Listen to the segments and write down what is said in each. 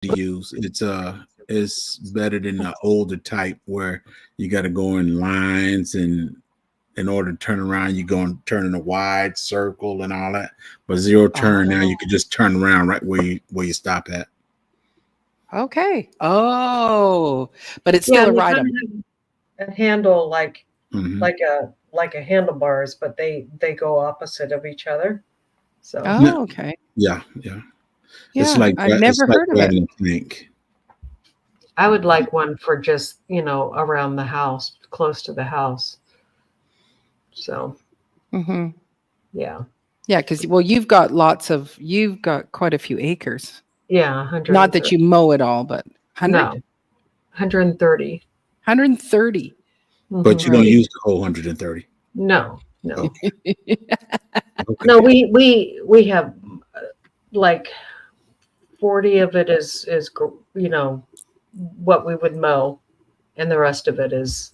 to use. It's better than the older type where you got to go in lines, and in order to turn around, you go and turn in a wide circle and all that. But zero turn now, you Oh, can just turn around right where you stop at. okay. Oh, but it's Yeah, still a and you ride kind 'em. of have a handle Hmm. like a handlebars, but they go opposite of each other. So Oh, okay. Yeah, yeah. Yeah, I've It's never like heard of it. riding a tank. I would like one for just, around the house, close to the house. So Mhm. yeah. Yeah, because you've got quite a few acres. Yeah, Not that 130. you mow it all, but 100? No, 130. 130. But Hmm. you don't Right. use the whole 130. No, no. Okay. No, Okay. we have like 40 of it what we would mow, and the rest of it is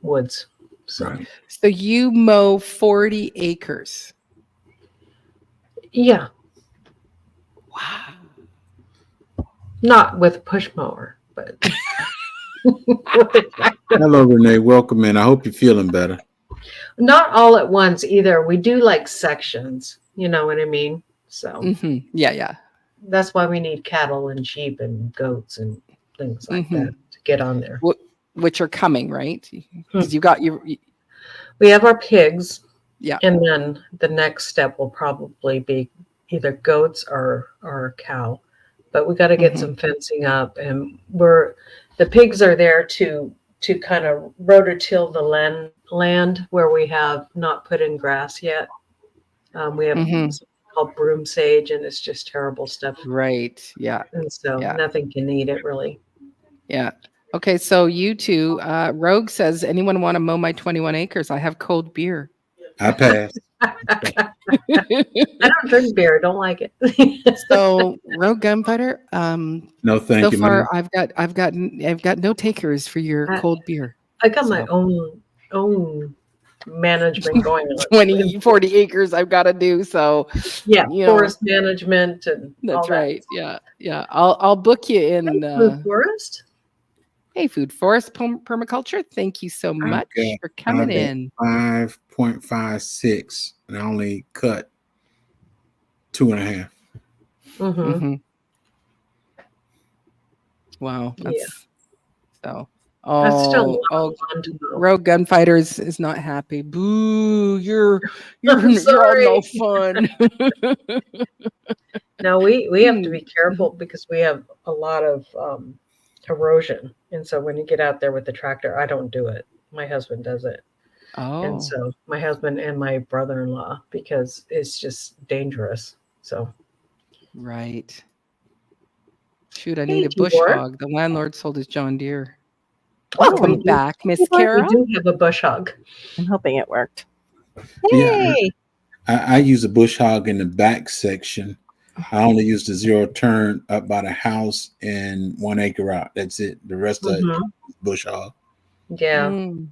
woods. So Right. So you mow 40 acres. yeah, Wow. not with a push mower, but with a tractor. Hello, Renee. Welcome in. I hope you're feeling better. Not all at once either. We do like sections. You know what I mean? So Yeah, yeah. that's why we need cattle and sheep and goats and things like that Mhm. to get on there. Which are coming, right? Hmm. Because you got your We have our pigs, yeah. and then the next step will probably be either goats or cow. But we got to get Mhm. some fencing up, and the pigs are there to kind of rototill the land where we have not put in grass yet. We have Mhm. something called broom sage, and it's just terrible stuff, Right. Yeah. and so Yeah. nothing can eat it really. Yeah. Okay, so you two, Rogue says, anyone want to mow my 21 acres? I have cold beer. I passed. I don't drink beer. I don't like it. So Rogue Gunfighter, No, so thank you, far man. I've got no takers for your I, cold beer. I got my So own management going on. 20, 40 acres I've got to do. So, Yeah, you know, forest management and all that's that. right. Yeah. Yeah. I'll book you in Food forest? Hey Food Forest Permaculture. Thank you so I've much got for coming I've got in. 5.56, and I only cut 2.5. Mm-hmm. Hmm. Wow. Yeah. That's so That's still a lot oh of lawn to mow. Rogue Gunfighter is not happy. Boo! I'm You're all no sorry. fun. Now we have to Hmm. be careful because we have a lot of erosion. And so when you get out there with the tractor, I don't do it. My husband does it. And Oh, so my husband and my brother-in-law, because it's just dangerous. So right. Shoot, I need hey, a bush Tibor. hog. The landlord sold his John Deere. Oh, we Welcome do. back, Miss We Kara. do have a bush hog. I'm hoping it worked. Yeah, Yay! I use a bush hog in the back section. I only use the zero turn up by the house and 1 acre out. That's it. The rest of it Hmm. is bush hog. Yeah. Mm,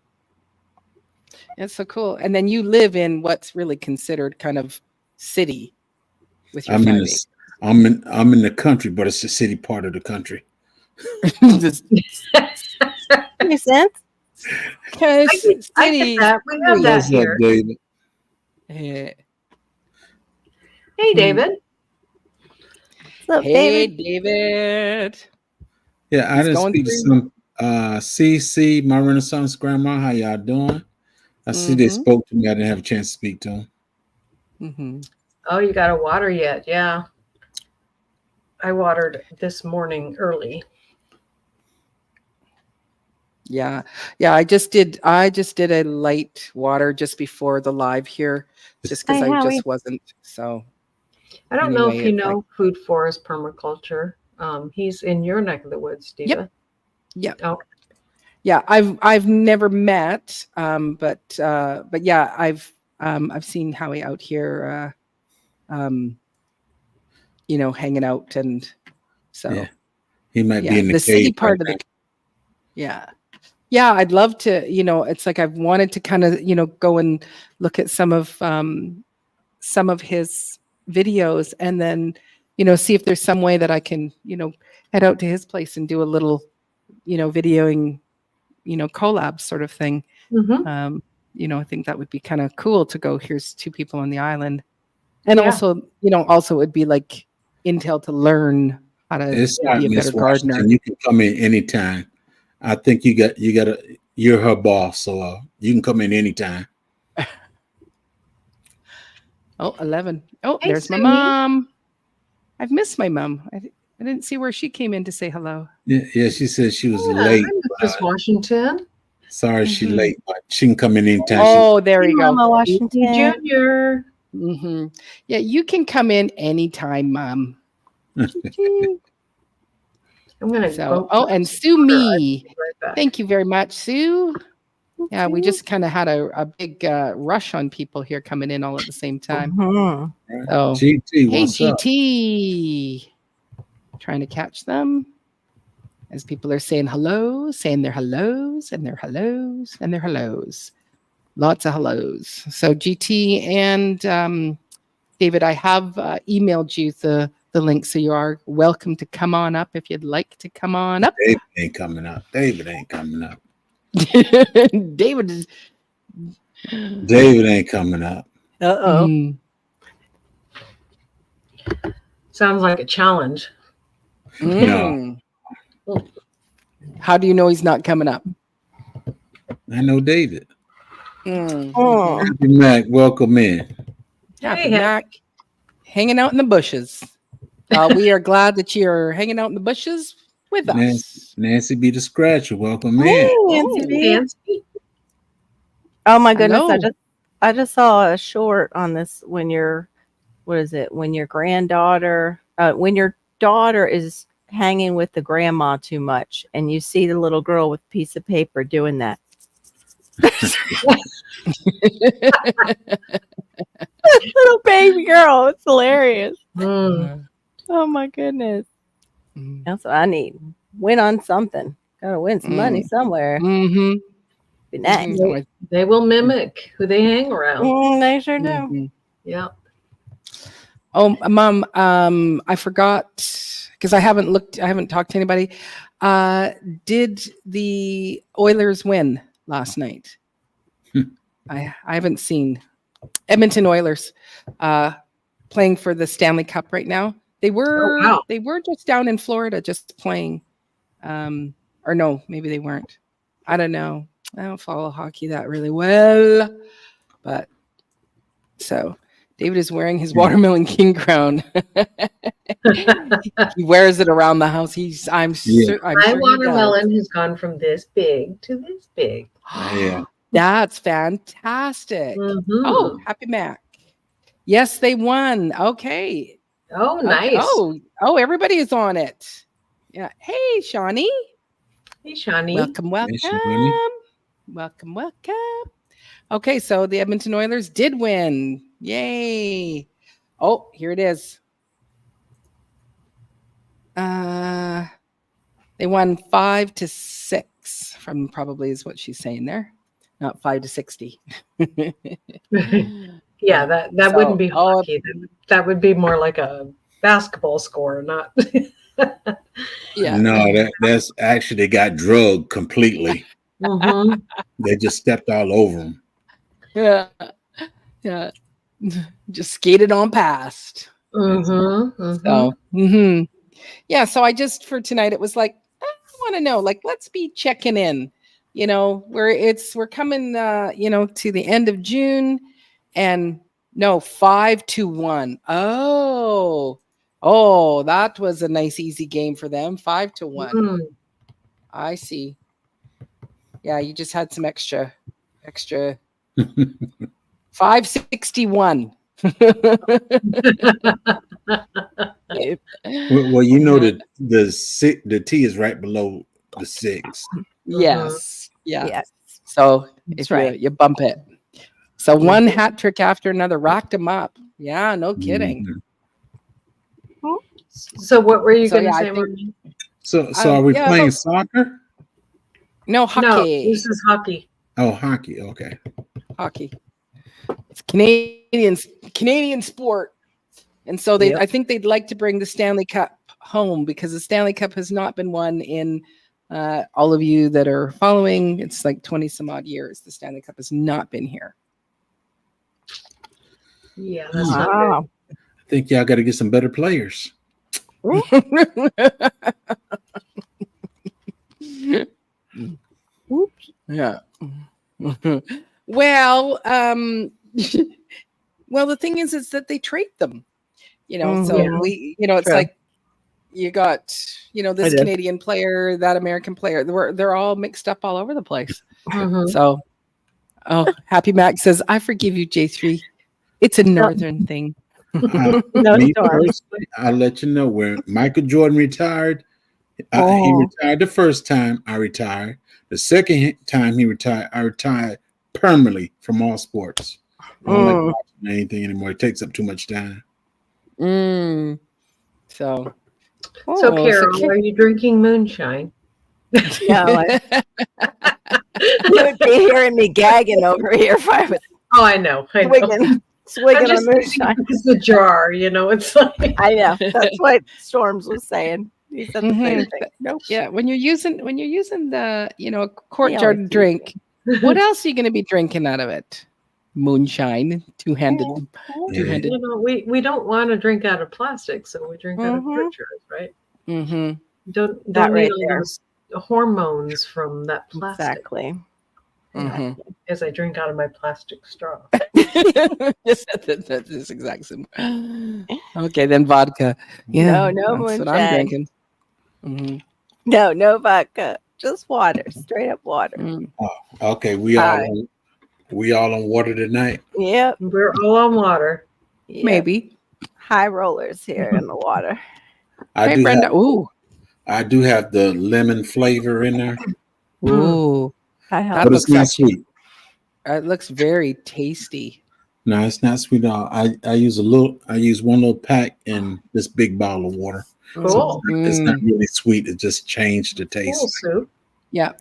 that's so cool. And then you live in what's really considered kind of city with your I'm in 5 acres. this. I'm in the country, but it's the city part of the country. Just Makes sense. kind of I get city that. We have street. that What's up, here. David? Eh, Hey, hmm. David. What's up, Hey, David? David. Yeah, I It's didn't going speak to through. some CC, my Renaissance grandma. How y'all doing? I see they Mm-hmm. spoke to me. I didn't have a chance to speak to them. Mm-hmm. Oh, you got to water yet? Yeah. I watered this morning early. Yeah. Yeah. I just did a light water just before the live here, just because Hi, I Howie. just wasn't. So I don't know if anyway, you it's like, know Food Forest Permaculture. He's in your neck of the woods, yep, Diva. yep. Oh, Yeah. I've never met, but yeah, I've seen Howie out here hanging out, and Yeah, so he might be yeah, in the the city cave right part of now. yeah. Yeah, I'd love to, it's like I've wanted to kind of, go and look at some of his videos, and then, see if there's some way that I can, head out to his place and do a little, videoing, collab sort of thing. Mhm. I think that would be kind of cool to go, here's two people on the island. And Yeah. also, also it would be like intel to learn how to It's be not a Miss better gardener. Washington. You can come in anytime. I think you're her boss, so you can come in anytime. Oh, 11. Oh, Hey, there's my Sue. mom. I've missed my mom. I didn't see where she came in to say hello. Yeah, she said she was Yeah, late. hi, Mrs. Washington. Sorry, she's Mhm. late, but she can come in anytime. Oh, there you go. Mama Washington. Junior. hmm Yeah, you can come in anytime, Mom. I'm gonna So, go. and Sue Me. Right back. Thank you very much, Sue. Yeah, we just kind of had a big rush on people here coming in all at the same time. Mhm. So, GT, hey, what's up? GT. Trying to catch them as people are saying hello, saying their hellos and their hellos and their hellos. Lots of hellos. So, GT and David, I have emailed you the link, so you are welcome to come on up if you'd like to come on up. David ain't coming up. David ain't coming up. David is. David ain't coming up. Uh-oh. Mm. Sounds like a challenge. Mm. How do you know he's not coming up? I know David. Mm. Oh. Happy Mac, welcome in. Happy Hey, Mac, hanging out in the bushes. We are glad that you're hanging out in the bushes with us. Nancy be the scratcher, welcome Hey, in. Nancy B. Nancy. Oh my goodness! Hello. I just saw a short on this. When your when your daughter is hanging with the grandma too much, and you see the little girl with a piece of paper doing that. Little baby girl, it's hilarious. Mm. Oh my goodness! Mm. That's what I need. Win on something. Gotta win some money somewhere. Mm-hmm. Be nice. Mhm. They will mimic who they hang around. They sure do. Mhm. Yeah. Oh, Mom, I forgot because I haven't talked to anybody. Did the Oilers win last night? I haven't seen Edmonton Oilers playing for the Stanley Cup right now. They were wow. they were just down in Florida just playing. Or no, maybe they weren't. I don't know. I don't follow hockey that really well. But so David is wearing his watermelon king crown. He wears it around the house. I'm My sure he does. watermelon has gone from this big to this big. Yeah. That's fantastic. Mhm. Oh, Happy Mac. Yes, they won. Okay. Oh, Okay. nice. Oh, everybody is on it. Yeah. Hey, Shawnee. Hey, Shani. Welcome. Shawnee. Welcome. Okay, so the Edmonton Oilers did win. Yay. Oh, here it is. They won 5-6 from probably is what she's saying there. Not 5-60. Yeah, that So, wouldn't be hockey. That would be more like a basketball score, not. Yeah. No, that's actually they got drugged completely. Mhm. They just stepped all over them. Yeah. Yeah. Just skated on past. Mhm. Mhm. So, yeah. So I just for tonight, it was like, I want to know, like, let's be checking in. We're coming, to the end of June, and no 5-1. Oh, that was a nice easy game for them. 5-1. Mm. I see. Yeah, you just had some extra 561. Well, you know that the T is right below the 6. Yes. Yeah. Yes. So That's if right. you bump it. So one hat trick after another racked them up. Yeah, no kidding. Mhm. So what were you So, going to yeah, I say, think- Maureen? So are we yeah, playing but- soccer? No, No, hockey. this is hockey. Oh, hockey. Okay. Hockey. It's Canadian sport. And so I think they'd like to bring the Stanley Cup home because the Stanley Cup has not been won in all of you that are following. It's like 20 some odd years. The Stanley Cup has not been here. Yeah, that's not good. Wow. I think y'all got to get some better players. Oops. Yeah. Well, well, the thing is that they trade them, so Mhm. it's True. like you got, this I do. Canadian player, that American player, they're all mixed up all over the place. Mhm. So, Happy Max says, I forgive you, J3. It's a northern thing. No Me storm. personally, I'll let you know when Michael Jordan retired. He Oh. retired the first time. I retired. The second time he retired, I retired permanently from all sports. I don't like watching anything anymore. It takes up too much time. So, So, Carol, are you drinking moonshine? No, you would be hearing me gagging over here if I was Oh, I know. swigging I'm just on thinking moonshine. it's the jar, it's like. I know. That's what Storms was saying. He said the same thing. Nope. yeah, when you're using the a quart They jar always drink, what else are you going to be drinking out of it? Moonshine, two-handed. We don't want to drink out of plastic, so we drink out of Mhm. quart jars, right? Mm-hmm. Don't That need right all there. those hormones from that plastic. Exactly. Mm-hmm. As I drink out of my plastic straw. This exact same. Okay, then vodka. Yeah, No that's what I'm moonshine. drinking. Mm-hmm. No vodka. Just water. Straight up water. Okay, we all on water tonight. Yep. We're all on water. Yep. Maybe. High rollers here in the water. I Hey, Brenda. I do have the lemon flavor in there, Ooh. That That helps. but looks it's not actually- sweet. It looks very tasty. No, it's not sweet at all. I use one little pack in this big bottle of water. Cool. It's not really sweet. It just changed the Cool taste. soup. Yeah.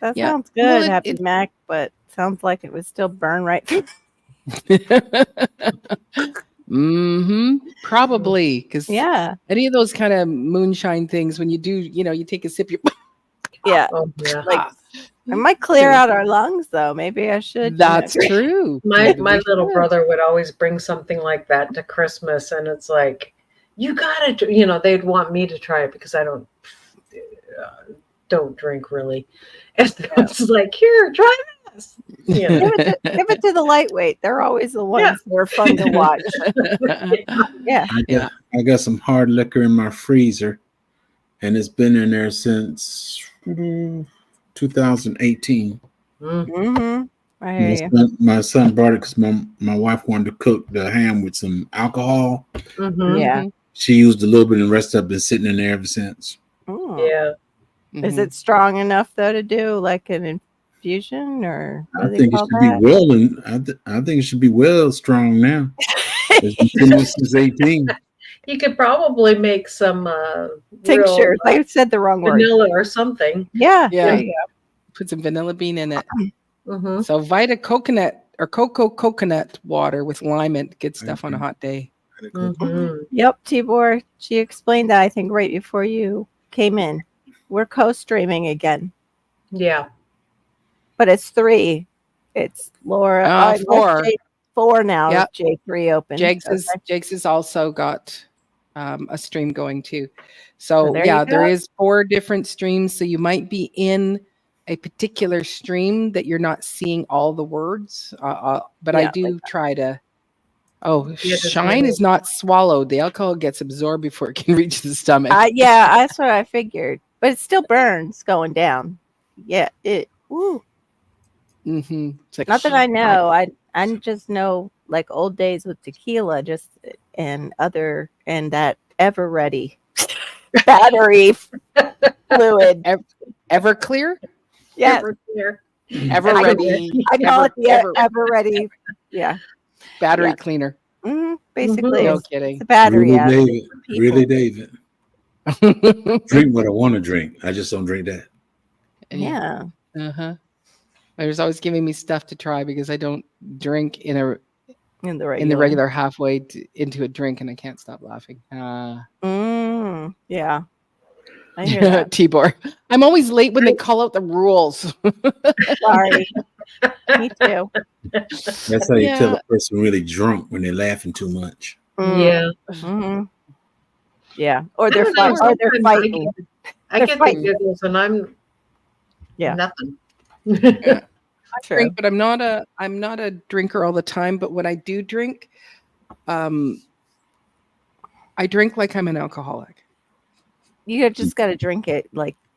That Yeah. sounds good, Well, Happy Mac, but sounds like it would still burn right through. Probably because Yeah. any of those kind of moonshine things, when you do, you take a sip, you Yeah. Oh, yeah. Like it might clear out our lungs though. Maybe I should. That's true. My Maybe we little should. brother would always bring something like that to Christmas, and it's like, you gotta, they'd want me to try it because I don't drink really. And it's like, here, try this. Give it to the lightweight. They're always the ones that are fun to watch. Yeah. I got some hard liquor in my freezer, and it's been in there since 2018. Mm-hmm. I hear you. My son brought it because my wife wanted to cook the ham with some alcohol. Mhm. Yeah. She used a little bit, and the rest of it been sitting in there ever since. Mm. Yeah. Is it strong enough though to do like an infusion or what I do they think it call should be that? well, and I think it should be well strong now. It's been sitting there since 18. You could probably make some Tinctures. I said the wrong word. vanilla or something. Yeah. Yeah. There you go. Put some vanilla bean in it. Mm-hmm. So Vita coconut or coconut water with lime, it good stuff on a hot day. Mm-hmm. Yep, Tibor. She explained that I think right before you came in. We're co-streaming again, Yeah. but it's 3. It's Laura. 4. 4 now. Yep. J3 open. Jake's has also got a stream going too. So there yeah, you there go. is 4 different streams. So you might be in a particular stream that you're not seeing all the words. But I do try to. Oh, shine is not swallowed. The alcohol gets absorbed before it can reach the stomach. Yeah, that's what I figured. But it still burns going down. Yeah. Woo. Mm-hmm. It's like Not that I know. I just know like old days with tequila, and that ever ready battery fluid. Everclear. Yeah, Ever ready. I call it the ever ready. Yeah, battery cleaner. Basically, No it's kidding. the battery. Really, David. Drink what I want to drink. I just don't drink that. Yeah. There's always giving me stuff to try because I don't drink in In the in the regular. regular halfway into a drink, and I can't stop laughing. Yeah. I hear that. Tibor, I'm always late when they call out the rules. Sorry. Me too. That's how you tell a person really drunk when they're laughing too much. Yeah. Mhm. Yeah. Or they're I don't know, or they're sometimes fighting. I They're get the fighting. giggles and I'm Yeah. nothing. Yeah. I True. drink, but I'm not a drinker all the time. But when I do drink, I drink like I'm an alcoholic. You just got to drink it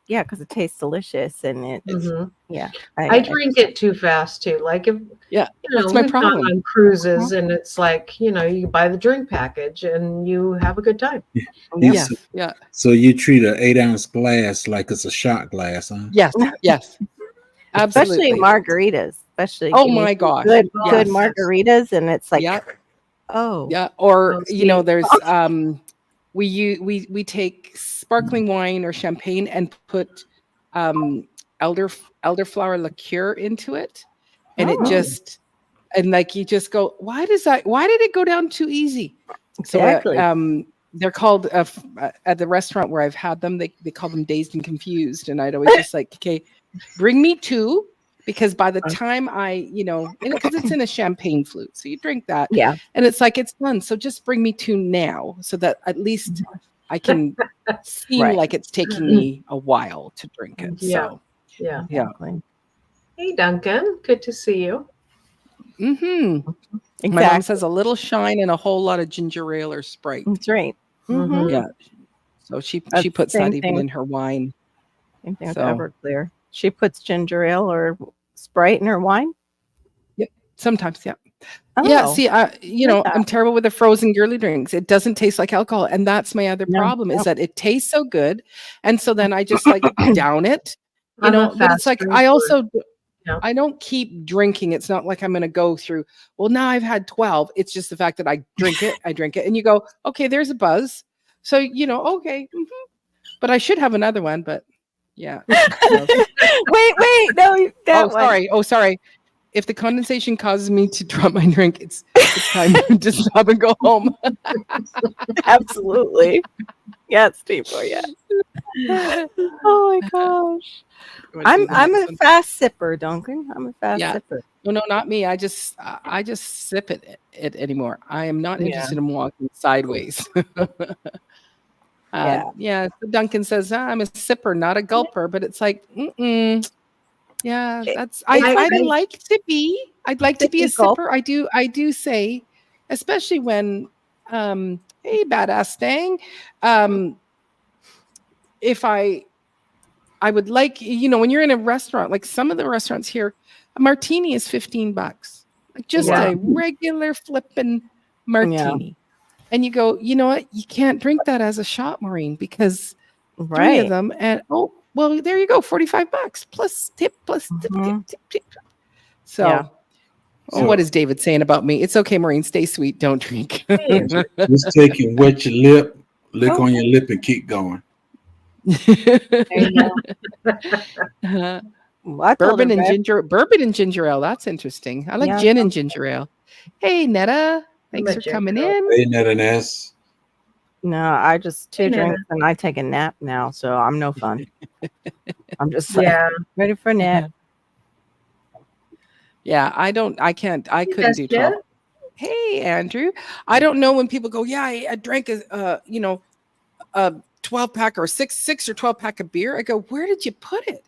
because it tastes delicious and Mhm. I I drink it too fast too. Like if That's my we've gone problem. on cruises and it's like, you buy the drink package and you have a good time. Yes, yeah, So you treat an 8-ounce glass like it's a shot glass, huh? yes, yes, especially absolutely. margaritas. Especially Oh give me my some gosh, good yes. margaritas, and it's like Yeah. oh Yeah, or Oh, there's we take sparkling wine or champagne and put elderflower liqueur into it, and it Oh. just like you just go, why did it go down too easy? Exactly. So they're called at the restaurant where I've had them, they call them dazed and confused, and I'd always just like, okay, bring me two. Because by the time because it's in a champagne flute, so you drink that, Yeah. and it's like it's done. So just bring me two now, so that at least I can seem Right. like it's taking me a while to drink it. Yeah. So Yeah. Exactly. Hey Duncan, good to see you. my mom says a little shine and a whole lot of ginger ale or Sprite. That's right. Mhm. Yeah. So she That's puts the that same even thing in her wine. Same thing with So- Everclear. She puts ginger ale or Sprite in her wine. Sometimes, yeah. Oh, Yeah, see, that. I'm terrible with the frozen girly drinks. It doesn't taste like alcohol, and that's my other No, problem is no. that it tastes so good, and so then I just like down it, I'm a but it's fast like drinker. I also Yeah. I don't keep drinking. It's not like I'm going to go through, well, now I've had 12. It's just the fact that I drink it, and you go, okay, there's a buzz. So, okay. But I should have another one, but yeah. So, wait, no, that one. Oh, sorry. If the condensation causes me to drop my drink, it's time to stop and go home. Absolutely. Yes, people, yes. Oh my gosh. I'm a fast sipper, Duncan. I'm a fast Yeah. sipper. No, not me. I just sip it anymore. I am not interested in walking sideways. Yeah. So Duncan says I'm a sipper, not a gulper, but it's like, yeah, that's I'd like to be. I'd like to be a Sippy gulp. sipper. I do say, especially when hey, badass Stang. If I would like, when you're in a restaurant, like some of the restaurants here, a martini is $15. Like just a regular flippin' martini. And you go, you know what? You can't drink that as a shot, Maureen, because 3 of them and well, there you go, $45 plus tip, tip. So what is David saying about me? It's okay, Maureen, stay sweet, don't drink. Just take it, wet your lip, lick on your lip, and keep going. There you go. Bourbon and ginger ale. That's interesting. I like gin and ginger ale. Hey, Netta, thanks for coming in. Hey, Netta Ness. No, I just 2 drinks and I take a nap now, so I'm no fun. I'm just ready for a nap. Yeah, I couldn't do 12. Hey, Andrew. I don't know when people go, yeah, I drank a 12-pack or 6 or 12-pack of beer. I go, where did you put it?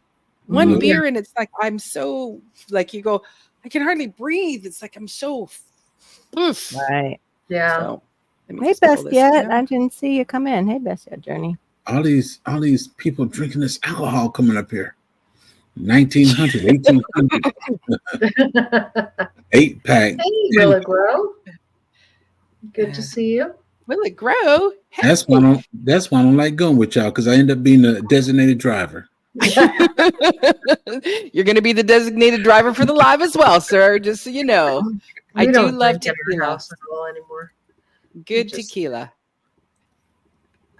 One beer, and it's like I'm so like you go, I can hardly breathe. It's like I'm so right. Yeah. So, hey, Best Yet. I didn't see you come in. Hey, Best Yet, Journey. All these people drinking this alcohol coming up here. 1900, 1800. 8-pack. Hey, Will it grow? Good to see you. Will it grow? Hey. That's why I don't like going with y'all, because I end up being a designated driver. You're going to be the designated driver for the live as well, sir. Just so you know, I do love tequila. Anymore. Good tequila.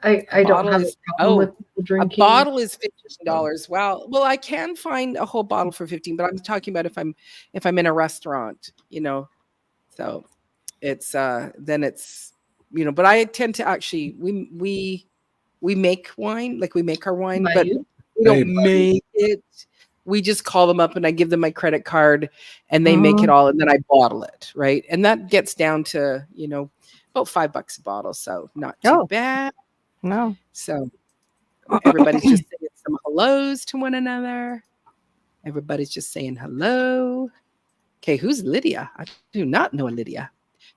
I don't have a problem with drinking. A bottle is $15. Well, I can find a whole bottle for $15, but I'm talking about if I'm in a restaurant, So it's then it's, you know, but I tend to actually we make wine, like we make our wine, By but you? we don't Hey, buddy. make it. We just call them up and I give them my credit card and they make Mhm. it all and then I bottle it, right? And that gets down to, you know, about $5 a bottle, so not too Oh. bad. No. So everybody's just saying some hellos to one another. Everybody's just saying hello. Okay, who's Lydia? I do not know a Lydia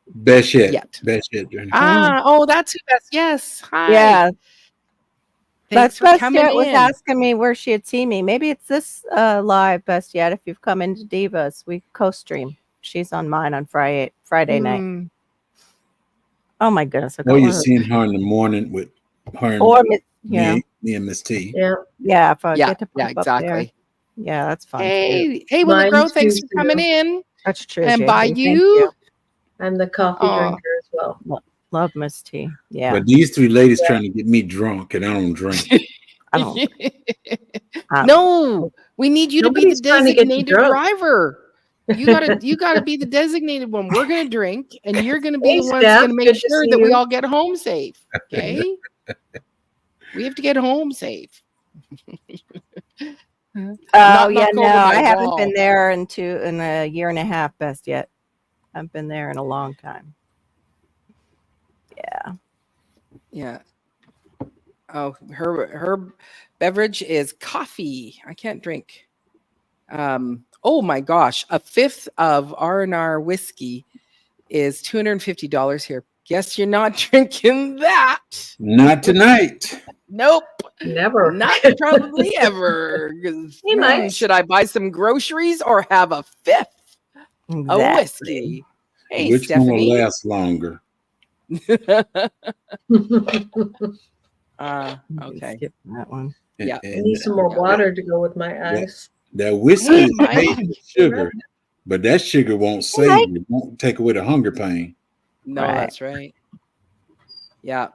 Best yet. yet. Best yet, Journey. Oh, that's who that's. Yes. Hi. Yeah. Thanks That's for Best coming Yet was in. asking me where she had seen me. Maybe it's this live Best Yet. If you've come into Divas, we co-stream. She's on mine on Friday night. Mm. Oh my goodness! I Well, got you're one of seeing her in the morning with her and Or yeah, me and Miss T. Yeah. if I Yeah, get to yeah, pop up there. exactly. Yeah, that's fun. Hey, Willow Mine Grove, thanks too, for coming in. That's true. And JJ. by Thank you. I'm the coffee Aw. drinker as well. Love Miss T. Yeah, But these three ladies trying to get me drunk, and I don't drink. I don't. No, we need you to be the Nobody's trying to get you designated drunk. driver. You gotta be the designated one. We're gonna drink, and you're gonna be Hey, the ones Steph, gonna make good to sure see that we you. all get home safe. Okay, we have to get home safe. Oh Not yeah, knock no, over my I haven't wall. been there in a year and a half. Best Yet. I've been there in a long time. Yeah. Yeah. Oh, her beverage is coffee. I can't drink. Oh my gosh, a fifth of R&R whiskey is $250 here. Guess you're not drinking that. Not tonight. Nope. Never. Not probably ever. Hey, Mike. Should I buy some groceries or have a fifth of Exactly. whiskey? Hey, Which one will Stephanie. last longer? Okay. Skip that one. Yeah. I need some more water to go with my ice. That whiskey Hey, is Mike. made with sugar, but that sugar won't save you. It won't take away the hunger pain. No, Right. that's right. Yeah.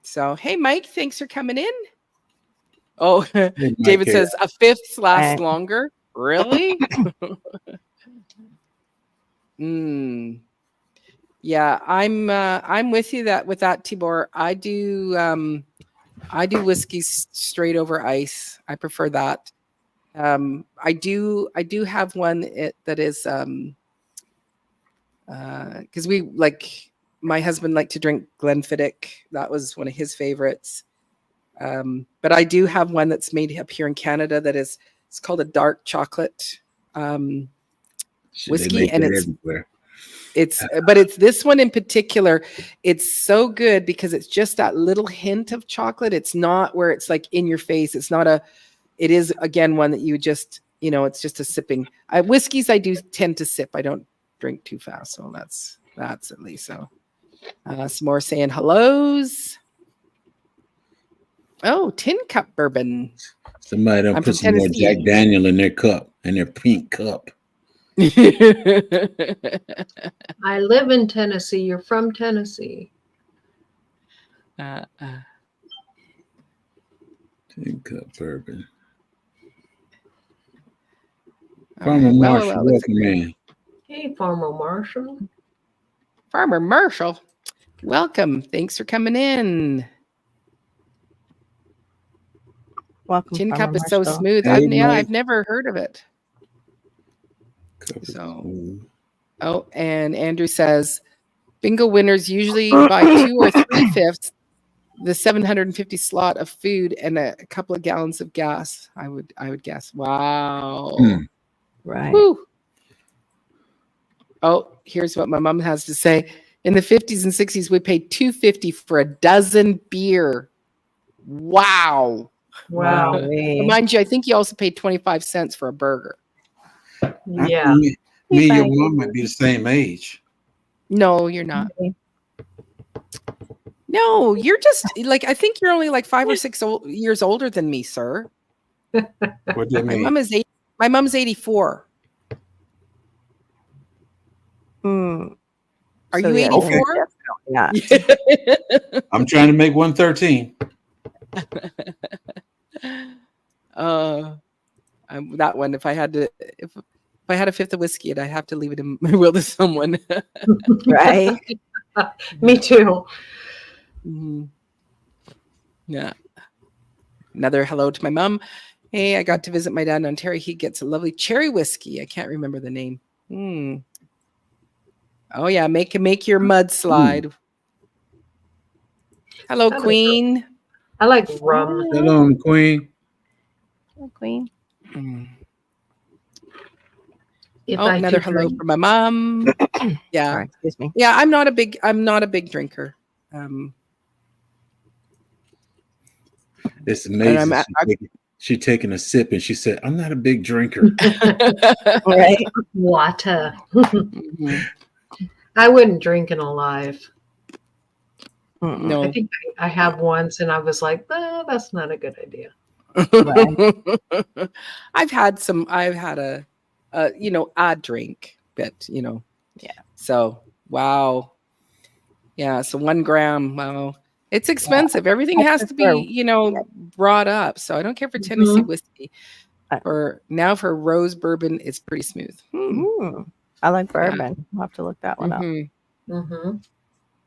So, hey, Mike, thanks for coming in. Oh, Hey, David Mike, says a fifth lasts Right. longer. Really? Yeah, I'm with you with that, Tibor. I do whiskeys straight over ice. I prefer that. I do have one that is because we my husband liked to drink Glenfiddich. That was one of his favorites. But I do have one that's made up here in Canada it's called a dark chocolate whiskey, and everywhere. but it's this one in particular. It's so good because it's just that little hint of chocolate. It's not where it's like in your face. It is again one that you just, it's just a sipping. Whiskeys I do tend to sip. I don't drink too fast, so that's at least. So some more saying hellos. Oh, tin cup bourbon. Somebody done I'm put from some more Tennessee. Jack Daniel in their cup, in their pink cup. I live in Tennessee. You're from Tennessee. Tin cup bourbon. All Farmer right. Marshall, Well, welcome in. Hey, Farmer Marshall. Farmer Marshall, welcome. Thanks for coming in. Oh, welcome. Tin Farmer cup is so Marshall. smooth. Hey, Mike. I've never heard of it. Cup is So, smooth. oh, and Andrew says, bingo winners usually buy 2 or 3/5 the 750 slot of food and a couple of gallons of gas. I would guess. Wow. Right. Woo. Oh, here's what my mom has to say. In the 50s and 60s, we paid $2.50 for a dozen beer. Wow. Wow. Wowee. Mind you, I think you also paid 25 cents for a burger. Yeah. Me and your mom might be the same age. No, you're not. No, you're just I think you're only 5 or 6 years older than me, sir. What that My mean? mom is my mom's 84. Hmm. Are So, you yeah, 84? Yeah. I'm trying to make 113. That one. If I I had a fifth of whiskey, I'd have to leave it in my will to someone. Right. Me too. Mhm. Yeah. Another hello to my mom. Hey, I got to visit my dad in Ontario. He gets a lovely cherry whiskey. I can't remember the name. Oh yeah, make your mudslide. Hello, I like Queen. I like rum. Hello, Queen. Queen. Mm. If Oh, I another could hello drink. from my mom. Yeah, Sorry, excuse me. yeah. I'm not a big drinker. It's And I'm amazing. She taking a sip and she said, "I'm not a big drinker." Right. Water. Mhm. I wouldn't drink in a life. Mm-mm. No. I think I have once, and I was like, that's not a good idea. Right. I've had a drink, but Yeah. So wow, yeah. So 1 gram. Wow, it's expensive. Everything I has to prefer- be brought up. So I don't care for Tennessee whiskey. For rose bourbon, it's pretty smooth. I like bourbon. I'll have to look that one up. Mm-hmm.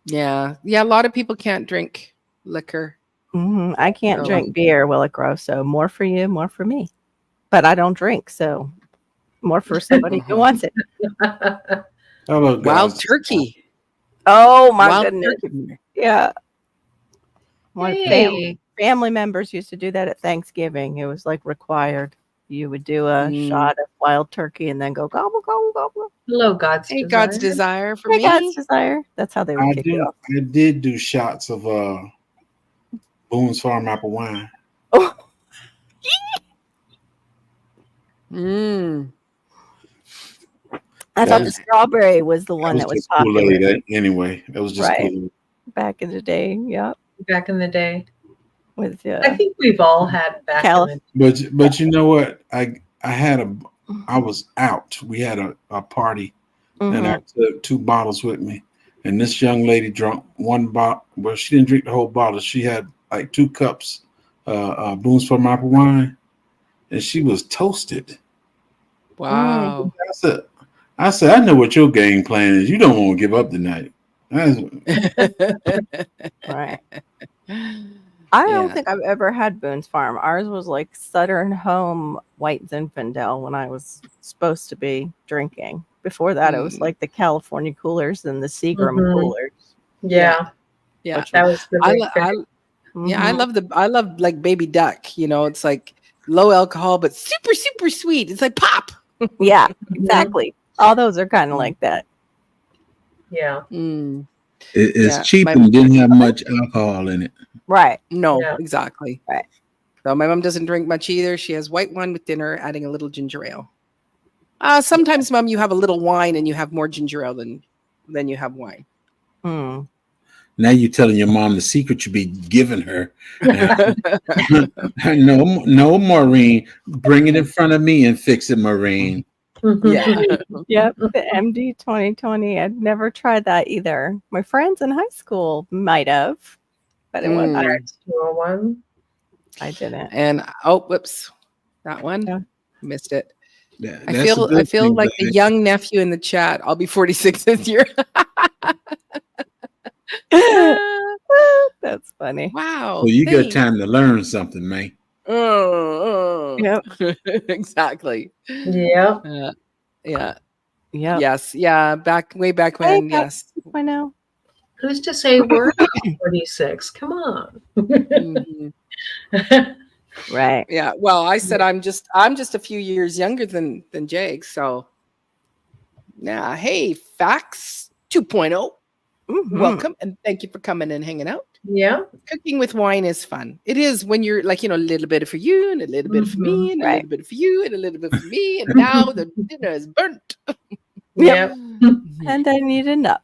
Yeah, yeah. A lot of people can't drink liquor. I can't So- drink beer, Will it grow? So more for you, more for me. But I don't drink, so more for somebody who wants it. Hello, guys. Wild turkey. Oh my Wild goodness. turkey. Yeah. My Hey. family members used to do that at Thanksgiving. It was like required. You would do a shot of wild turkey and then go gobble, gobble, gobble. Hello, God's Hey, desire. God's desire for Hey, me. God's desire. That's how they would kick it off. I did do shots of Boone's Farm apple wine. Oh, Mm. I thought the strawberry was the one that was popular. Kool-Aid, anyway. That was just Right. Kool-Aid. Back in the day. Yep. Back in the day. With I think we've all had back in the day. But you know what? I was out. We had a party, and I took 2 bottles with me. And this young lady drank 1 bottle. Well, she didn't drink the whole bottle. She had like 2 cups Boone's Farm apple wine, and she was toasted. Wow. I said, I know what your game plan is. You don't want to give up tonight. Right. I don't think I've ever had Boone's Farm. Ours was like Southern Home White Zinfandel when I was supposed to be drinking. Before that, it was like the California coolers and the Seagram coolers. Yeah. Yeah. That was the I love like baby duck. It's like low alcohol, but super, super sweet. It's like pop. Yeah, exactly. All those are kind of like that. Yeah. It's cheap and didn't have much alcohol in it. Right. No, exactly. Right. So my mom doesn't drink much either. She has white wine with dinner, adding a little ginger ale. Sometimes, Mom, you have a little wine and you have more ginger ale than you have wine. Now you're telling your mom the secret you be giving her. No, Maureen. Bring it in front of me and fix it, Maureen. Yeah. Yep. The MD 2020. I'd never tried that either. My friends in high school might have, but it wasn't. RX-201. I didn't. And whoops, that one missed it. Yeah, I feel like the young nephew in the chat. I'll be 46 this year. That's funny. Wow. So you got time to learn something, man. Yep. Exactly. Yeah. Yeah. Yeah. Yes. Yeah. Way back when. Yes. I know. Who's to say we're 46? Come on. Right. Yeah. Well, I said I'm just a few years younger than Jake. So yeah. Hey, Facts 2.0. Welcome and thank you for coming and hanging out. Yeah. Cooking with wine is fun. It is when you're like, a little bit for you and a little bit for me and a little bit for you and a little bit for me. And now the dinner is burnt. Yeah. And I need a nap.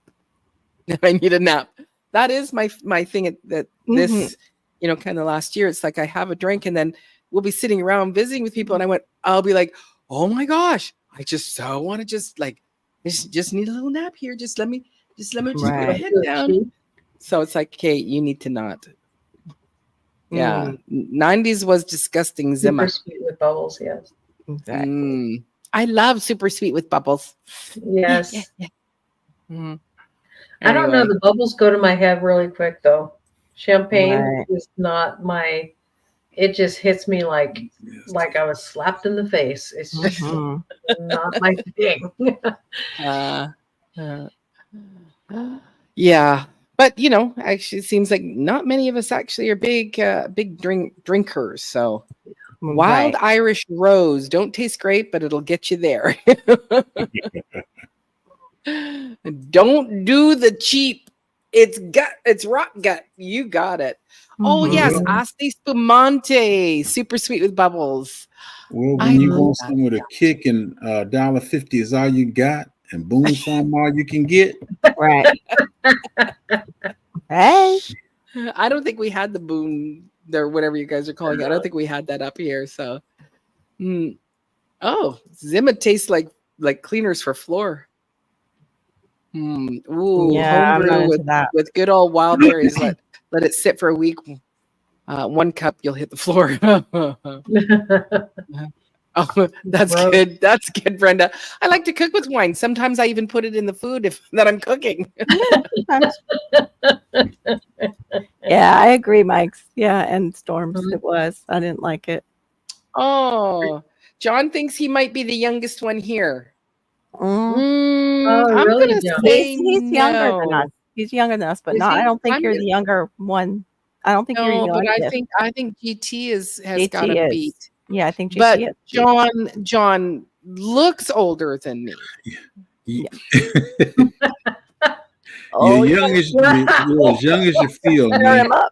I need a nap. That is my thing that this, kind of last year. It's like I have a drink and then we'll be sitting around visiting with people. And I'll be like, oh my gosh, I just so want to just need a little nap here. Just let me just put my head down. So it's like, okay, you need to not. Yeah. 90s was disgusting. Super Zimmer. sweet with bubbles, yes. Exactly. I love super sweet with bubbles. Yes. Mhm. I don't know. Anyway. The bubbles go to my head really quick though. Champagne Right. is not my. It just hits me like I was slapped in the face. It's just Mhm. not my thing. Uh, uh, yeah, but actually, it seems like not many of us actually are big drinkers. So, Wild Right. Irish Rose don't taste great, but it'll get you there. Don't do the cheap. It's rock gut. You got it. Oh yes, Mhm. Asti Spumante, super sweet with bubbles. Well, I when you love want that. some with a kick and $1.50 is all you got, and Boone's Farm all you can get. Right. Hey. I don't think we had the boom or whatever you guys are calling it. I don't think we had that up here. So, oh, Zima tastes like cleaners for floor. Ooh, Yeah, I'm not homebrew into that. with good old wild berries. Let it sit for a week. 1 cup, you'll hit the floor. Oh, that's Gross. good. That's good, Brenda. I like to cook with wine. Sometimes I even put it in the food that I'm cooking. Sometimes. Yeah, I agree, Mike's. Yeah, and Storms. Mhm. It was. I didn't like it. Oh, John thinks he might be the youngest one here. Mm. Oh, I'm really, gonna John? say He's younger than us. no. He's younger than us, but Is not. I he? don't think I'm you're gonna the younger one. I don't think you're no, the but I youngest. think GT has got GT him is. beat. Yeah, I think But GT is. John looks older than me. You- Oh, You're young as you're as young as you feel, stir man. him up.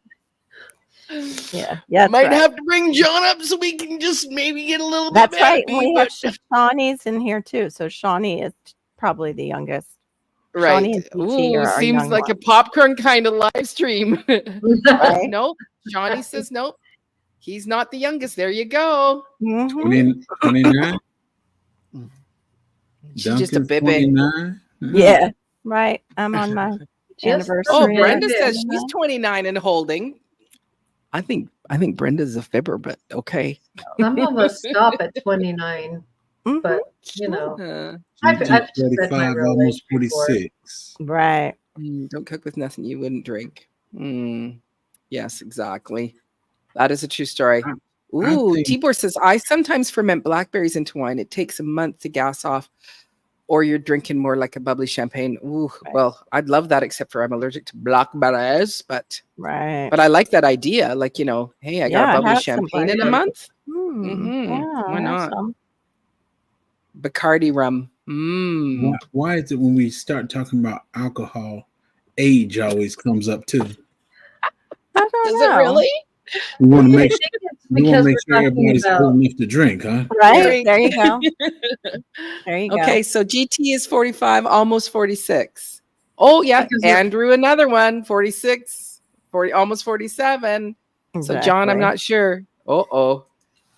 Yeah, that's Might right. have to bring John up so we can just maybe get a little bit That's mad right. at And me. we have But Shawnee's in here too. So Shawnee is probably the youngest. right. Shawnee and GT Ooh, are our seems young like a ones, popcorn kind of live stream. right? Nope. Johnny says nope. He's not the youngest. There you go. Mm-hmm. 29. She's just a Duncan's baby. 29. Yeah, right. I'm on my Just Oh, anniversary. Brenda baby. says she's 29 and holding. I think Brenda's a fibber, but okay. Some of us stop at 29, Mhm. but you know, Uh, I've GT just said my 45, real age almost before. 46. Right. don't cook with nothing you wouldn't drink. Yes, exactly. That is a true story. I Ooh, think Tibor says, I sometimes ferment blackberries into wine. It takes a month to gas off, or you're drinking more like a bubbly champagne. Ooh, Right. well, I'd love that, except for I'm allergic to blackberries, but Right. I like that idea. Like, hey, I got Yeah, a I bubbly have some champagne in a Yeah. blackberries. month. Yeah, Why I have not? some. Bacardi rum. why is it when we start talking about alcohol, age always comes up too? I don't Does it know. really? We want to I make think sure, it's we want to because make we're sure talking everybody's about old enough to drink, huh? Right? Right. There you go. There you Okay, go. so GT is 45, almost 46. Oh, yeah. because we're Andrew, another one, 46, 40, almost 47. So, John, I'm Exactly. not sure. Oh.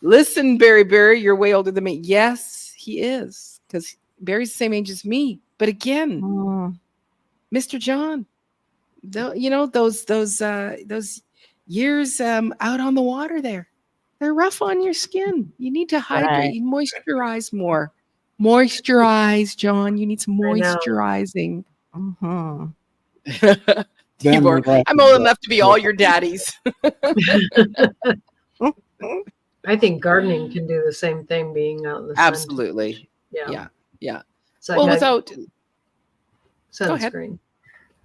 Listen, Barry, you're way older than me. Yes, he is, because Barry's the same age as me. But again, Mm, Mr. John, those years out on the water there, they're rough on your skin. You need to hydrate. right. You moisturize more. Moisturize, John. You need some I know. moisturizing. Mm-hmm. Tibor, I'm old enough to be all your daddies. I think gardening can do the same thing, being out in the sun. Absolutely. Yeah. Yeah. So Well, I had without go ahead. sunscreen,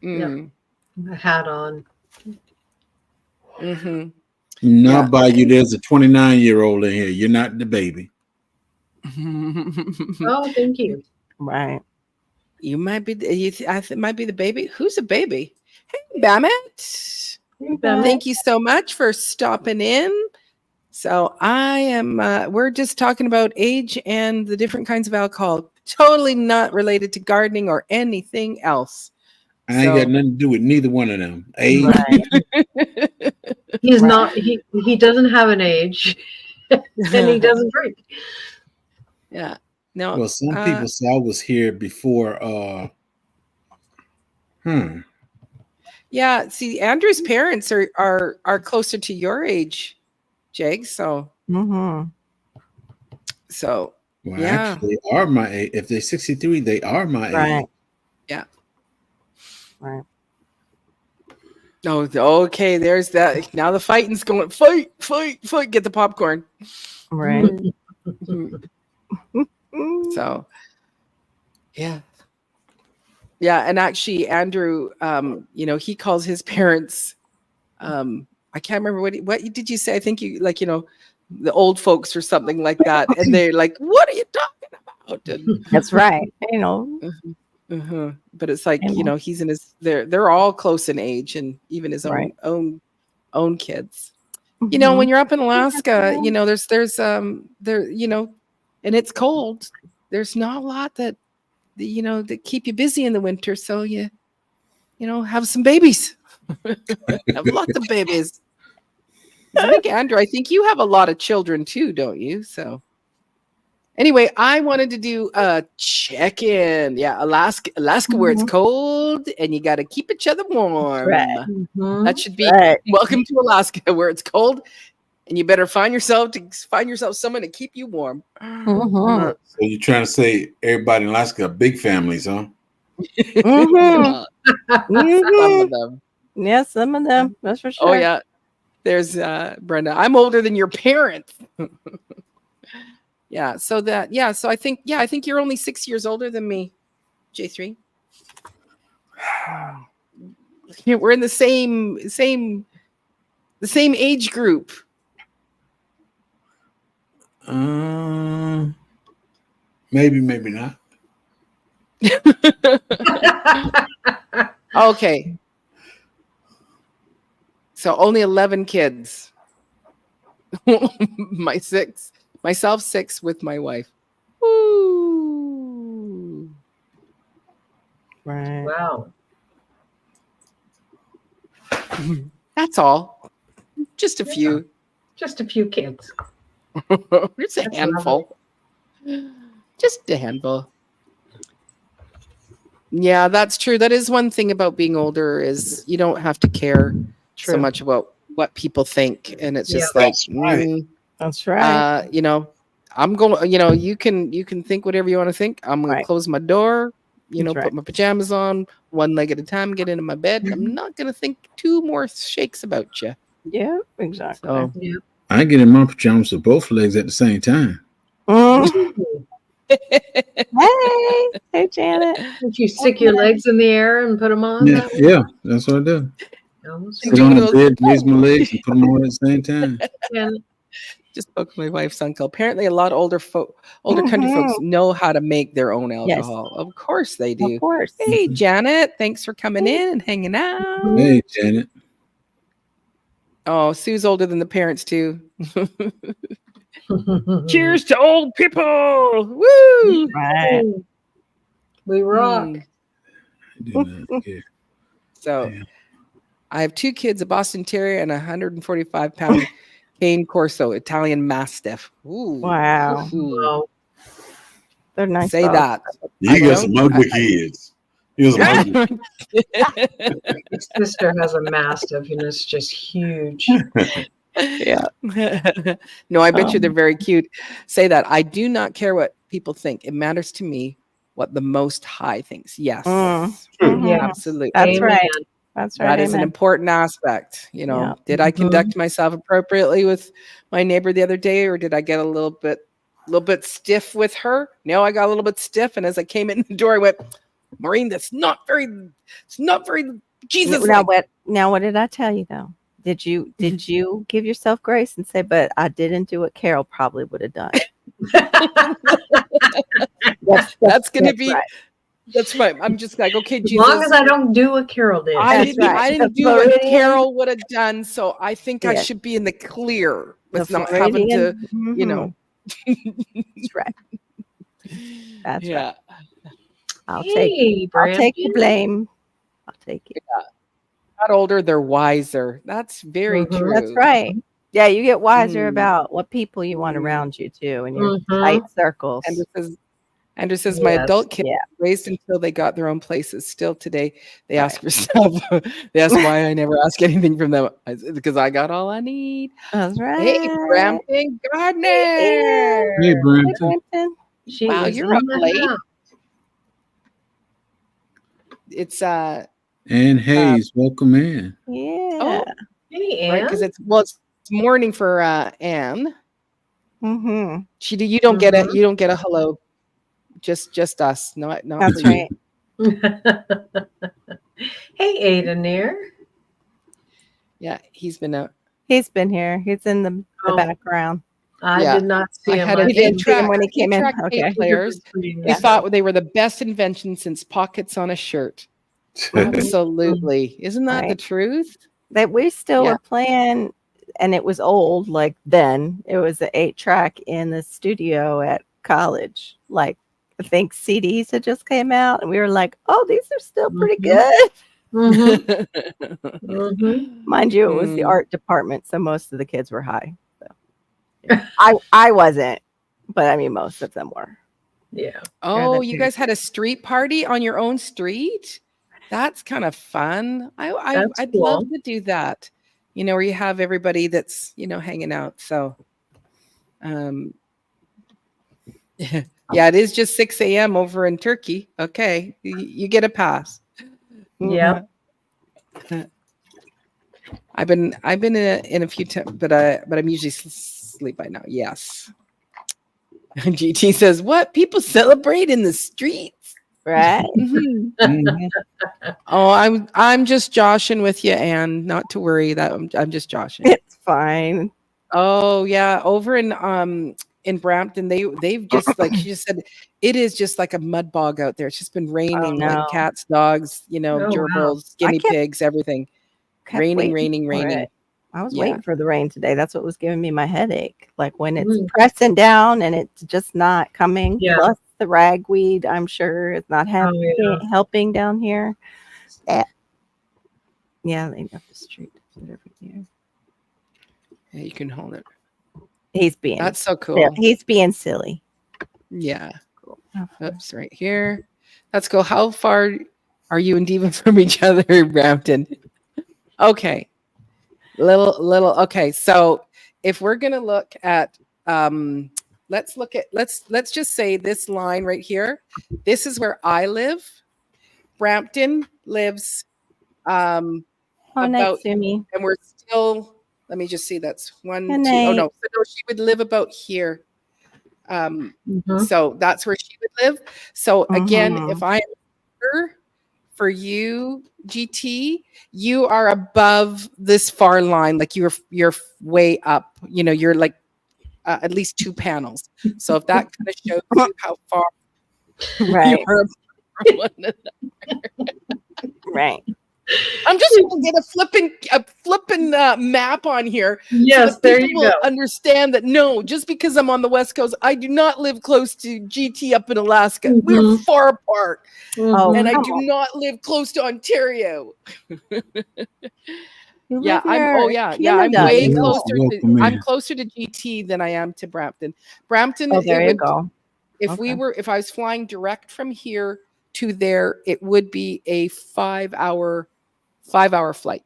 Mm, a hat on. mhm. Now, Yeah. by you, there's a 29-year-old in here. You're not the baby. Oh, thank you. Right. You might be. Might be the baby. Who's a baby? Hey, Bamet. Thank you so much for stopping in. So I am. We're just talking about age and the different kinds of alcohol. Totally not related to gardening or anything else. I ain't got nothing to do with neither one of them. Age. Right. He's Right. not. He doesn't have an age, and he doesn't drink. Yeah. No. Well, some people say I was here before. Yeah. See, Andrew's parents are closer to your age, Jake. So. Mm-hmm. So Well, Yeah. actually, they are my age. If they're 63, they are my Right. age. Yeah. Right. Oh, okay. There's that. Now the fighting's going. Fight, fight, fight. Get the popcorn. Right. So, yeah. Yeah. And actually, Andrew, he calls his parents, I can't remember what did you say? I think you like, the old folks or something like that. And they're like, what are you talking about? And, That's right. but it's like, he's in they're all close in age and even his Right. own kids. When you're up in Alaska, there's there, and it's cold. There's not a lot that keep you busy in the winter. So have some babies. Have lots of babies. I think Andrew, I think you have a lot of children too, don't you? So anyway, I wanted to do a check-in. Yeah, Alaska where it's cold and you got to keep each other warm. Right. That should be Right. welcome to Alaska where it's cold and you better find yourself someone to keep you warm. Mhm. So you're trying to say everybody in Alaska are big families, huh? Mhm. Some of them. Yeah, some of them. That's for sure. Oh yeah. There's Brenda. I'm older than your parents. Yeah. So I think you're only 6 years older than me, J3. We're in the same age group. Maybe not. Okay. So only 11 kids. Myself 6 with my wife. Woo. Right. Wow. That's all. Just a few. Just a few kids. It's a That's handful. Just a handful. Yeah, that's true. That is one thing about being older is you don't have to care so much about what people think. And it's just like, That's right. That's right. I'm going, you can think whatever you want to think. I'm going to close my door, put my pajamas on one leg at a time, get into my bed. I'm not going to think 2 more shakes about you. Yeah, exactly. So, I get in my pajamas with both legs at the same time. Hey, Janet. Did you stick your legs in the air and put them on? Yeah, that's what I do. Almost Sit on the bed, raise my legs, and put them on at the same time. just spoke to my wife's uncle. Apparently, a lot of older country folks know how to make their own alcohol. Yes. Of course they do. Of course. Hey, Janet, thanks for coming in and hanging out. Hey, Janet. Oh, Sue's older than the parents too. Cheers to old people! Woo! Right. We rock. I do not care. So, I have 2 kids, a Boston Terrier and a 145-pound Cane Corso, Italian Mastiff. Ooh. Wow. Ooh. They're nice. Say dogs. that. You got some ugly kids. His sister has a Mastiff and it's just huge. Yeah. No, I bet you they're very cute. Say that. I do not care what people think. It matters to me what the Most High thinks. Yes. Yeah, absolutely. That's right. That's right. That is an important aspect. Did I conduct myself appropriately with my neighbor the other day, or did I get a little bit stiff with her? No, I got a little bit stiff, and as I came in the door, I went, Maureen, it's not very Jesus. Now what did I tell you though? Did you give yourself grace and say, but I didn't do what Carol probably would have done? That's going to be. Right. That's right. I'm just like, okay, Jesus. As long as I don't do what Carol did. I didn't do what Carol would have done, so I think I should be in the clear with not having to, That's right. That's right. I'll take the blame. I'll take it. Not older, they're wiser. That's very true. That's right. Yeah, you get wiser about what people you want around you too, in your tight circles. Andrew says my adult kids raised until they got their own places. Still today, they ask for stuff. They ask why I never ask anything from them. Because I got all I need. That's right. Hey, Brampton Gardner. Hey, Brampton. She Wow, is you're in up the late. house. It's And Hayes, welcome in. Yeah. Hey, right Ann. because it's morning for Anne. Mm-hmm. You don't get a hello. Just us, not That's for you. right. Hey, Aiden. Yeah, he's been out. He's been here. He's in the Oh. background. I Yeah. did not see I him. had I an You didn't see him think when he came in? 8-track tape Okay. players. pretty We nice. thought they were the best invention since pockets on a shirt. Absolutely. Isn't that the Right. truth? That we still Yeah. were playing, and it was old. Like then, it was an 8-track in the studio at college. Like I think CDs had just came out, and we were like, "Oh, these are still pretty good." Mhm. Mhm. Mind you, it was the Mm. art department, so most of the kids were high. So. I wasn't, but I mean, most of them were. Yeah. Oh, you guys had a street party on your own street? That's kind of fun. That's I'd cool. love to do that. Where you have everybody that's, hanging out. So, yeah, it is just 6 a.m. over in Turkey. Okay. You get a pass. Yeah. I've been in a few times, but I'm usually asleep by now. Yes. GT says, "What people celebrate in the streets?" Right? Mhm. Mhm. Oh, I'm just joshing with you, Anne. Not to worry. That I'm just joshing. It's fine. Oh yeah, over in Brampton, they've just like she just said, it is just like a mud bog out there. It's just been raining no. like cats, dogs, Oh, wow. gerbils, guinea kept- pigs, everything. Kept Raining, waiting for raining. it. I was Yeah. waiting for the rain today. That's what was giving me my headache. Like when it's Mm. pressing down and it's just not coming. Yeah. Plus the ragweed, I'm sure, is not yeah. helping down here. Yeah, they up the street every year. Yeah, you can hold it. He's being That's so cool. He's being silly. Yeah. Cool. Oops, right here. That's cool. How far are you and Diva from each other, Brampton? Okay. Little okay. So if we're gonna look at let's just say this line right here. This is where I live. Brampton lives Oh, night, about, Sumi. and we're still, let me just see, that's one, Good 2, oh night. no, so no, she would live about here. Mhm. So that's where she would live. So again, Mhm. if I am here for you, GT, you are above this far line, like you're way up. You're like at least 2 panels. So if that kind of shows you how far Right. you are from one another. Right. I'm just going to get a flipping map on here. Yes, so that there people you will go. understand that no, just because I'm on the West Coast, I do not live close to GT up in Alaska. Mhm. We're far apart. Oh, And I come do on. not live close to Ontario. You Yeah, live near I'm Canada, way you know. closer Welcome I'm in. closer to GT than I am to Brampton. Brampton, Oh, there it you would, go. if Okay. if I was flying direct from here to there, it would be a 5-hour flight.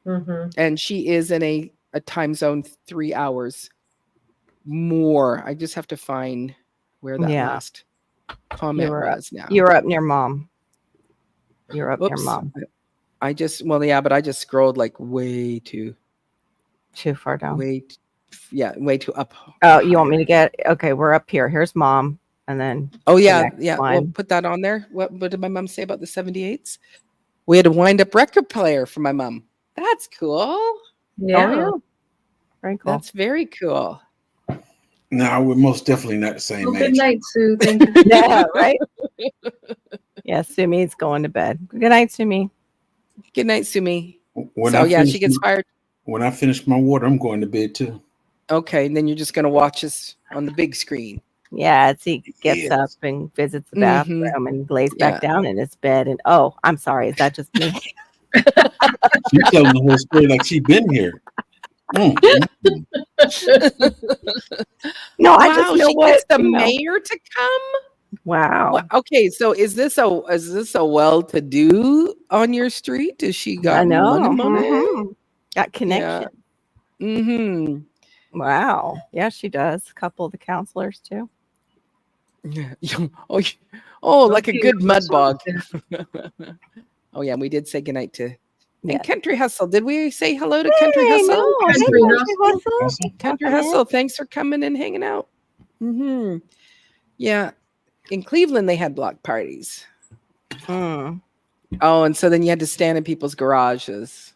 Mhm. And she is in a time zone 3 hours more. I just have to find where that Yeah. last comment was now. You were up near mom. You're up near Whoops. mom. I just, well, yeah, but I just scrolled like way too far down. way too up. Oh, you want me to get okay? We're up here. Here's mom, and then Oh the yeah, next yeah. one. We'll put that on there. What did my mom say about the 78s? We had a wind-up record player for my mom. That's cool. Yeah. Oh, yeah. Very cool. That's very cool. No, we're most definitely not the same Well, good age. night, Sue. Thank you. Yeah, right. Yeah, Sumi's going to bed. Good night, Sumi. Good night, Sumi. When So I yeah, finish she gets fired. When I finish my water, I'm going to bed too. Okay, and then you're just gonna watch us on the big screen. Yeah, as he gets Yes. up and visits the Mhm. bathroom and lays back Yeah. down in his bed. And oh, I'm sorry, is that just me? She's telling the whole story like she's been here. No, I Wow, just know she what gets the you know. mayor to come. Wow. Well, okay, so is this a well-to-do on your street? Does she I got know. money? Mhm. Got connection. Mm-hmm. Wow. Yeah, she does. A couple of the counselors too. Oh, oh, like a Okay, good mud bog. yeah. Oh yeah, we did say goodnight to Yeah. and Country Hustle. Did we say hello to Country Hey, Hustle? no. Hey, Country Country Hustle. Hustle. Country Okay. Hustle, thanks for coming and hanging out. Yeah, in Cleveland they had block parties. Mm. Oh, and so then you had to stand in people's garages.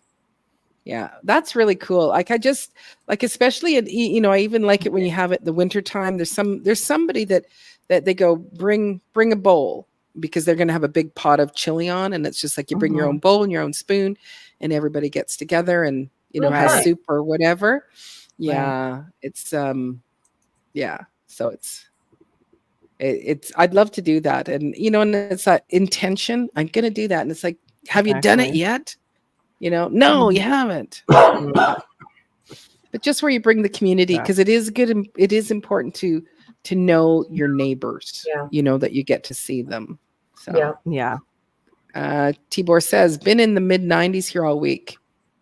Yeah, that's really cool. Like I just like, especially at, I even like it when you have it the winter time. There's somebody that they go bring a bowl because they're gonna have a big pot of chili on, and it's just like you bring your own bowl and your own spoon, and everybody gets together and has Right. soup or whatever. Yeah, it's yeah. So it's I'd love to do that, and and it's that intention. I'm gonna do that, and it's like, have you done it Exactly. yet? No, you haven't. But just where you bring the community, because it is good and it is important to know your neighbors. Yeah. That you get to see them. So Yeah. Yeah. Tibor says, been in the mid 90s here all week.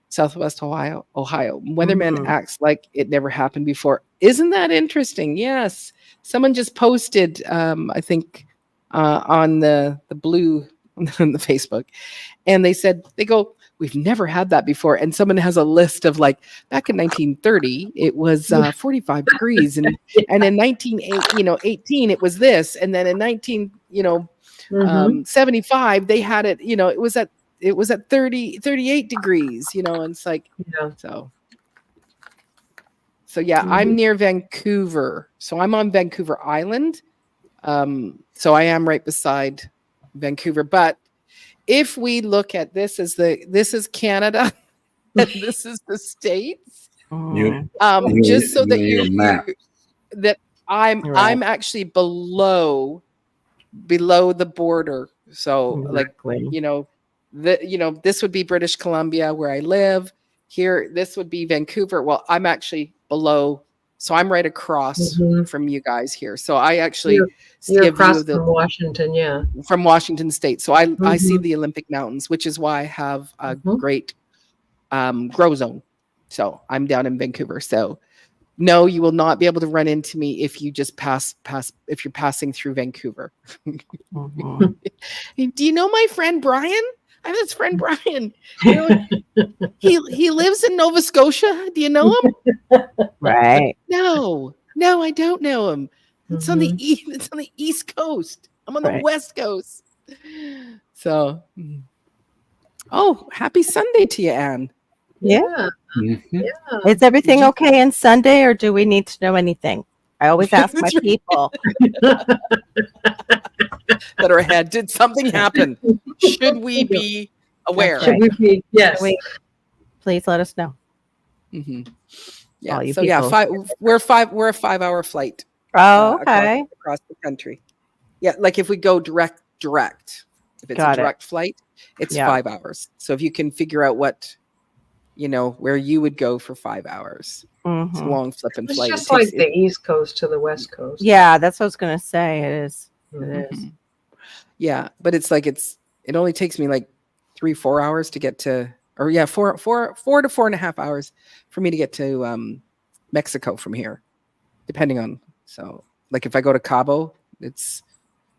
Southwest Ohio. Weatherman acts like it never happened before. Isn't that interesting? Yes. Someone just posted, I think, on the blue on the Facebook, and they said, we've never had that before. And someone has a list of like back in 1930, it was 45 degrees, and in 1918 it was this, and then in 1975 they had it. It was at 38 degrees. And it's like, so yeah, I'm near Vancouver, so I'm on Vancouver Island. So I am right beside Vancouver, but if we look at this as this is Canada and this is the States, just so that I'm actually below the border. So this would be British Columbia where I live. Here, this would be Vancouver. Well, I'm actually below, so I'm right across from you guys here. So I actually you're across from Washington, from Washington State. So I see the Olympic Mountains, which is why I have a great grow zone. So I'm down in Vancouver. So no, you will not be able to run into me if you just pass if you're passing through Vancouver. Do you know my friend Brian? I have this friend Brian. He lives in Nova Scotia. Do you know him? Right. No, I don't know him. It's on the East Coast. I'm on the West Coast. So, happy Sunday to you, Anne. Yeah. Is everything okay on Sunday, or do we need to know anything? I always ask my people that are ahead. Did something happen? Should we be aware? Should we be? Yes. Please let us know. Yeah. So we're a 5-hour flight. Oh, okay. Across the country. Yeah, like if we go direct. If it's a direct flight, it's 5 hours. So if you can figure out what, where you would go for 5 hours. It's a long flipping flight. It's just like the East Coast to the West Coast. Yeah, that's what I was going to say. It is. It is. Yeah, but it's like it only takes me like 3-4 hours to get to, or 4 to 4.5 hours for me to get to Mexico from here, depending on. So like if I go to Cabo, it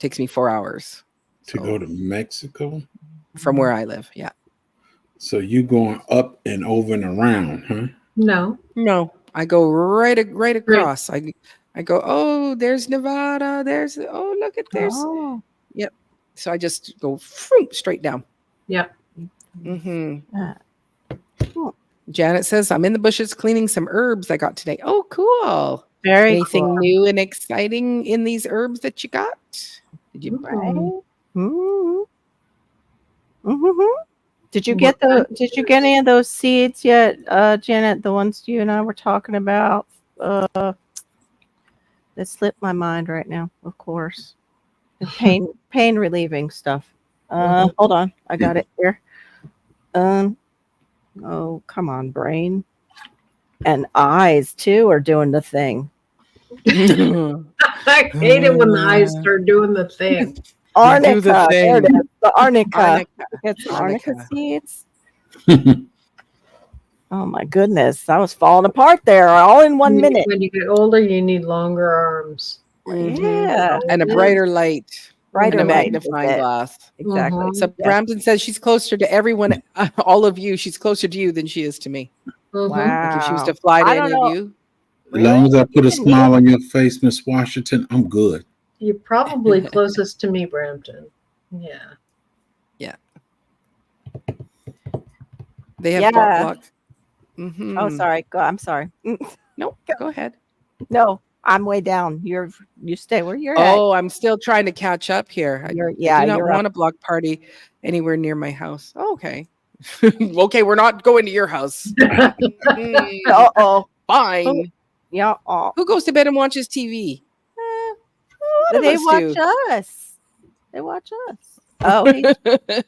takes me 4 hours to go to Mexico from where I live. Yeah. So you going up and over and around, huh? No, I go right across. I go, oh, there's Nevada. Look at this. Oh. Yep. So I just go straight down. Yep. Janet says, I'm in the bushes cleaning some herbs I got today. Oh, cool. Very Anything cool. new and exciting in these herbs that you got? Did you buy? Did you get any of those seeds yet, Janet? The ones you and I were talking about? That slipped my mind right now, of course. The pain relieving stuff. Hold on. I got it here. Oh, come on, brain. And eyes too are doing the thing. I hate it when the eyes start doing the thing. Arnica. There it is. The arnica. It's arnica seeds. Oh my goodness. I was falling apart there all in 1 minute. When you get older, you need longer arms. Yeah. And a brighter light. Brighter And a light is magnifying it. glass. Exactly. Mhm. So Yeah. Brampton says she's closer to everyone, all of you. She's closer to you than she is to me. Mhm. Like if she was to Wow. fly to I don't any of know. you. As long as I put a Even smile on your face, Miss Washington, I'm good. You're probably closest to me, Brampton. Yeah. They have Yeah. block. Mhm. Oh, sorry. I'm sorry. No, go ahead. No, I'm way down. You stay where you're at. Oh, I'm still trying to catch up here. I do not you're want up. a block party anywhere near my house. Oh, okay. Okay, we're not going to your house. Uh-oh. Fine. Yeah. Oh. Who goes to bed and watches TV? A lot of They us watch do. us. They watch us. Oh, he's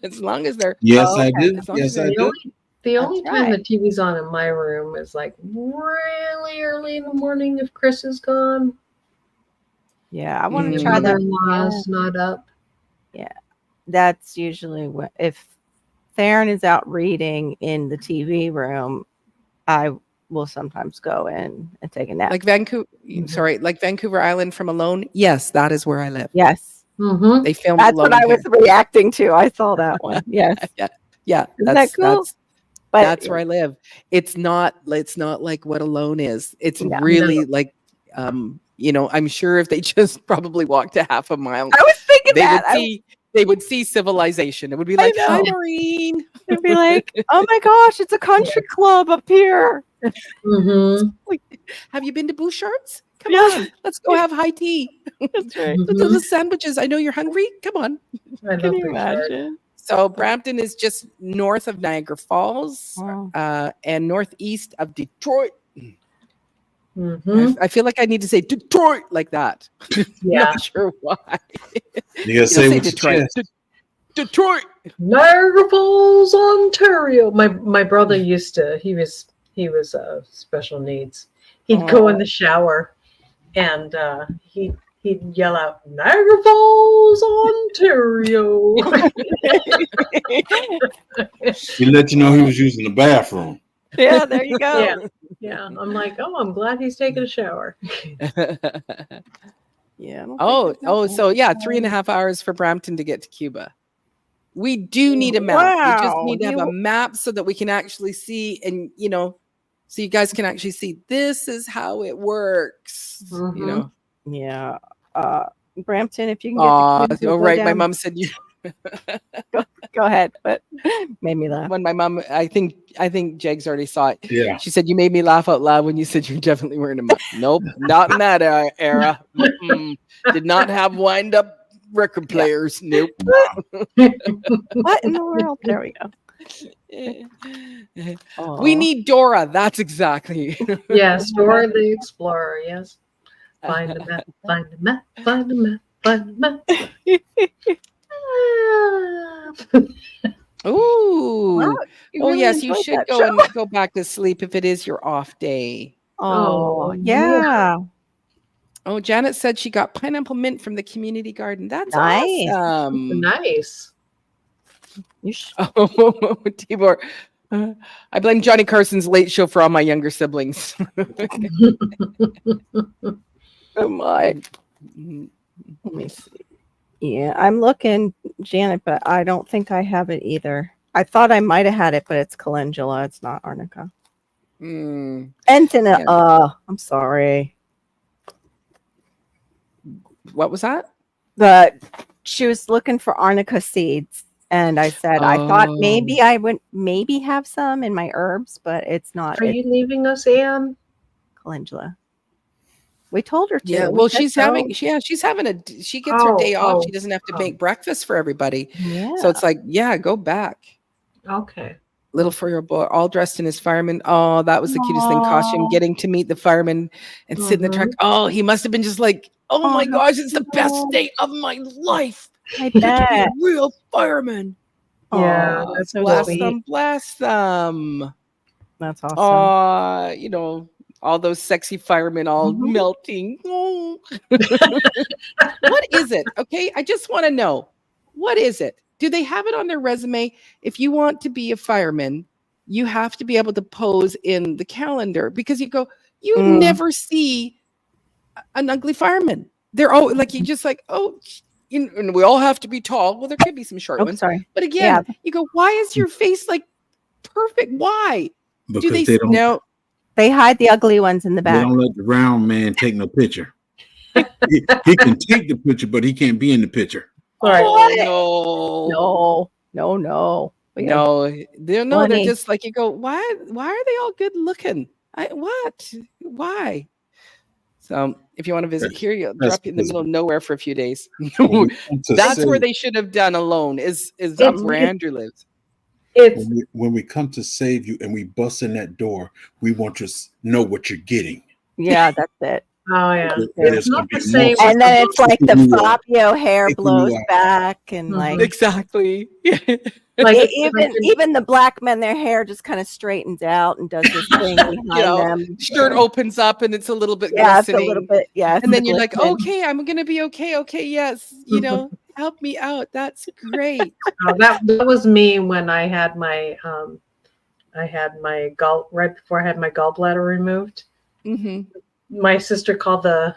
As long as they're Yes, Oh, I okay. do. As long Yes, as I The do. only, the only That's time right. the TV's on in my room is like really early in the morning if Chris is gone. yeah. I want Mm. to Your try that. mother-in-law's not up. That's usually if Theron is out reading in the TV room, I will sometimes go in and take a nap. like Vancouver. Mhm. Sorry, like Vancouver Island from Alone. Yes, that is where I live. Yes. Mm-hmm. They filmed That's Alone what I here. was reacting to. I saw that one. Yes. Yeah, Isn't that cool? But that's where I live. It's not like what Alone is. It's No. really like I'm sure if they just probably walked a half a mile, I was thinking they that. would see civilization. It would be I like, "Hi, know. Maureen." I'd be like, oh my gosh, it's a country club up here. Mm-hmm. Like, have you been to Bouchard's? Come Yeah. on, let's go have high tea. That's right. The sandwiches. I know you're hungry. Come on. I Can love you Bouchard. imagine? So Brampton is just north of Niagara Falls, Wow. and northeast of Detroit. Mm-hmm. I feel like I need to say Detroit like that. Yeah. Not sure why. You gotta say with your Detroit. chest. Detroit. Niagara Falls, Ontario. My brother used to. He was special needs. He'd go in the shower, and he'd yell out Niagara Falls, Ontario. He let you know he was using the bathroom. Yeah, there you go. Yeah. Yeah, I'm like, oh, I'm glad he's taking a shower. Yeah. So yeah, 3.5 hours for Brampton to get to Cuba. We do need a map. We just Wow, need to have a map so that we can actually see, and so you guys can actually see this is how it works. Mhm. Yeah. Brampton, if you can get to Cuba, Oh go right, my down. mom said you. Go ahead, but made me laugh. When my mom, I think Jegs already saw it. Yeah. She said you made me laugh out loud when you said you're definitely wearing a mask. Nope, not in that era. Did not have wind up record players. Nope. What in the world? There we go. We need Dora. That's exactly. Yes, Dora the Explorer. Yes. Find the map. Find the map. Find the map. Find the map. Ooh. Wow, you Oh really yes, you enjoyed should that go show. and go back to sleep if it is your off day. Oh, Oh, yeah. Oh, Janet said she got pineapple mint from the community garden. That's Nice. awesome. Nice. You should. Oh, Tibor. I blame Johnny Carson's late show for all my younger siblings. Oh my. Let me see. Yeah, I'm looking, Janet, but I don't think I have it either. I thought I might have had it, but it's calendula. It's not arnica. Antina. Yeah. I'm sorry. What was that? She was looking for arnica seeds, and I said I thought maybe I would have some in my herbs, but it's not. Are you leaving us, Anne? Calendula. We told her to. Yeah, well, she's having she gets her day off. She doesn't have to make breakfast for everybody. Yeah. So it's like, yeah, go back. Okay. Little 4-year-old boy, all dressed in his fireman. Oh, that was the cutest thing. Costume, getting to meet the fireman and sit in the truck. Oh, he must have been just like, oh my gosh, it's the best day of my life. I To be a bet. real fireman. Yeah, Aw, that's so Bless sweet. them, bless them. That's awesome. All those sexy firemen all Mhm. melting. Oh. What is it? Okay, I just want to know. What is it? Do they have it on their resume? If you want to be a fireman, you have to be able to pose in the calendar because you Mm. never see an ugly fireman. they're all like, you just like, oh, and we all have to be tall. Well, there could be some short Oh, ones, sorry. but Yeah. again, you go, why is your face like perfect? Why Because do they they don't, no? They hide the ugly ones in the they back. don't let the round man take no picture. He can take the picture, but he can't be in the picture. Right. Oh, No. they're Funny. just like, you go, why are they all good looking? Why? So if you want to visit here, you'll That's drop you in the because middle of nowhere for a few days. when we come to That's save, where they should have done alone, is up where Andrew lives. It's when we come to save you and we bust in that door, we want to know what you're getting. Yeah, that's it. oh yeah. And It's it's not gonna the be same. more And then it's like the Taking you out. Fabio hair Taking you blows out. back, and like Mhm. Exactly. Like even the black men, their hair just kind of straightens out and does this thing behind them. Shirt opens up and it's a little bit Yeah, it's a glistening. little bit. Yeah, And then you're like, glistening. okay, I'm gonna be okay. Okay, yes, help me out. That's great. that was me when I had my right before I had my gallbladder removed. Mm-hmm. My sister called the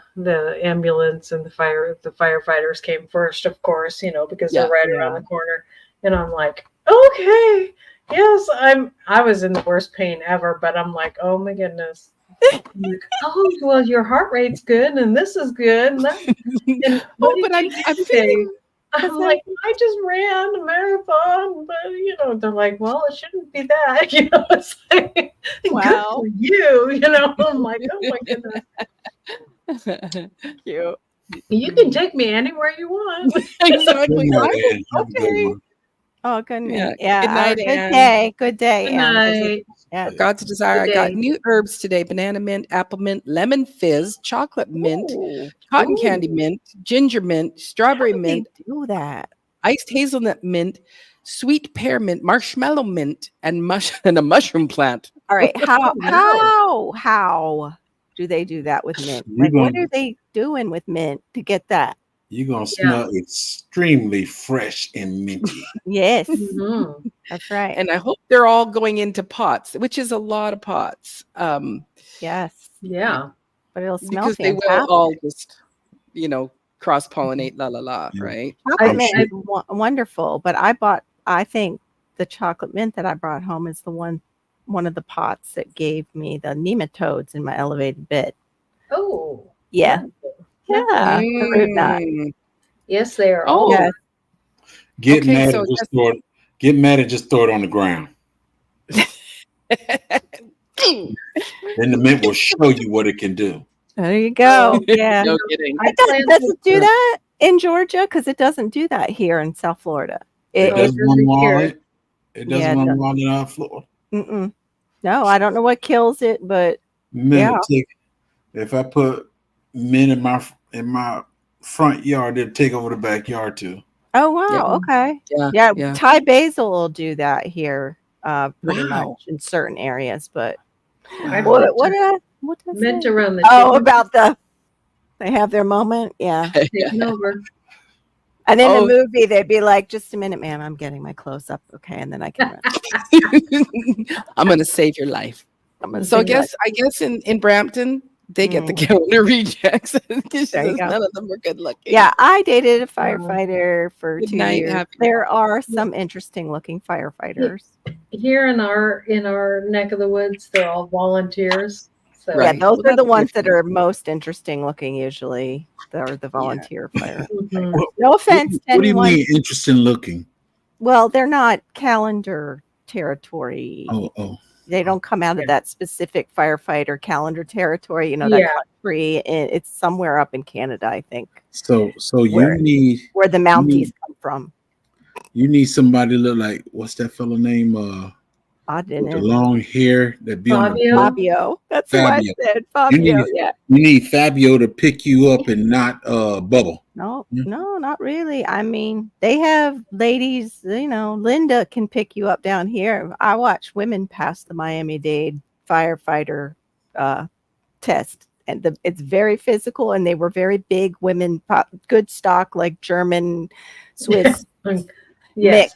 ambulance, and the firefighters came first, of course, because they're right around the corner. And I'm like, okay, yes, I was in the worst pain ever, but I'm like, oh my goodness. I'm like, oh well, your heart rate's good, and this is good, and that. And Oh, but I'm feeling. I'm like, I just ran a marathon, but they're like, well, it shouldn't be that, it's like, Wow. good for you, I'm like, oh my goodness. Cute. You can take me anywhere you want. Exactly. Good night, Ann. Have a good Okay. one. Oh, good. Yeah. Yeah. Good night, Good Ann. day. Good day, Good Ann. night. Yeah. God's desire. I Good got day. new herbs today: banana mint, apple mint, lemon fizz, chocolate mint, Ooh. cotton Ooh. candy mint, ginger mint, strawberry How do they mint, do that? iced hazelnut mint, sweet pear mint, marshmallow mint, and a mushroom plant. All right. Wow. How do they do that with mint? You're Like, what gonna- are they doing with mint to get that? You're going to smell extremely fresh and minty. Yes, Mhm. that's right. And I hope they're all going into pots, which is a lot of pots. Yes, Yeah. but it'll smell Because they will fantastic. all just, cross pollinate, la, Yeah. right? Chocolate I'm mint sure- is wonderful, but I think the chocolate mint that I brought home is the one of the pots that gave me the nematodes in my elevated bed. Oh. Yeah. Yeah, the root knot. Mm. Yes, they are. Oh. Yes. Get Okay, mad so and just throw it. Get mad and just throw it on the ground. Then the mint will show you what it can do. There you go. Yeah. No kidding. It doesn't do that in Georgia because it doesn't do that here in South Florida. It doesn't run wild. It Yeah, doesn't it run wild in our Florida. Mm-mm. No, I don't know what kills it, but Mint Yeah. take, if I put mint in my front yard, it'll take over the backyard too. oh wow, Yep. okay. Yeah. Yeah, Thai basil will do that here pretty Wow. much in certain areas, but I Wow. what did I meant say? to run the Oh, chicken about they have their moment, yeah. taking over. And in Oh. the movie, they'd be like, "Just a minute, ma'am, I'm getting my close up, okay, and then I can run." I'm gonna save your life. I'm gonna So I sing like- guess in Brampton they get the calendar rejects because There you go. none of them are good looking. yeah, I dated a firefighter for Good 2 night, years. happy- There are some interesting looking firefighters. Here in our neck of the woods, they're all volunteers. So Right. Yeah, those Well, are the that's ones that different. are most interesting looking usually. They're the volunteer fire. Mhm. No offense to What do you anyone. mean interesting looking? Well, they're not calendar territory. Oh. They don't come out of that specific firefighter calendar territory. Yeah. That country. It's somewhere up in Canada, I think, So Where- you need where the Mounties come from. somebody to look like, what's that fella name? I With the didn't. long hair that be on the Fabio? Fabio. That's Fabio. what I said. Fabio. need- Yeah. You need Fabio to pick you up and not Bubble. No, Yeah. no, not really. I mean, they have ladies, Linda can pick you up down here. I watch women pass the Miami-Dade firefighter test, and it's very physical, and they were very big women, good stock, like German, Swiss Yes. mix.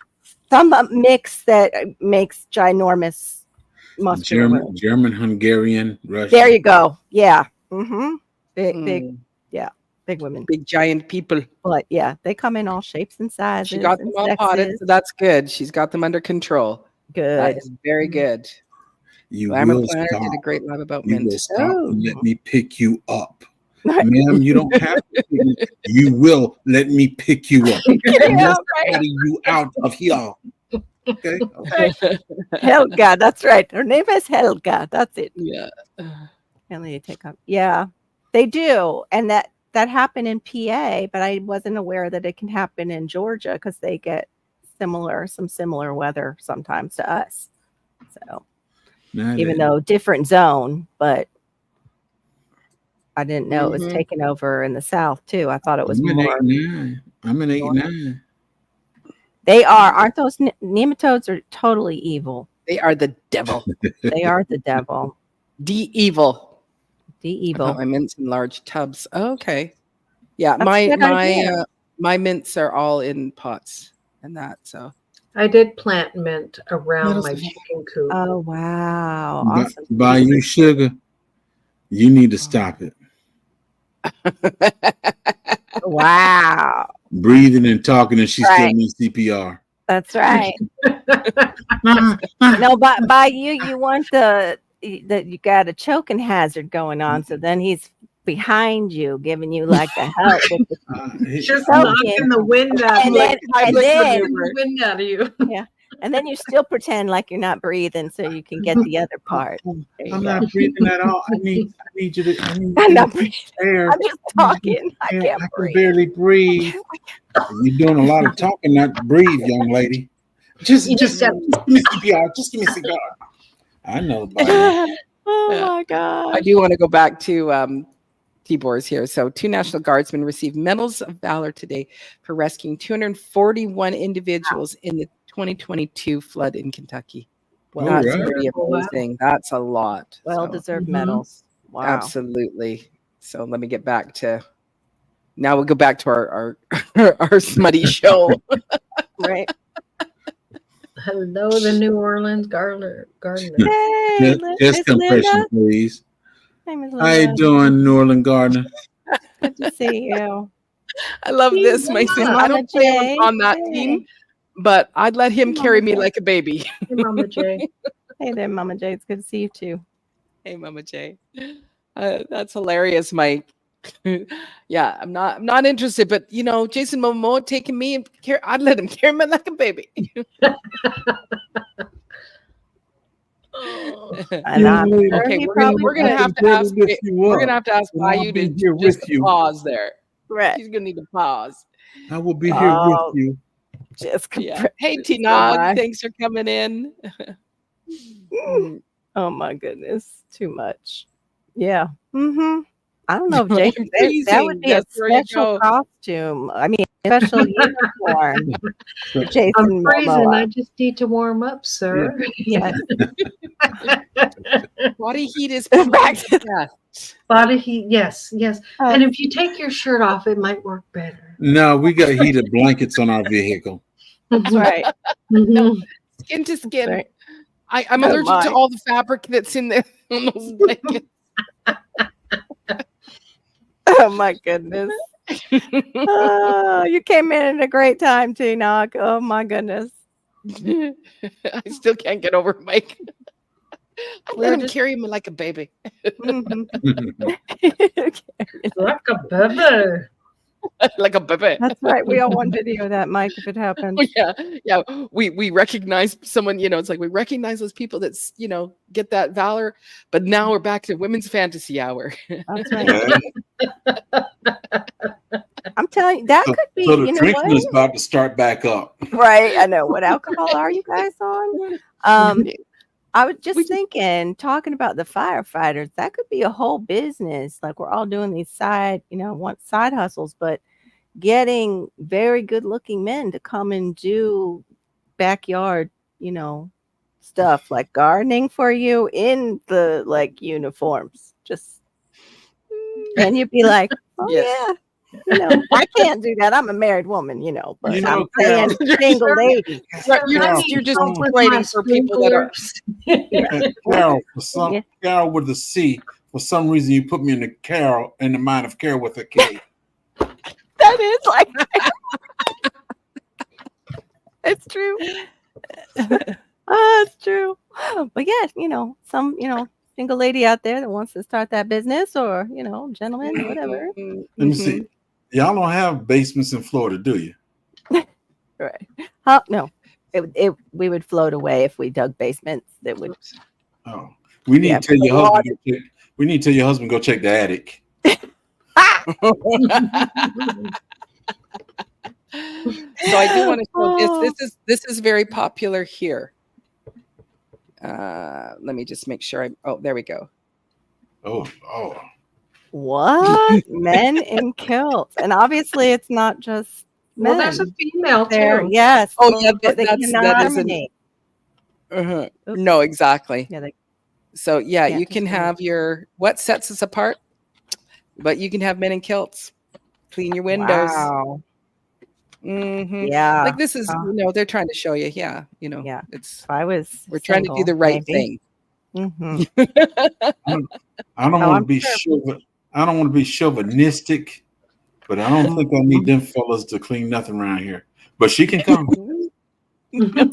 Some mix that makes ginormous muscular women. German, Hungarian, Russian. There you go. Yeah. Mm-hmm. Big, Mm. Big women. Big giant people. But yeah, they come in all shapes and sizes. She got them and all potted, sexes. so that's good. She's got them under control. Good. That is very good. You Glamour will Planner stop. did a great lab about You mint. will stop and let Oh. me pick you up. Ma'am, you don't have to. You will let me pick you up. Yeah, right. Carry you out of here. Okay. Helga, that's right. Her name is Helga. That's it. Yeah. And they take up. Yeah, they do, and that happened in PA, but I wasn't aware that it can happen in Georgia because they get some similar weather sometimes to us. So even though different zone, but I didn't know it was taken over in the South too. I thought it was more. I'm an 8'9". They aren't those nematodes are totally evil. They are the devil. They are the devil. De-evil. I evil. put my mints in large tubs. Oh, okay. Yeah, That's a good idea. my mints are all in pots and that. So I did plant mint around What my else? chicken coop. Oh wow! Awesome. Buy you sugar. You need to stop it. Wow. Breathing and talking, and she still Right. needs CPR. That's right. No, by you want that you got a choking hazard going on, so then he's behind you, giving you like the help with the Just choking. knocking the wind out And of then- and then- the wind out of you. and then you still pretend like you're not breathing, so you can get the other part. There you I'm go. not breathing at all. I need you to. I'm not breathing. Air. I'm just talking. I I can't can breathe. barely breathe. You're doing a lot of talking, not breathe, young lady. Just give me CPR. Just give me CPR. I know about it. Oh Yeah. my god! I do want to go back to Tibor's here. So 2 National Guardsmen received medals of valor today for rescuing 241 individuals in the 2022 flood in Kentucky. Well, That's right. pretty Wow. amazing. That's a lot. Well So, deserved Mhm. medals. Wow. absolutely. So let me get back to. Now we'll go back to our our smutty show. Right. Hello, the New Orleans Gardener. Hey, Just compression, please. Hey, Miss How you Linda. doing, Norland Gardner? Good to see you. I love this. My Mama. son. I don't play on that Hey. team, but I'd let him Hey, carry Mama me J. like a baby. Hey, Mama J. Hey there, Mama J. It's good to see you too. Hey, Mama J. That's hilarious, Mike. Yeah, I'm not interested, but Jason Momoa taking me and I'd let him carry me like a baby. And I'm sure Okay, he we're probably gonna have to ask. We're gonna have to ask And I'll Bayou be to here just with you. pause there. right. He's gonna need to pause. I will be here Oh, with you. Just Yeah. Hey, so T-Nog, much. thanks for coming in. Oh my goodness, too much. Yeah. Mm-hmm. I don't know if Jason, that Freezing. would be Yes, a there you special go. costume. I mean, special uniform for Jason I'm freezing. Momoa. I just need to warm up, sir. Yes. Body heat is Back to death. Body heat. Yes, yes. Oh. And if you take your shirt off, it might work better. No, we got heated blankets on our vehicle. That's right. Mhm. Skin to skin. Right. I'm Oh, allergic my. to all the fabric that's in there on those blankets. Oh my goodness. Oh, you came in at a great time, T-Nog. Oh my goodness. I still can't get over Mike. I let We're him just- carry me like a baby. Mhm. Like a baby. Like a baby. That's right. We all want video of that, Mike, if it happens. Yeah. We recognize someone, it's like we recognize those people that's, get that valor, but now we're back to women's fantasy hour. That's right. I'm telling you, that could be, So the you know drinking what? is about to start back up. Right. I know. What alcohol are you guys on? I was just thinking, talking about the firefighters, that could be a whole business. Like we're all doing these side hustles, but getting very good looking men to come and do backyard, stuff like gardening for you in the uniforms. Just and you'd be like, oh Yes. yeah. I can't do that. I'm a married woman, but You know, I'm saying single lady. Right, Carol, you're just someone With waiting my for people that are. Carol, Yeah. Carol with a C. For some reason, you put me in the mind of Carol with a K. that is like. It's true. It's true. But yes, some, single lady out there that wants to start that business, or gentleman, whatever. Let me see. Y'all don't have basements in Florida, do you? Right. No. We would float away if we dug basements. That would. Oh, we need to tell your husband. We need to tell your husband go check the attic. So I do want to show this is very popular here. Let me just make sure there we go. Oh. What? Men in kilts. And obviously it's not just men. Well, there's a female there. too. Yes. Oh yeah, that isn't. No, exactly. Yeah, so you can have what sets us apart, but you can have men in kilts. Clean your windows. Wow. Mm-hmm. Yeah. Like this is, they're trying to show you. Yeah. It's. If I was. We're trying to do the right thing. Mm-hmm. I don't want to be I don't want to be chauvinistic, but I don't think I need them fellas to clean nothing around here. But she can come.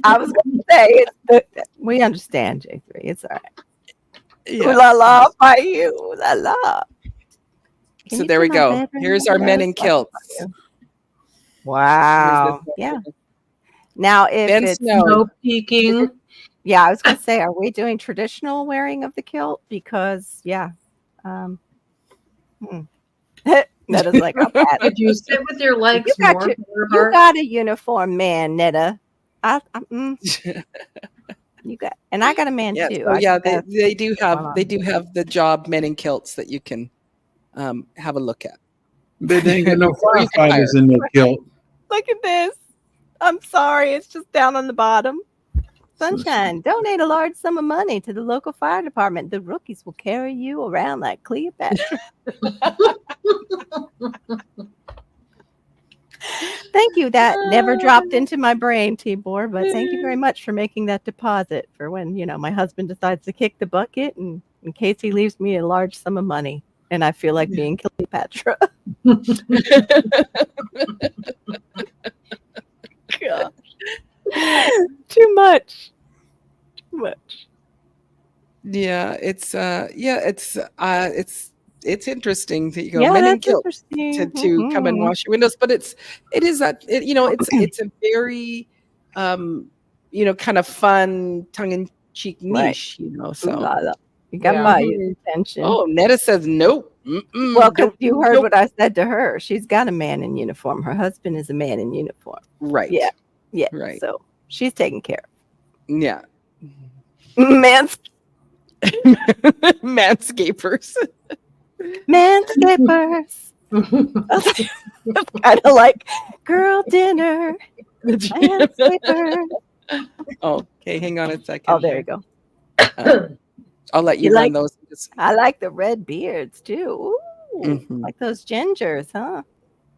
I was going to say we understand, J3. It's all right. Yeah. Ooh la la by you. Ooh la la. So there we go. Here's our men in kilts. Wow. Yeah. Now, if it's no peeking. Yeah, I was going to say, are we doing traditional wearing of the kilt? Because, Netta's like, I'm bad. If you sit with your legs You got a uniform man, Netta. You got, and I got a man too. So they do have the job men in kilts that you can have a look at. They ain't got no firefighters in their kilt. Look at this. I'm sorry, it's just down on the bottom. Sunshine, donate a large sum of money to the local fire department. The rookies will carry you around like Cleopatra. Thank you. That never dropped into my brain, Tibor, but thank you very much for making that deposit for when, my husband decides to kick the bucket, and in case he leaves me a large sum of money and I feel like being Cleopatra. Gosh. Too much. Yeah, it's interesting that you go men in kilts to come and wash your windows, but it's a very kind of fun tongue-in-cheek niche, so you got my attention. Oh, Netta says nope. Well, because you heard what I said to her. She's got a man in uniform. Her husband is a man in uniform. Right. Yeah. Right. So she's taken care of. Yeah. Manscapers. Kind of like girl dinner. Manscapers. Okay, hang on a second. Oh, there you go. I'll let you run those. I like the red beards too. Ooh, like those gingers, huh?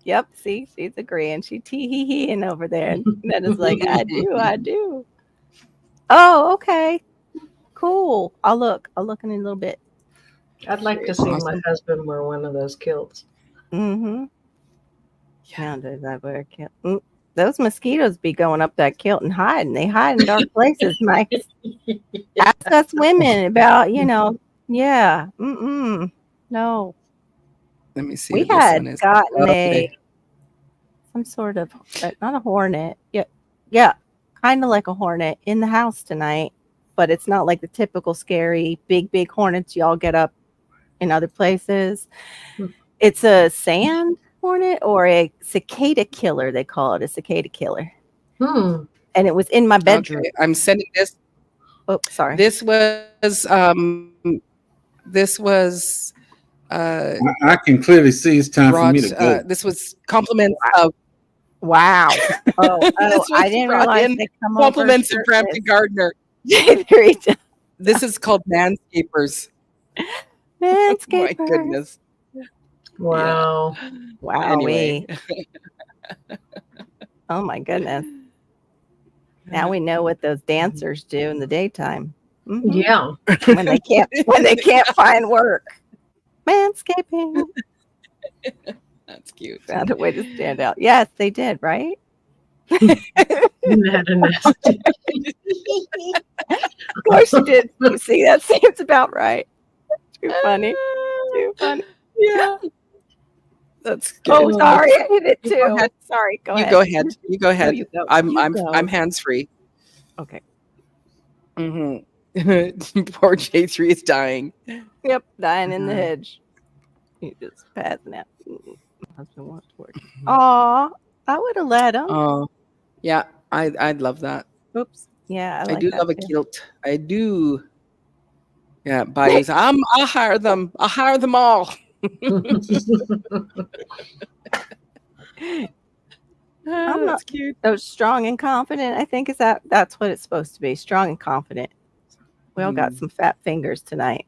Yep. See, she's agreeing. She tee-hee-heeing over there. And Netta's like, I do. Oh, okay. Cool. I'll look in a little bit. I'd like to see my husband wear one of those kilts. Mm-hmm. Yeah, does I wear a kilt? Those mosquitoes be going up that kilt and hiding. They hide in dark places, Mike. Ask us women about, yeah. No. Let me see. We had gotten some sort of, not a hornet. Yeah, kind of like a hornet in the house tonight, but it's not like the typical scary big hornets y'all get up in other places. It's a sand hornet or a cicada killer. They call it a cicada killer. And it was in my bedroom. Okay, I'm sending this. Oh, sorry. This was. I can clearly see it's time for me to go. This was compliments of. Wow. Oh, I didn't realize they come compliments of Brampton Gardner. This is called Manscapers. Manscapers. Oh my goodness. Wow. Yeah. Wow. Anyway. Oh my goodness. Now we know what those dancers do in the daytime. Yeah. When they can't find work. Manscaping. cute. Found a way to stand out. Yes, they did, right? Had a nest. Of course you did. You see, that seems about right. Too funny. Too funny. Yeah. That's good. Oh, sorry, I hit it You go too. ahead. Sorry, go You ahead. go ahead. You go ahead. you go. I'm You go. I'm hands free. Okay. Mm-hmm. Poor J3 is dying. Yep, dying in the hedge. He just passing out. My husband wants to work. Aw, I would have let him. Oh, yeah. I'd love that. Oops. Yeah, I like do that love a too. kilt. I do. Yeah, Bayou's. I'll hire them. I'll hire them all. I'm That's cute. Those strong and confident. I think that's what it's supposed to be. Strong and confident. We all got some fat fingers tonight.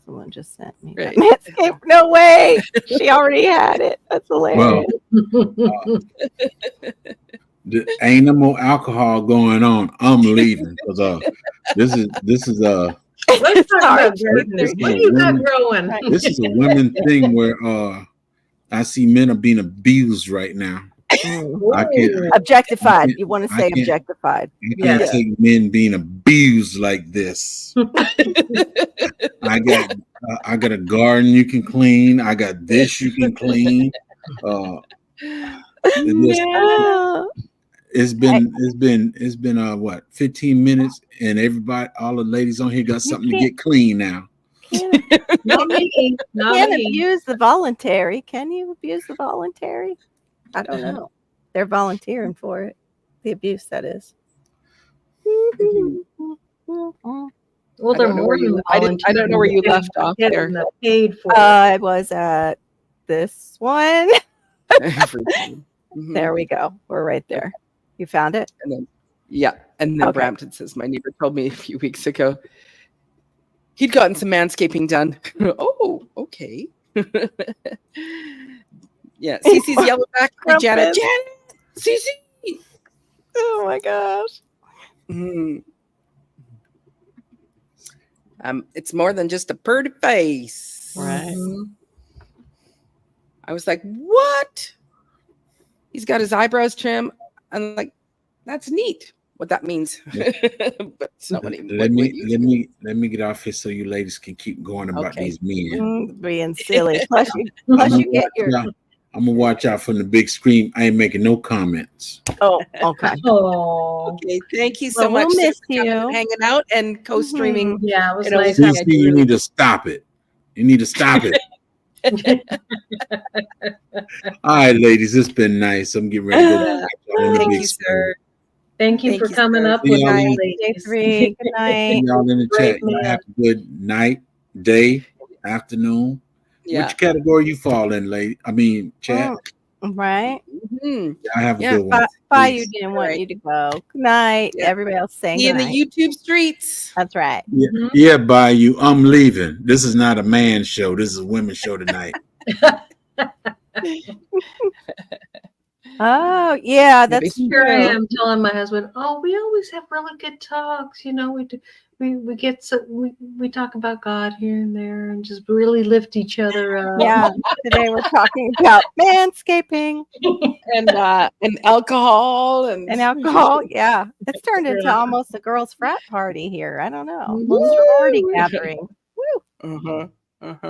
Someone just sent me that Right. Manscaped. No way. She already had it. That's hilarious. Ain't no more alcohol going on. I'm leaving because this is Let's talk Sorry, about gardeners. J3. What do you got growing? this is a women thing where I see men are being abused right now. I can't Objectified. You want to say can't- objectified. I can't take men being abused like this. I got a garden you can clean. I got this you can clean. It's been what 15 minutes, and all the ladies on here got something to get clean now. Not me. Can't abuse the voluntary. Can you abuse the voluntary? I don't know. They're volunteering for it. The abuse, that is. Well, they're more than I don't know where you left off there. Paid for. I was at this one. There we go. We're right there. You found it? And then, and then Brampton says, my neighbor told me a few weeks ago he'd gotten some manscaping done. Oh, okay. Yeah, Cece's yellowback. Janet, Cece. Oh my gosh. It's more than just a pretty face. Right. I was like, what? He's got his eyebrows trimmed. I'm like, that's neat. What that means. But somebody let me get off here so you ladies can keep going about these men. Being silly. Plus you get your I'm gonna watch out from the big screen. I ain't making no comments. Oh, okay. Okay. Thank you so much. We'll miss you. Hanging out and co-streaming. Yeah, it was nice. You need to stop it. You need to stop it. All right, ladies, it's been nice. I'm getting ready to go back on the Thank big you, screen. sir. Thank you for coming up See with y'all us, in- ladies. J3, good night. Y'all in the Great chat. Y'all man. have a good night, day, afternoon. Yeah. Which category you fall in, lady? I mean, chat. Right. Mhm. I have a Yeah, good one. Bye, you didn't want you to go. Good night. Yeah. Everybody else saying See good in the night. YouTube streets. That's right. Yeah, by you. I'm leaving. This is not a man show. This is a women's show tonight. Oh, yeah, that's Here I true. am telling my husband, "Oh, we always have really good talks. You know, we get we talk about God here and there, and just really lift each other up." Yeah. Today we're talking about manscaping And alcohol and alcohol. Yeah. It's turned into almost a girls' frat party here. I don't know. A little sorority gathering. Woo.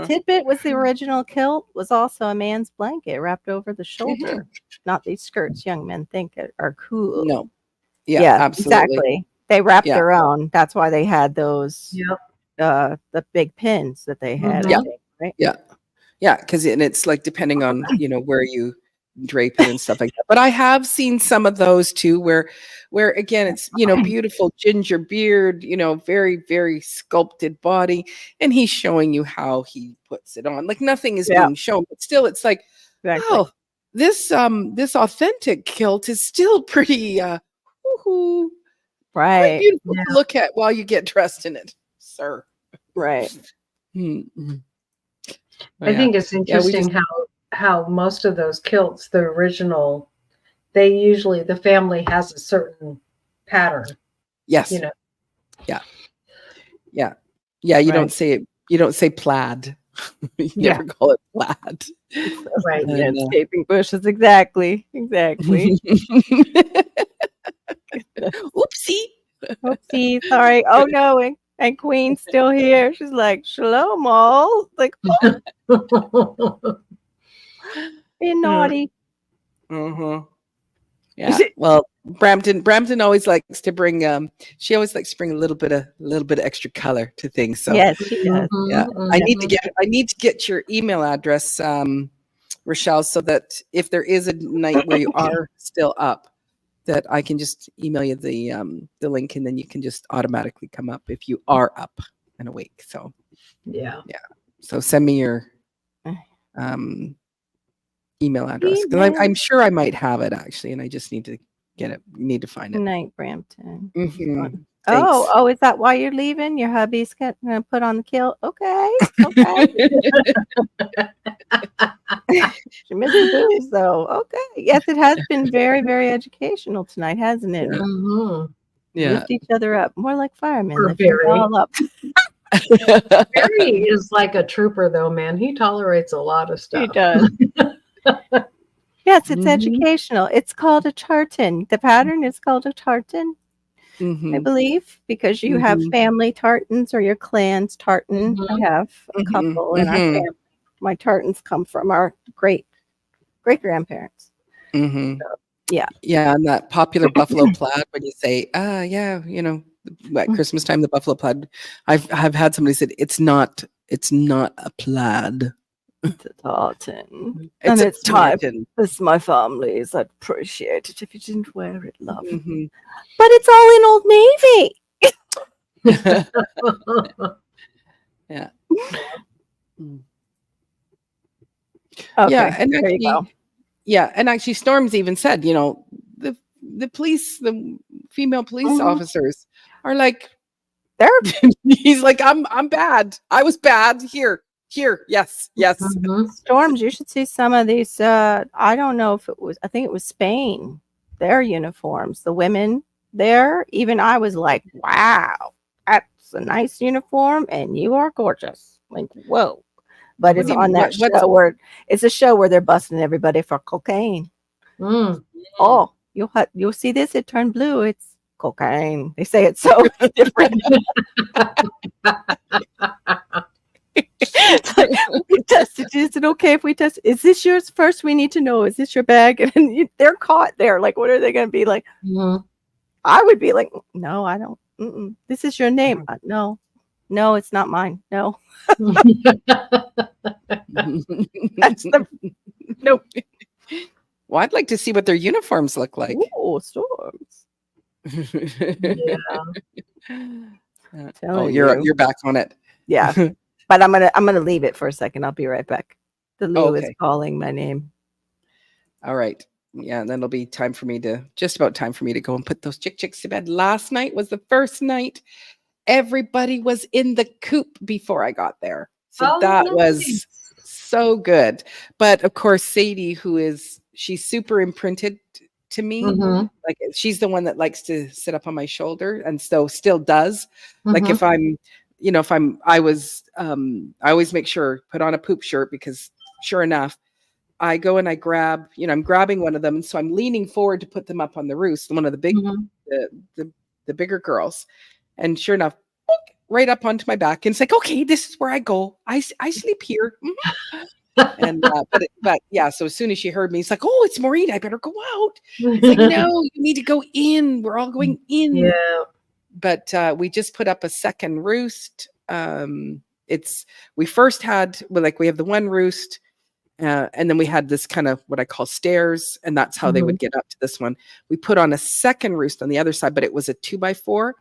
Tidbit was the original kilt, was also a man's blanket wrapped over the shoulder. Not these skirts young men think are cool. No. Yeah, absolutely. Exactly. They wrapped their own. That's why they had those the big pins that they had. I think, right? Yeah, because it's like depending on where you drape it and stuff like that. But I have seen some of those too, where again it's beautiful ginger beard, very very sculpted body, and he's showing you how he puts it on. Like nothing is being shown, but still it's like, oh, this authentic kilt is still pretty right, beautiful to look at while you get dressed in it, sir. Right. I think it's interesting how most of those kilts, the original, the family has a certain pattern. Yes. Yeah. You don't say plaid. You Yeah. never call it plaid. Right. And, Landscaping bushes, exactly. Oopsie. Oopsie, sorry. Oh no, and Queen's still here. She's like, Shalom all. Like, oh, being naughty. Mm-hmm. Yeah. Well, Brampton always likes to bring she always likes to bring a little bit of extra color to things. So Yes, she does. yeah. Mhm, I mhm. need to get your email address, Rochelle, so that if there is a night where you are still up, that I can just email you the link, and then you can just automatically come up if you are up and awake. So Yeah. so send me your email address, because I'm sure I might have it actually, and I just need to get it. Need to find it. Night, Brampton. Mhm. Oh, is that why you're leaving? Your hubby's gonna put on the kilt? Okay. She missed the booze though. Okay. Yes, it has been very, very educational tonight, hasn't it? Mhm. Yeah. Lift each other up. More like firemen. Or Lift each Barry. all up. Barry is like a trooper, though, man. He tolerates a lot of stuff. He does. Yes, it's Mhm. educational. It's called a tartan. The pattern is called a tartan, I Mhm. believe, because you have Mhm. family tartans or your clan's tartan. I Mhm. have a Mhm. couple in our Mhm. family. My tartans come from our great grandparents. Mhm. Yeah. Yeah, and that popular buffalo plaid, when you say, yeah, at Christmas time, the buffalo plaid. I've had somebody said it's not a plaid. It's a tartan. It's And a it's time. tartan. This is my family's. I'd appreciate it if you didn't wear it, love. Mhm. But it's all in Old Navy. Yeah. Mm. Okay, Yeah, and there you go. actually, Storms even said, the police, the female police Mhm. officers are like, They're he's like, I'm bad. I was bad. Here, yes. Mhm. Storms. You should see some of these. I don't know if I think it was Spain. Their uniforms, the women there. Even I was like, wow, that's a nice uniform, and you are gorgeous. Like, whoa. But What it's do you on that what's show where it's a show where they're busting everybody for cocaine. Mm. Oh, you'll see this. It turned blue. It's cocaine. They say it's so different. It's like, we tested. Is it okay if we test? Is this yours first? We need to know. Is this your bag? And they're caught there. Like, what are they going to be like? Mhm. I would be like, no, I don't. This is your name. No, it's not mine. No, that's the nope. Well, I'd like to see what their uniforms look like. Oh, storms. Yeah. Oh, Telling you're you. back on it. Yeah, but I'm gonna leave it for a second. I'll be right back. The Lou is Okay. calling my name. All right. Yeah, and then it'll be time for me to go and put those chicks to bed. Last night was the first night everybody was in the coop before I got there. So Oh, that nice. was so good. But of course, Sadie, she's super imprinted to me. Mhm. Like, she's the one that likes to sit up on my shoulder, and so still does. Like, Mhm. if I always make sure put on a poop shirt, because sure enough, I go and I grab, I'm grabbing one of them, and so I'm leaning forward to put them up on the roost, one of the big, Mhm. the bigger girls, and sure enough, book, right up onto my back, and it's like, okay, this is where I go. I sleep here. Mhm. And but yeah, so as soon as she heard me, it's like, oh, it's Maureen. I better go out. It's like, no, you need to go in. We're all going in. Yeah. But we just put up a second roost. We first had, we have the one roost. And then we had this kind of what I call stairs, and that's how they would get up to this one. We put on a second roost on the other side, but it was a 2x4.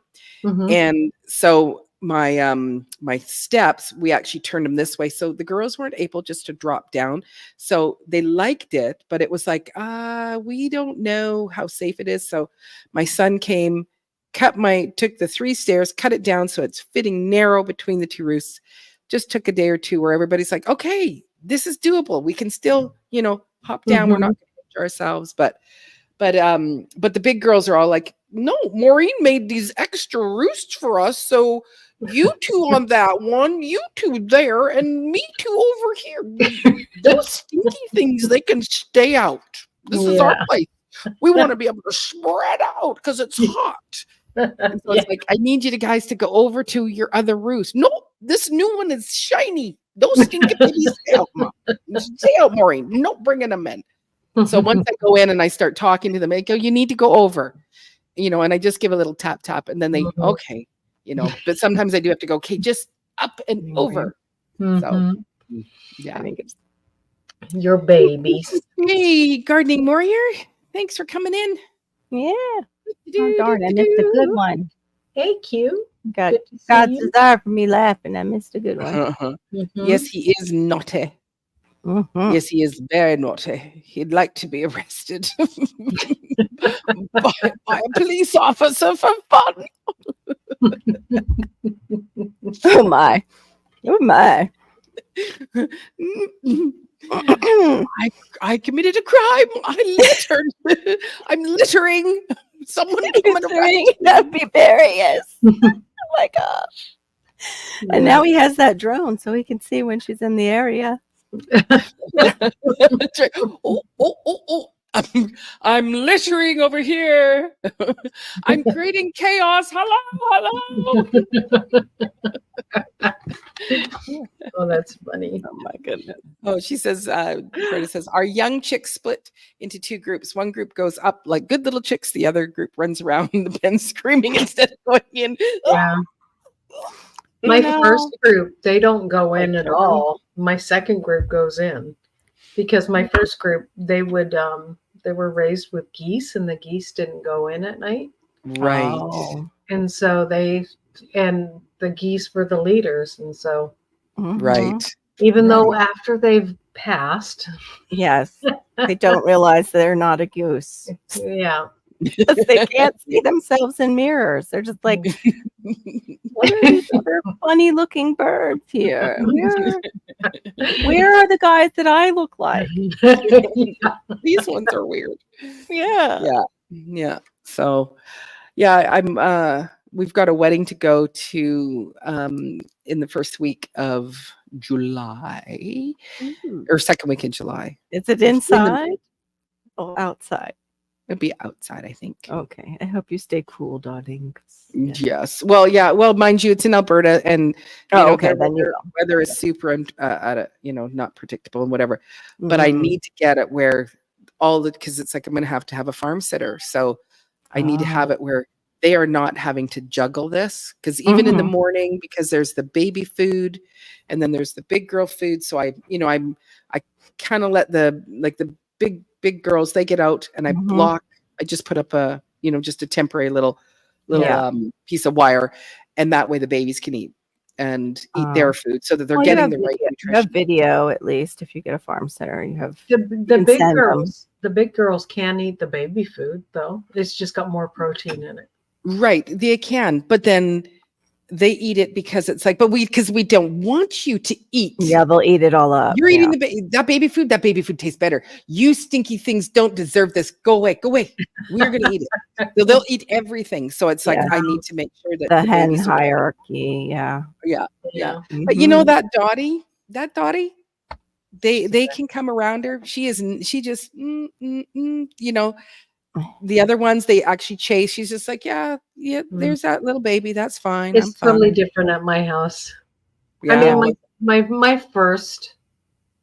Mhm. And so my steps, we actually turned them this way, so the girls weren't able just to drop down. So they liked it, but it was like, we don't know how safe it is. So my son came, took the 3 stairs, cut it down so it's fitting narrow between the 2 roosts. Just took a day or two where everybody's like, okay, this is doable. We can still, hop down. We're not going to injure ourselves, but the big girls are all like, no, Maureen made these extra roosts for us, so You two on that one, you two there, and me two over here. Those stinky things, they can stay out. This is our Yeah. place. We want to be able to spread out because it's hot. And so Yeah. it's like, I need you guys to go over to your other roost. No, this new one is shiny. Those stinky babies, stay out, Mom. Stay out, Maureen. No bringing them in. So once I go in and I start talking to them, I go, you need to go over, and I just give a little tap, tap, and then they, okay, but sometimes I do have to go, okay, just up and over. So, Mhm. yeah. I think it's Your babies. Hey, gardening warrior. Thanks for coming in. yeah. Oh, darn, I missed a good one. Hey, Q. Got Good to see God's you. desire for me laughing. I missed a good one. Uh-huh. Mhm. Yes, he is naughty. Mhm. Yes, he is very naughty. He'd like to be arrested by a police officer for fun. Oh my. Oh my. I committed a crime. I'm littering. Someone come and arrest. That'd be hilarious. Oh my gosh. And now he has that drone so he can see when she's in the area. That's right. Oh. I'm littering over here. I'm creating chaos. Hello. Oh, that's funny. Oh my goodness. Oh, she says, Greta says, our young chicks split into two groups. One group goes up like good little chicks. The other group runs around the pen screaming instead of going in. Yeah. My first group, they don't go in at all. My second group goes in because my first group, they were raised with geese and the geese didn't go in at night. Right. Oh. And so the geese were the leaders. And so Mhm. Right. even though after they've passed, Yes. They don't realize they're not a goose. yeah. Because they can't see themselves in mirrors. They're just like, what are these other funny looking birds here? Where are the guys that I look like? These ones are weird. Yeah. Yeah. So, yeah, we've got a wedding to go to in the first week of July or second week in July. Is it inside or outside? It'd be outside, I think. Okay. I hope you stay cool, darling. Yes. Well, yeah. Well, mind you, it's in Alberta, and okay. Then weather is super, not predictable and whatever. But I need to get it where because it's like I'm going to have a farm sitter, so I need to have it where they are not having to juggle this. Because even in the morning, because there's the baby food, and then there's the big girl food. So I kind of let the big girls, they get out, and I block. I just put up just a temporary little piece of wire, and that way the babies can eat their food, so that they're getting the right nutrition. You have video, at least if you get a farm center. You have the big girls. The big girls can eat the baby food, though. It's just got more protein in it. Right, they can, but then they eat it because it's like, because we don't want you to eat. Yeah, they'll eat it all up. You're eating that baby food. That baby food tastes better. You stinky things don't deserve this. Go away. Go away. We're going to eat it. So they'll eat everything. So it's like, I need to make sure that the hen hierarchy. Yeah. Mm-hmm. But that Dottie, they can come around her. She just, the other ones, they actually chase. She's just like, there's that little baby. That's fine. It's totally different at my house. Yeah. I mean, my first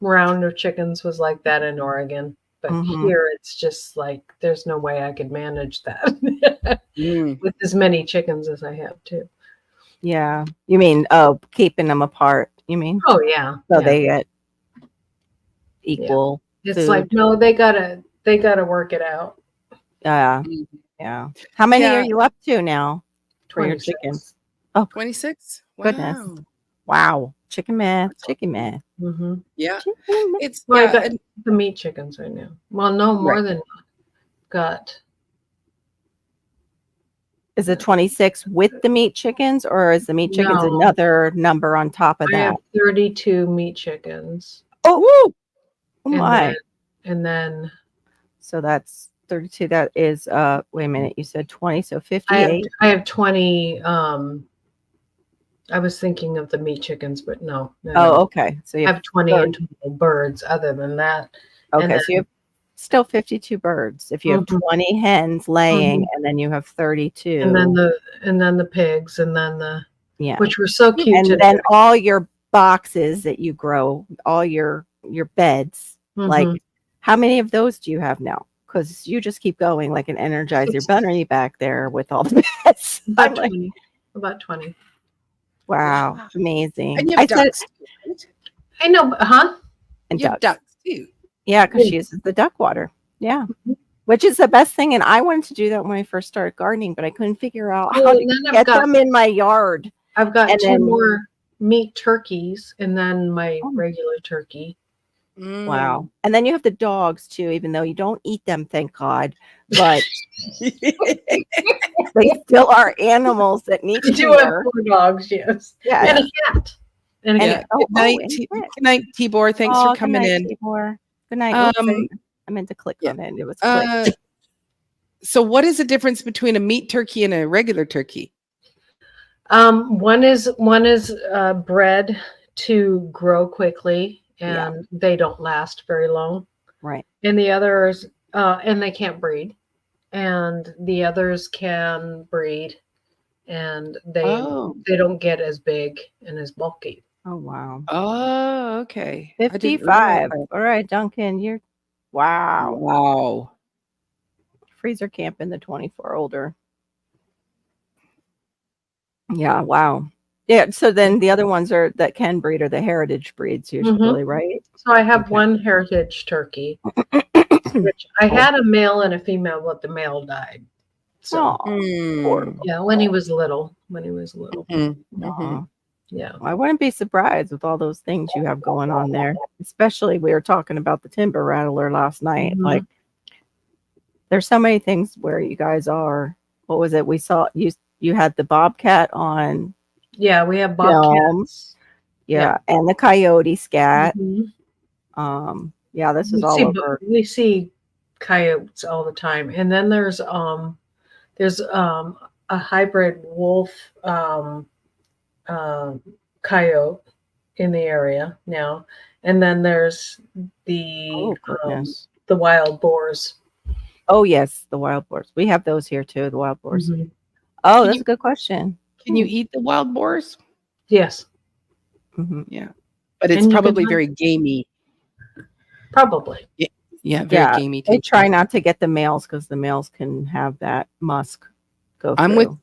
round of chickens was like that in Oregon, but here it's just like there's no way I could manage that with as many chickens as I have too. Yeah, you mean keeping them apart? You mean? Oh yeah. So they get equal. Yeah. It's like no, they gotta work it out. Yeah. How many are you up to now for your chickens? Oh, 26. Wow. Goodness. Wow. Chicken math. Mm-hmm. Yeah. It's I got the meat chickens right now. Well, no more than got. Is it 26 with the meat chickens, or is the meat chickens another number on top of that? I have 32 meat chickens. Oh, my. And then. So that's 32. That is wait a minute, you said 20, so 58. I have 20 I was thinking of the meat chickens, but no. Oh, okay. So you I have have 20 birds. in total birds other than that. Okay, And then, so you have still 52 birds. If you have Mhm. 20 hens laying, and then you have 32. and then the pigs, and then Yeah. which were so cute And today. then all your boxes that you grow, all your beds. Like, Mhm. how many of those do you have now? Because you just keep going like an Energizer bunny back there with all the beds. About I'm like, 20. About 20. wow, Wow. amazing. And you I have said, ducks too, right? I know, huh? and You have ducks. ducks too. Yeah, because Yeah. she uses the duck water. Yeah. Mhm. Which is the best thing. And I wanted to do that when I first started gardening, but I couldn't figure out how Oh, to and then get them in my yard. I've got And two then- more meat turkeys, and then my Oh. regular turkey. Wow. And then you have the dogs too, even though you don't eat them, thank God. But they still are animals that need I do have care. 4 dogs, yes. Yeah. And a cat. And a Yeah. cat. Good night, and T- cat. good night, Tibor. Thanks for coming good night, in. Tibor. Good night. Oops, Um, I meant to click yeah. on it. It was click. So what is the difference between a meat turkey and a regular turkey? One is bred to grow quickly, and they don't last very long. Right. And the others, and they can't breed. And the others can breed, and they don't get as big and as bulky. Oh, wow. Oh, okay. I didn't 55. realize All right, Duncan, you're that. wow. Wow. Freezer camp in the 24 older. Yeah, wow. Yeah, so then the other ones that can breed are the heritage breeds usually, right? So I have Okay. one heritage turkey, which I had a male and a female, but the male died. So poor yeah, when he was little. Aw. Yeah. I wouldn't be surprised with all those things you have going on there. Especially we were talking about the timber rattler last night. Mhm. Like there's so many things where you guys are. What was it? We saw you had the bobcat on. Yeah, we have film. bobcats. Yeah, and the coyote scat. Mhm. Yeah, this is all over. We see coyotes all the time, and then there's a hybrid wolf coyote in the area now, and then there's the Goodness. the wild boars. Oh yes, the wild boars. We have those here too. The wild boars. Mhm. Oh, Can that's you- a good question. Can you eat the wild boars? Yes, Yeah. But it's And you can probably hunt- very gamey. probably. Yeah, very Yeah, gamey. They tasting. try not to get the males because the males can have that musk go I'm through.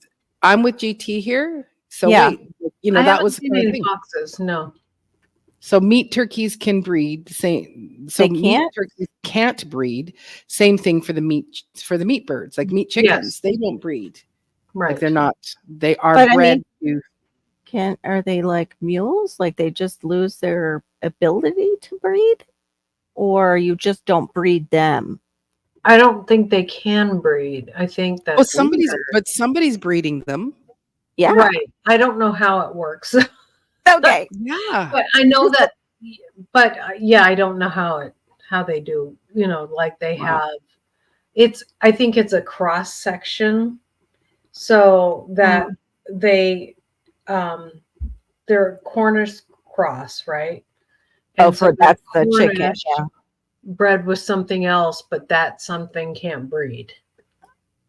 with GT here. So Yeah. wait, you know, I that haven't was the seen kind of any thing. foxes. No. So meat turkeys can breed. They Meat can't? turkeys can't breed. Same thing for the meat birds, like meat chickens. They don't breed. Right. Like they're not. They are But I bred to. Are they like mules? Like they just lose their ability to breed? Or you just don't breed them? I don't think they can breed. I think that somebody's breeding them. Yeah. right. I don't know how it works. Okay. Yeah. But I know that, but yeah, I don't know how they do, like they Wow. have, I think it's a cross section so that they're Cornish cross, right? Oh, And so that's the chicken. Cornish Yeah. bred with something else, but that something can't breed.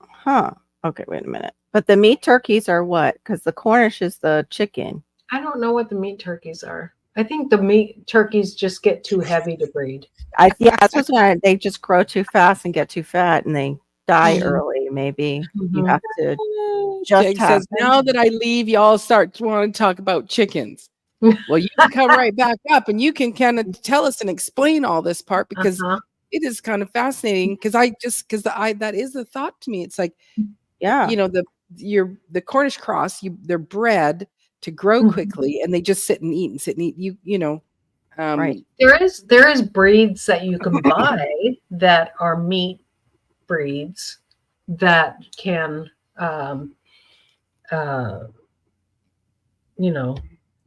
Huh. Okay, wait a minute. But the meat turkeys are what? Because the Cornish is the chicken. I don't know what the meat turkeys are. I think the meat turkeys just get too heavy to breed. That's what's going they just grow too fast and get too fat and they die early. Maybe you Mhm. have to just Jake have says, now that I leave, y'all start to want to talk about chickens. Well, you can come right back up and you can kind of tell us and explain all this part because it is kind of fascinating. Because that is the thought to me. It's like, yeah, Mm-hmm. the Cornish cross, they're bred to grow quickly and they just sit and eat. right. There is breeds that you can buy that are meat breeds that can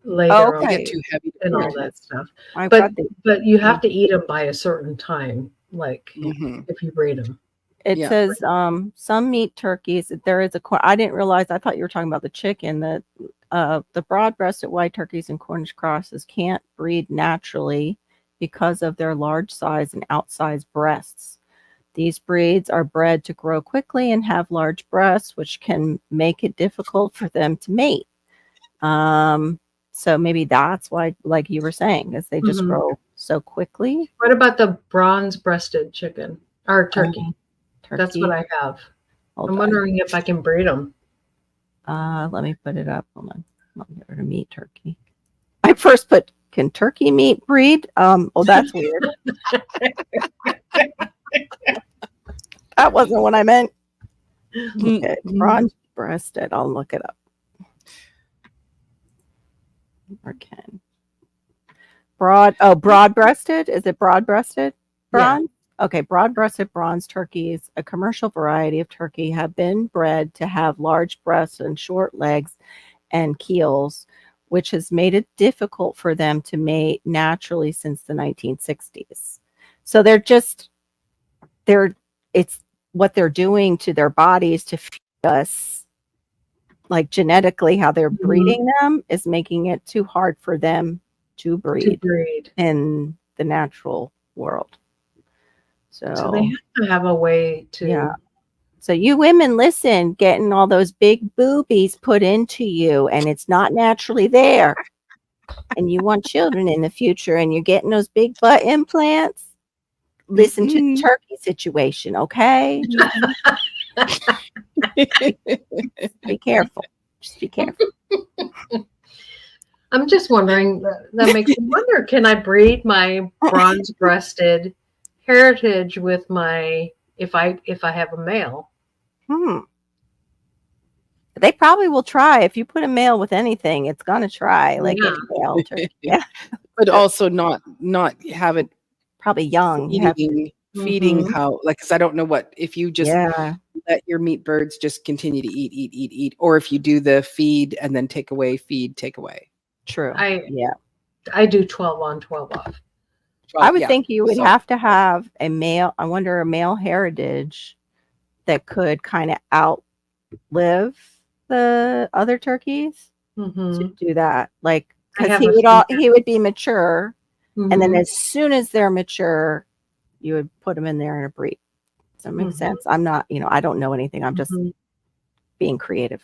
lay their own They get too heavy and all breed. that stuff. I've But got but you have to eat them by a certain time, like Mhm. if you breed them. It Yeah. says some meat turkeys. There is I didn't realize. I thought you were talking about the chicken. That the broad-breasted white turkeys and Cornish crosses can't breed naturally because of their large size and outsized breasts. These breeds are bred to grow quickly and have large breasts, which can make it difficult for them to mate. So maybe that's why, like you were saying, is they just grow so quickly. What about the bronze-breasted chicken or turkey? That's what I have. Hold I'm on. wondering if I can breed them. Let me put it up. Hold on. I'll get rid of meat turkey. I first put, can turkey meat breed? Oh, that's weird. That wasn't what I meant. Okay, bronze breasted. I'll look it up. Or can broad breasted? Is it broad breasted? Bronze? Yeah. Okay, broad breasted bronze turkeys, a commercial variety of turkey, have been bred to have large breasts and short legs and keels, which has made it difficult for them to mate naturally since the 1960s. So it's what they're doing to their bodies to feed us, like genetically, how they're breeding them is making it too hard for them to breed in the natural world. So they have to have a way to. Yeah. So you women, listen, getting all those big boobies put into you and it's not naturally there. And you want children in the future and you're getting those big butt implants. Listen to the turkey situation, okay? Be careful. Just be careful. I'm just wondering, that makes me wonder, can I breed my bronze-breasted heritage with my, if I have a male? They probably will try. If you put a male with anything, it's gonna try, like any male turkey. Yeah. But also not have it probably young. Feeding how, like, because I don't know what if you just let your meat birds just continue to eat, or if you do the feed and then take away, feed, take away. True. I do 12 on, 12 off. I would think you would have to have a male. I wonder a male heritage that could kind of outlive the other turkeys to do that. Like, because he would be mature, and then as soon as they're mature, you would put them in there in a breed. Does that make sense? I'm not, I don't know anything. I'm just being creative.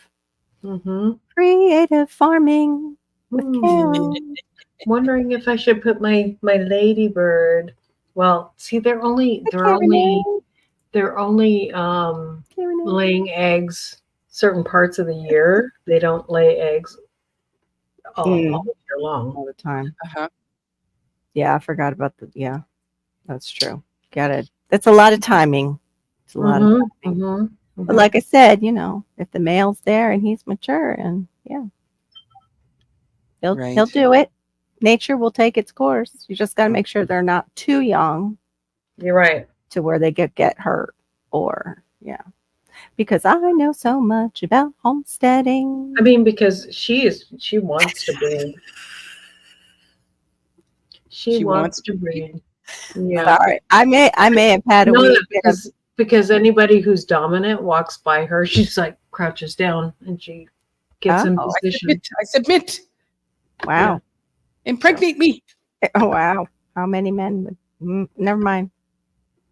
Creative farming with Karen. Wondering if I should put my ladybird. Well, see, they're only laying eggs certain parts of the year. They don't lay eggs all year long, all the time. Yeah, I forgot about that's true. Got it. That's a lot of timing. It's a lot of timing. But like I said, if the male's there and he's mature, and he'll do it. Nature will take its course. You just got to make sure they're not too young. You're right. To where they get hurt or because I know so much about homesteading. I mean, because she wants to breed. She wants to breed. Yeah. Sorry. I may have had a week because anybody who's dominant walks by her, she's like crouches down and she gets in position. I submit. Wow. Impregnate me. Oh, wow. How many men would never mind.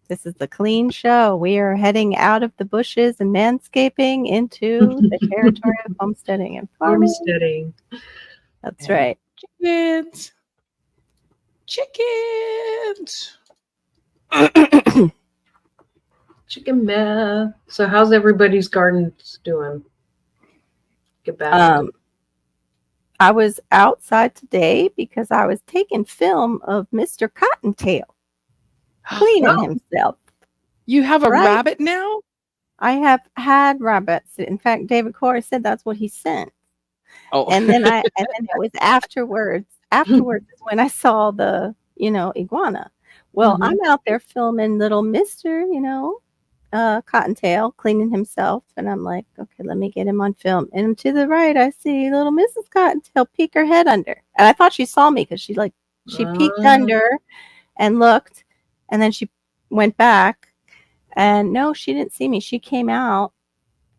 This is the clean show. We are heading out of the bushes and manscaping into the territory of homesteading and farming. Homesteading. That's right. Chickens. Chicken meth. So how's everybody's gardens doing? Get back. I was outside today because I was taking film of Mr. Cottontail cleaning himself. You have a rabbit now? I have had rabbits. In fact, David Corey said that's what he sent. Oh, and then it was afterwards is when I saw the iguana. Well, I'm out there filming little Mr. Cottontail cleaning himself, and I'm like, okay, let me get him on film. And to the right, I see little Mrs. Cottontail peek her head under, and I thought she saw me because she peeked under and looked, and then she went back, And no, she didn't see me. She came out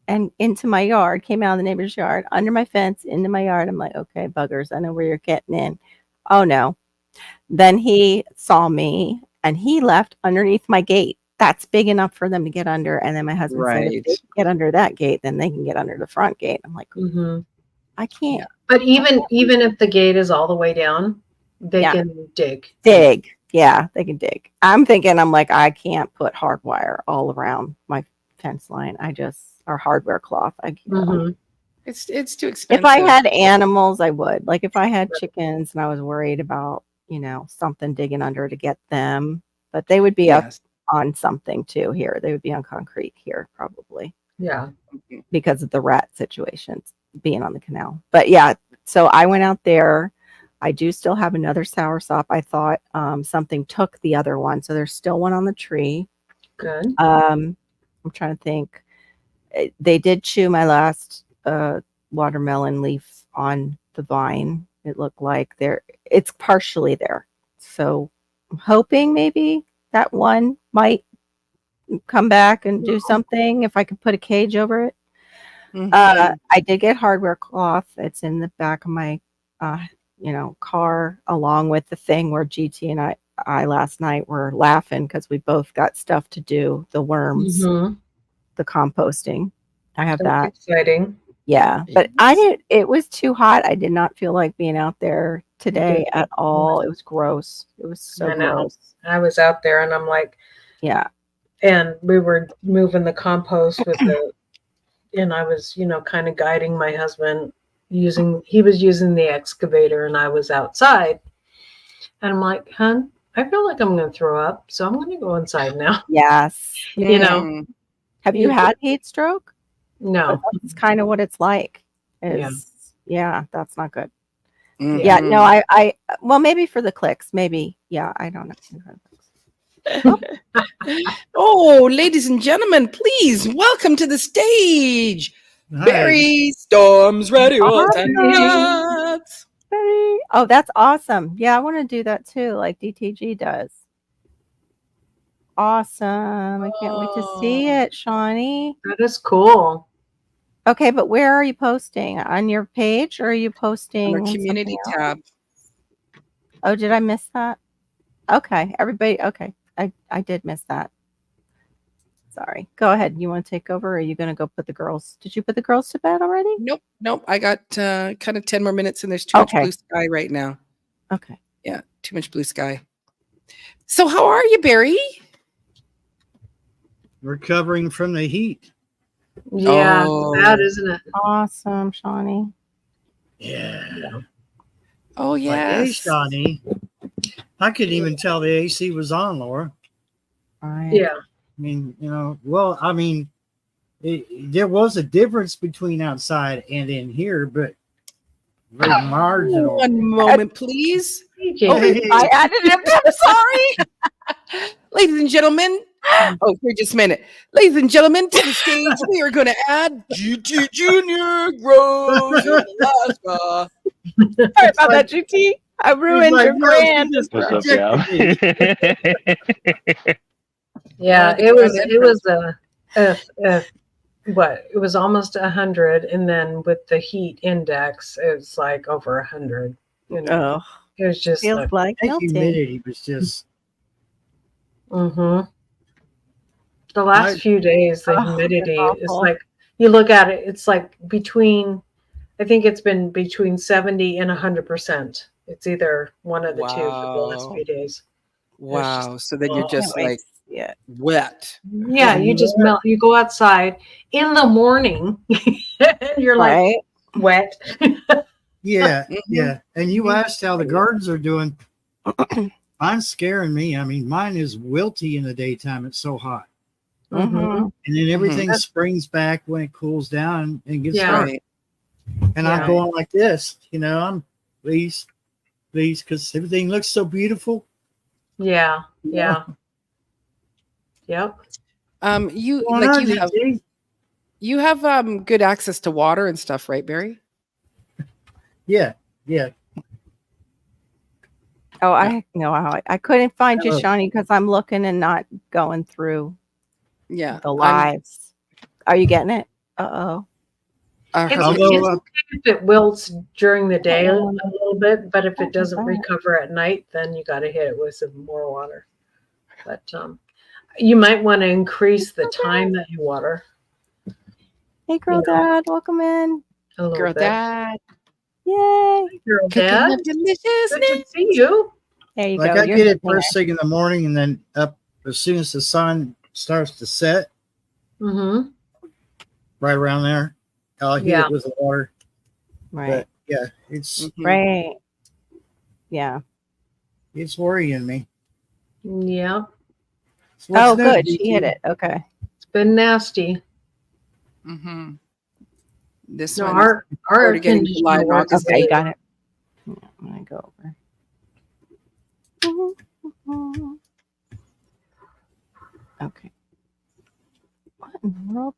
and into my yard, came out of the neighbor's yard, under my fence, into my yard. I'm like, okay, buggers, I know where you're getting in. Oh no. Then he saw me and he left underneath my gate. That's big enough for them to get under. And then my husband said, if they can get under that gate, then they can get under the front gate. I'm like, I can't. Yeah. But even if the gate is all the way down, they can dig. Yeah, they can dig. I'm like, I can't put hardwire all around my fence line. Or hardware cloth. I can't. It's too expensive. If I had animals, I would. Like if I had chickens and I was worried about, something digging under to get them, but they would be up on something too here. They would be on concrete here probably. Yeah. Because of the rat situations being on the canal. But yeah, so I went out there. I do still have another soursop. I thought something took the other one. So there's still one on the tree. Good. I'm trying to think. They did chew my last watermelon leaf on the vine. It looked like it's partially there. So I'm hoping maybe that one might come back and do something if I could put a cage over it. I did get hardware cloth. It's in the back of my car, along with the thing where GT and I last night were laughing because we both got stuff to do, the worms, the composting. I have that. Exciting. Yeah, but it was too hot. I did not feel like being out there today at all. It was gross. It was so gross. I was out there and I'm like, yeah. And we were moving the compost and I was, kind of guiding my husband he was using the excavator and I was outside. And I'm like, hon, I feel like I'm going to throw up. So I'm going to go inside now. Yes. Have you had heat stroke? No. It's kind of what it's like. Yeah, that's not good. Yeah, no, well, maybe for the clicks, maybe. Yeah, I don't know. Oh, ladies and gentlemen, please welcome to the stage, Barry Storms Radio. Oh, that's awesome. Yeah, I want to do that too, like DTG does. Awesome. I can't wait to see it, Shawnee. That is cool. Okay, but where are you posting? On your page or are you posting on our community tab? Oh, did I miss that? Okay, everybody. Okay, I did miss that. Sorry. Go ahead. You want to take over or are you going to go put the girls? Did you put the girls to bed already? Nope. I got kind of 10 more minutes and there's too much blue sky right now. Okay. Yeah, too much blue sky. So how are you, Barry? Recovering from the heat. Yeah, bad, isn't it? Awesome, Shawnee. Yeah. Oh, yeah. Hey, Shawnee. I couldn't even tell the AC was on, Laura. Right. Yeah. I mean, there was a difference between outside and in here, but very marginal. One moment, please. I added it. I'm sorry. Ladies and gentlemen. Oh, here just a minute. Ladies and gentlemen, to the stage, we are going to add GT Junior grows in Alaska. Sorry about that, GT. I ruined your grand. What's up, y'all? Yeah, it was almost 100, and then with the heat index, it was like over 100. Oh, it was just feels like the humidity was just. The last few days, the humidity is like, you look at it, it's like I think it's been between 70 and 100%. It's either one of the two for the last few days. Wow. So then you're just like wet. Yeah, you just melt. You go outside in the morning and you're like wet. Yeah. And you asked how the gardens are doing. Mine's scaring me. I mean, mine is wilty in the daytime. It's so hot. And then everything springs back when it cools down and gets dark. And I'm going like this, I'm please, because everything looks so beautiful. Yeah. Yep. You have good access to water and stuff, right, Barry? Yeah. Oh, I know how I couldn't find you, Shawnee, because I'm looking and not going through. Yeah. The lives. Are you getting it? Uh-oh. It's, Although, it's okay if it wilts during the day a Oh, little bit, but if what it doesn't was that? recover at night, then you got to hit it with some more water. But you might want to increase the time that you water Hey, girl, you know. dad, welcome in. a little Girl bit. dad. Yay. Girl, Cooking Dad, up good deliciousness. to see you. There you like go. I You're get it getting there. first thing in the morning, and then up as soon as the sun starts to set, Mm-hmm. right around there, I'll heat Yeah. it with the water. Right. But yeah, it's Mhm. Right. Yeah. it's worrying me. Yeah, So what's Oh, new, good. She DT? hit it. Okay. it's been nasty. Mhm. This No, one our Or air to get into July conditioner and works. August. Okay, really got it. Yeah, I'm going to go over. Okay. What in the world?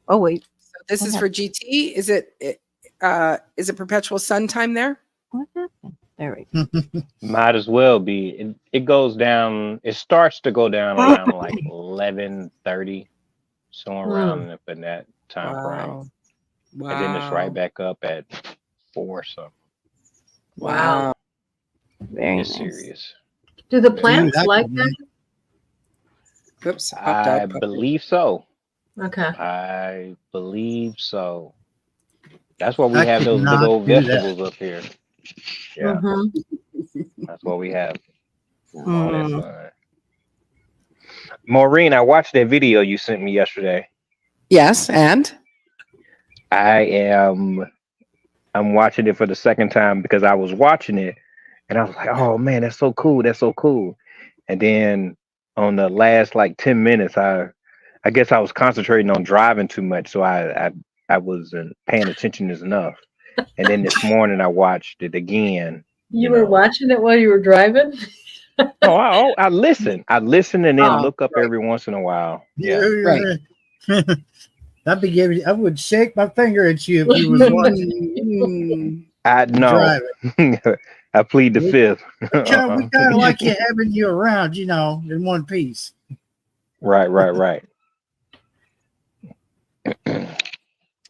Oh, wait. So this is Okay. for GT. Is it perpetual sun time there? What happened? There we go. Might as well be. It goes down. It starts to go down around like 11:30, somewhere around in that time frame, Wow. and then it's right back up at 4 something. Wow. Very It's nice. serious. Do the Dude, plants that like could that? be- Oops. Popped I out. believe so. Okay. I believe so. That's why we I have could those big not old do that. vegetables up here. Yeah, Mm-hmm. that's what we have. All that Mm. sun. Maureen, I watched that video you sent me yesterday. Yes, and I'm watching it for the second time because I was watching it and I was like, oh man, that's so cool. That's so cool. And then on the last like 10 minutes, I guess I was concentrating on driving too much. So I wasn't paying attention as enough. And then this morning I watched it again. You were watching it while you were driving? Oh, I listen. I listen and then Oh, look up right. every once in a while. Yeah. Right. I'd be giving. I would shake my finger at you if you was watching Mm. I know. driving. I plead the fifth. We kind of like you having you around, in one piece. Right.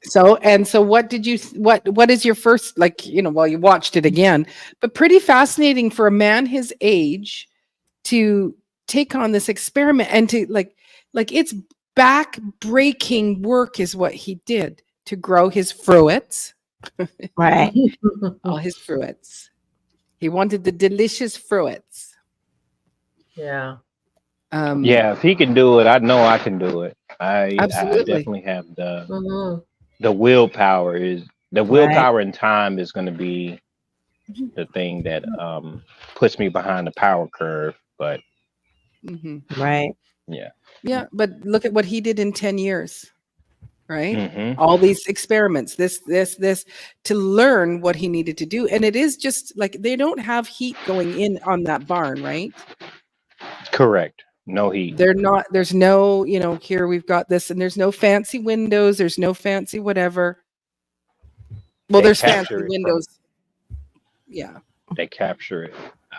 So what did you what is your first, well, you watched it again, but pretty fascinating for a man his age to take on this experiment and to like it's back breaking work is what he did to grow his fruits. Right. All his fruits. He wanted the delicious fruits. Yeah. Yeah, if he can do it, I know I can do it. I Absolutely. definitely have Mm-hmm. the willpower. Is the Right. willpower and time is going to be the thing that puts me behind the power curve. But Mhm. Right. Yeah, but look at what he did in 10 years, right? mhm. All these experiments, this, to learn what he needed to do. And it is just like they don't have heat going in on that barn, right? Correct. No heat. They're not, there's no, here we've got this, and there's no fancy windows, there's no fancy whatever. Well, They there's capture fancy it windows. Yeah. They capture it.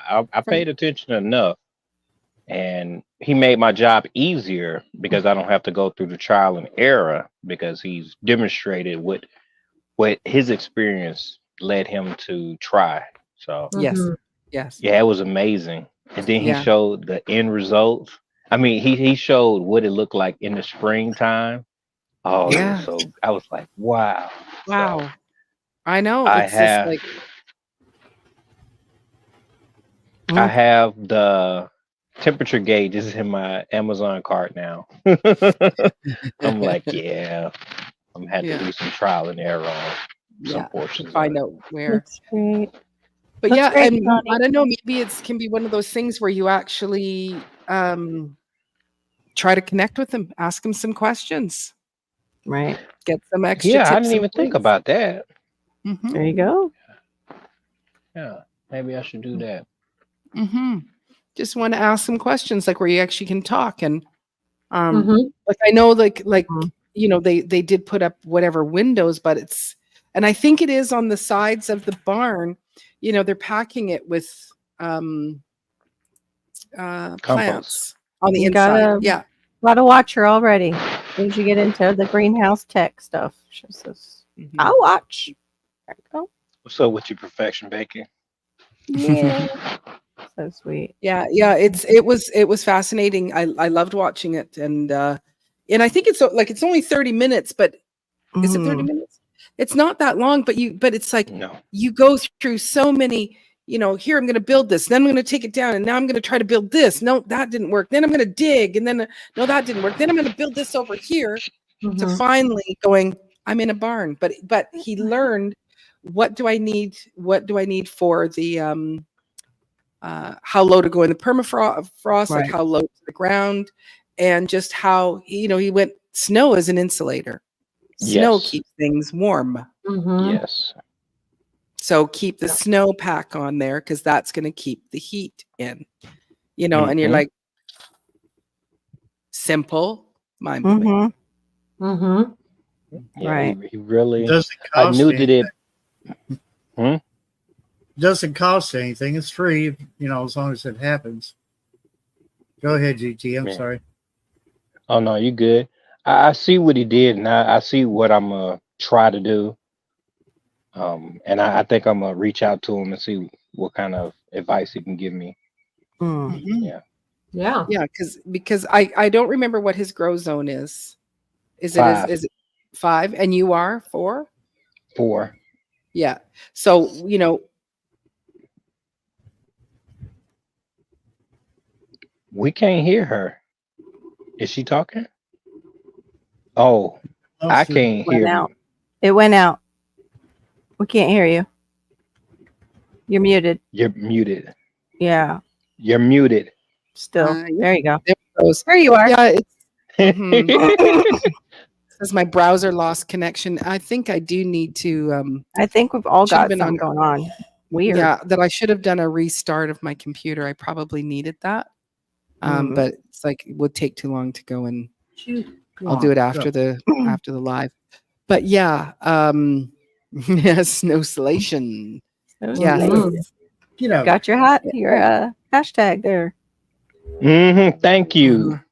I paid attention enough, and he made my job easier because I don't have to go through the trial and error because he's demonstrated what his experience led him to try. So Yes. Mhm. Yes. yeah, it was amazing. And then he Yeah. showed the end results. I mean, he showed what it looked like in the springtime. Oh, Yeah. so I was like, wow. Wow. So I know. I It's just have like, I have the temperature gauges in my Amazon cart now. I'm like, yeah, I'm had Yeah. to do some trial and error on some yeah, to portions. Of find it. out where. That's great. But That's yeah, great, and Connie. I don't know, maybe it can be one of those things where you actually try to connect with them, ask them some questions, Right. get some extra Yeah, I tips didn't and even think points. about that. Mhm. There you go. Yeah, maybe I should do that. Mhm. Just want to ask some questions, like where you actually can talk. And Mhm. like I know, like Mhm. they did put up whatever windows, but it's, and I think it is on the sides of the barn. They're packing it with plants Compost. on the You inside. gotta- Yeah. lot of watcher already. As soon as you get into the greenhouse tech stuff, she says, Mhm. I'll watch. There you go. What's up with your perfection baking? Yeah. So sweet. Yeah, it was fascinating. I loved watching it, and I think it's like it's only 30 minutes, but is it 30 minutes? It's not that long, but it's like No. you go through so many, here I'm going to build this, then I'm going to take it down, and now I'm going to try to build this. No, that didn't work. Then I'm going to dig, and then no, that didn't work. Then I'm going to build this over here to Mhm. finally going, I'm in a barn. But he learned what do I need? What do I need for the how low to go in the permafrost, like Right. how low to the ground, and just how he went snow as an insulator. Snow Yes. keeps things warm. Mhm. Yes. So keep the snow pack on there because that's going to keep the heat in. And you're Mhm. like, simple, mind blowing. Mhm. Yeah, Right. he really. Doesn't I cost knew that anything. it. Doesn't cost anything. It's free, as long as it happens. Go ahead, GT. I'm Man. sorry. Oh no, you good. I see what he did, and I see what I'm gonna try to do. And I think I'm gonna reach out to him and see what kind of advice he can give me. Mm. Yeah. Yeah. Yeah, because I don't remember what his grow zone is. Is it 5. is it 5 and you are 4? 4. Yeah. So, We can't hear her. Is she talking? Oh, I can't Went hear. out. It went out. We can't hear you. You're muted. You're muted. Yeah. You're muted. Still. yeah, There you go. there it goes. There you are. Yeah, says my browser lost connection. I think I do need to I think we've all Should've got been something on- going on. Weird. yeah, that I should have done a restart of my computer. I probably needed that. Mm. But it's like it would take too long to go, and Shoot. I'll do it after the live. But yeah, yes, snowslation. So Yeah. Mhm. got your hashtag there. Thank you. Mhm.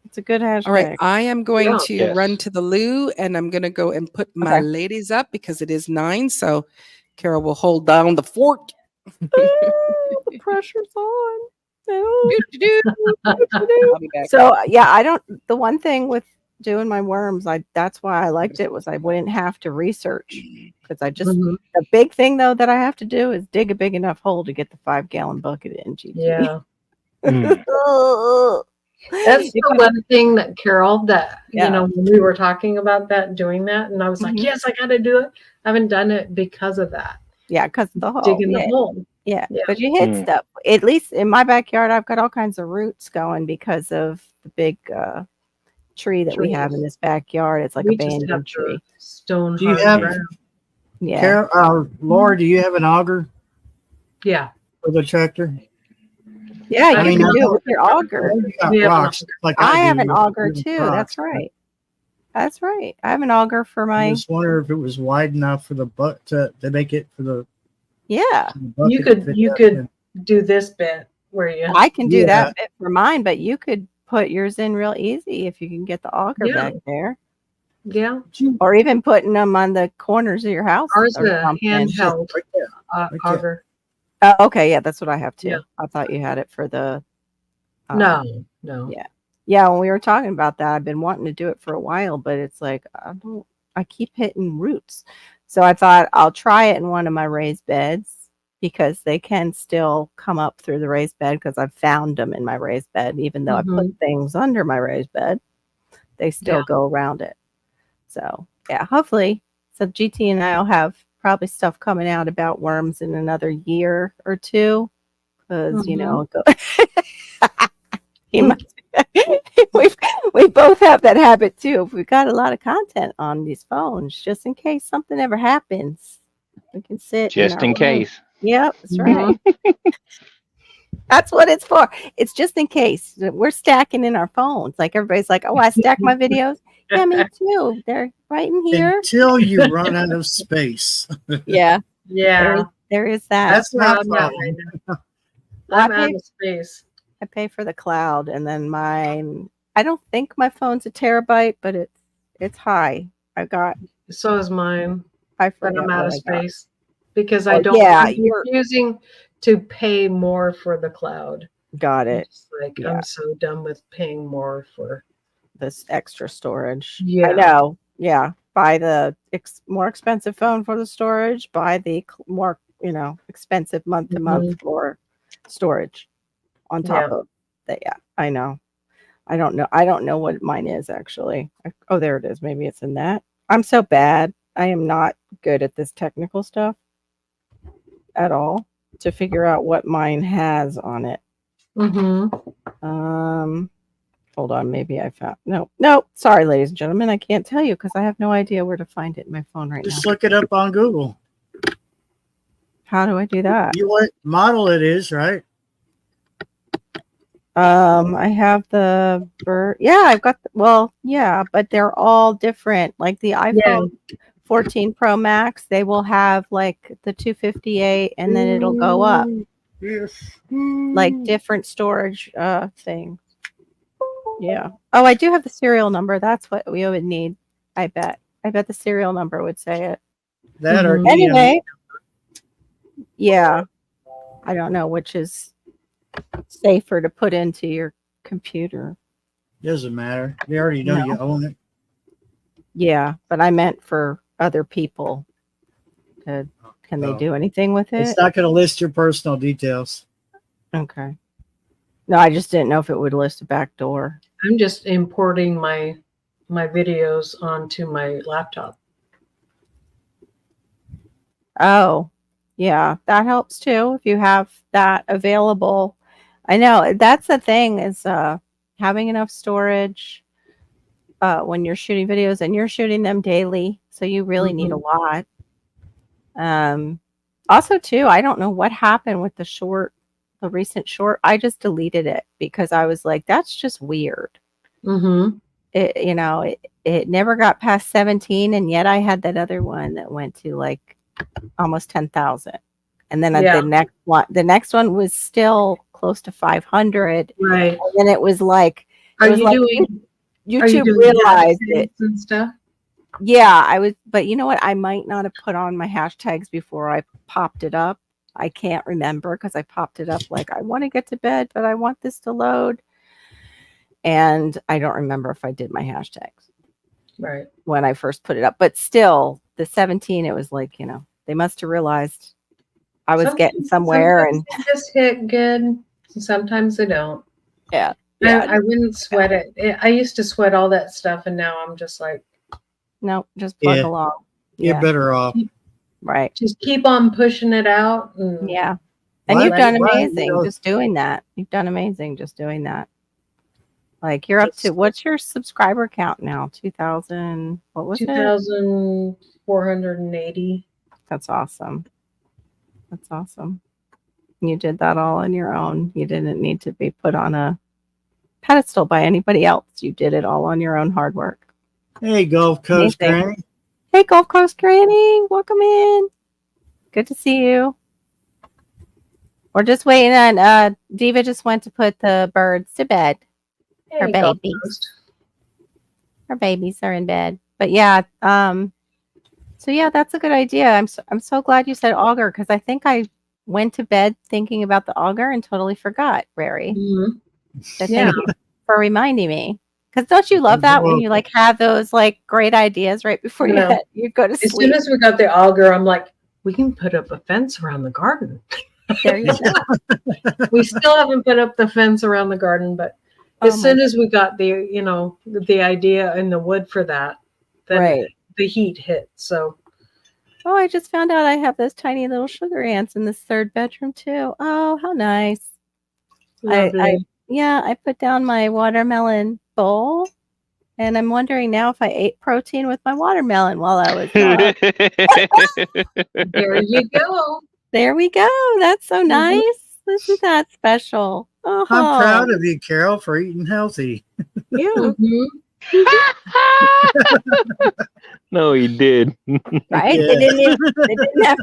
It's a good hashtag. All right, I am going Yeah. to Yes. run to the loo, and I'm going to go and put my Okay. ladies up because it is 9. So Carol will hold down the fort. Oh, the pressure's on. Oh. I'll be back. So yeah, the one thing with doing my worms, that's why I liked it was I wouldn't have to research because Mhm. the big thing though that I have to do is dig a big enough hole to get the 5-gallon bucket in. GT. Yeah. Mm. That's the one thing that Carol, Yeah. when we were talking about doing that, and I was like, Mhm. yes, I got to do it. I haven't done it because of that. Yeah, because the hole. Digging the Yeah. hole. Yeah, Yeah. but you hit Mm. stuff. At least in my backyard, I've got all kinds of roots going because of the big tree that we have in Trees. this backyard. It's like We a just have abandoned the tree. stone Do you hard have- ground. Yeah. Carol, Laura, do you have an auger Yeah. for the tractor? Yeah, I you mean, can I do it know with your I auger. know you got We have an rocks auger. like I do. have an You auger have too. rocks. That's right. That's right. I have an auger for I my. just wonder if it was wide enough for the butt to make it for the. Yeah, You could do this bit where you. I can do Yeah. that bit for mine, but you could put yours in real easy if you can get the auger Yeah. back there, Yeah. or even putting them on the corners of your house. Ours or is a something. handheld Right there. Right there. auger. Oh, okay, yeah, that's what I have too. Yeah. I thought you had it for the. No. Yeah. Yeah, when we were talking about that, I've been wanting to do it for a while, but it's like I keep hitting roots. So I thought I'll try it in one of my raised beds because they can still come up through the raised bed because I've found them in my raised bed, even though I put things under my raised bed, they still go around it. So yeah, hopefully. So GT and I'll have probably stuff coming out about worms in another year or two because he must. we both have that habit too. We've got a lot of content on these phones, just in case something ever happens. We can sit Just our in room. case. Yep, that's right. That's what it's for. It's just in case. We're stacking in our phones. Like everybody's like, "Oh, I stack my videos." Yeah, me too. They're right in here. Until you run out of space. Yeah, Yeah. there is that. That's where my I'm at problem. right now. Well, I'm out of space. I pay for the cloud, and then mine I don't think my phone's a terabyte, but it's high. I got. So is mine. I But forget I'm out what of I got. space because Oh, I don't. yeah, I'm refusing to pay more for the cloud. Got it. It's like Yeah. I'm so done with paying more for This extra storage. Yeah. I know. Yeah. Buy the more expensive phone for the storage. Buy the more, expensive month to month for storage on top of that. Yeah, I know. I don't know. I don't know what mine is actually. Oh, there it is. Maybe it's in that. I'm so bad. I am not good at this technical stuff at all to figure out what mine has on it. Hold on, maybe I found no. Sorry, ladies and gentlemen, I can't tell you because I have no idea where to find it in my phone right Just now. look it up on Google. How do I do that? You know what model it is, right? I have the yeah, I've got but they're all different. Like the iPhone 14 Pro Max, they will have like the 258 and then it'll go up. Yes. Like different storage things. Yeah. Oh, I do have the serial number. That's what we would need. I bet the serial number would say it. That or anyway. Yeah. I don't know which is safer to put into your computer. Doesn't matter. They already know you own it. Yeah, but I meant for other people. Can they do anything with it? It's not going to list your personal details. Okay. No, I just didn't know if it would list a back door. I'm just importing my videos onto my laptop. Oh, yeah, that helps too if you have that available. I know that's the thing is having enough storage when you're shooting videos and you're shooting them daily, so you really need a lot. Also too, I don't know what happened with the recent short. I just deleted it because I was like, that's just weird. It never got past 17, and yet I had that other one that went to like almost 10,000, and then the next one was still close to 500. Right. And then it was like, YouTube realized it and stuff. Yeah, I was, but you know what? I might not have put on my hashtags before I popped it up. I can't remember because I popped it up like I want to get to bed, but I want this to load. And I don't remember if I did my hashtags when I first put it up. But still, the 17, it was like, they must have realized I was getting somewhere. And they just hit good. Sometimes they don't. Yeah. I wouldn't sweat it. I used to sweat all that stuff, and now I'm just like, no, just plug along. You're better off. Right. Just keep on pushing it out. And you've done amazing just doing that. You've done amazing just doing that. Like you're up to, what's your subscriber count now? 2,000, what was 2,480. That's awesome. That's awesome. You did that all on your own. You didn't need to be put on a pedestal by anybody else. You did it all on your own hard work. Hey, Gulf Coast Granny. Hey, Gulf Coast Granny. Welcome in. Good to see you. We're just waiting on, Diva just went to put the birds to bed. Her babies are in bed. But yeah, so yeah, that's a good idea. I'm so glad you said auger because I think I went to bed thinking about the auger and totally forgot, Rary. So thank you for reminding me. Because don't you love that when you like have those like great ideas right before you go to sleep? As soon as we got the auger, I'm like, we can put up a fence around the garden. There you go. We still haven't put up the fence around the garden, but as soon as we got the idea and the wood for that, then the heat hit. So, I just found out I have those tiny little sugar ants in this third bedroom too. Oh, how nice! I put down my watermelon bowl, and I'm wondering now if I ate protein with my watermelon while I was gone. There you go. There we go. That's so nice. Isn't that special? I'm proud of you, Carol, for eating healthy. Yeah. No, he did. Right? Yeah.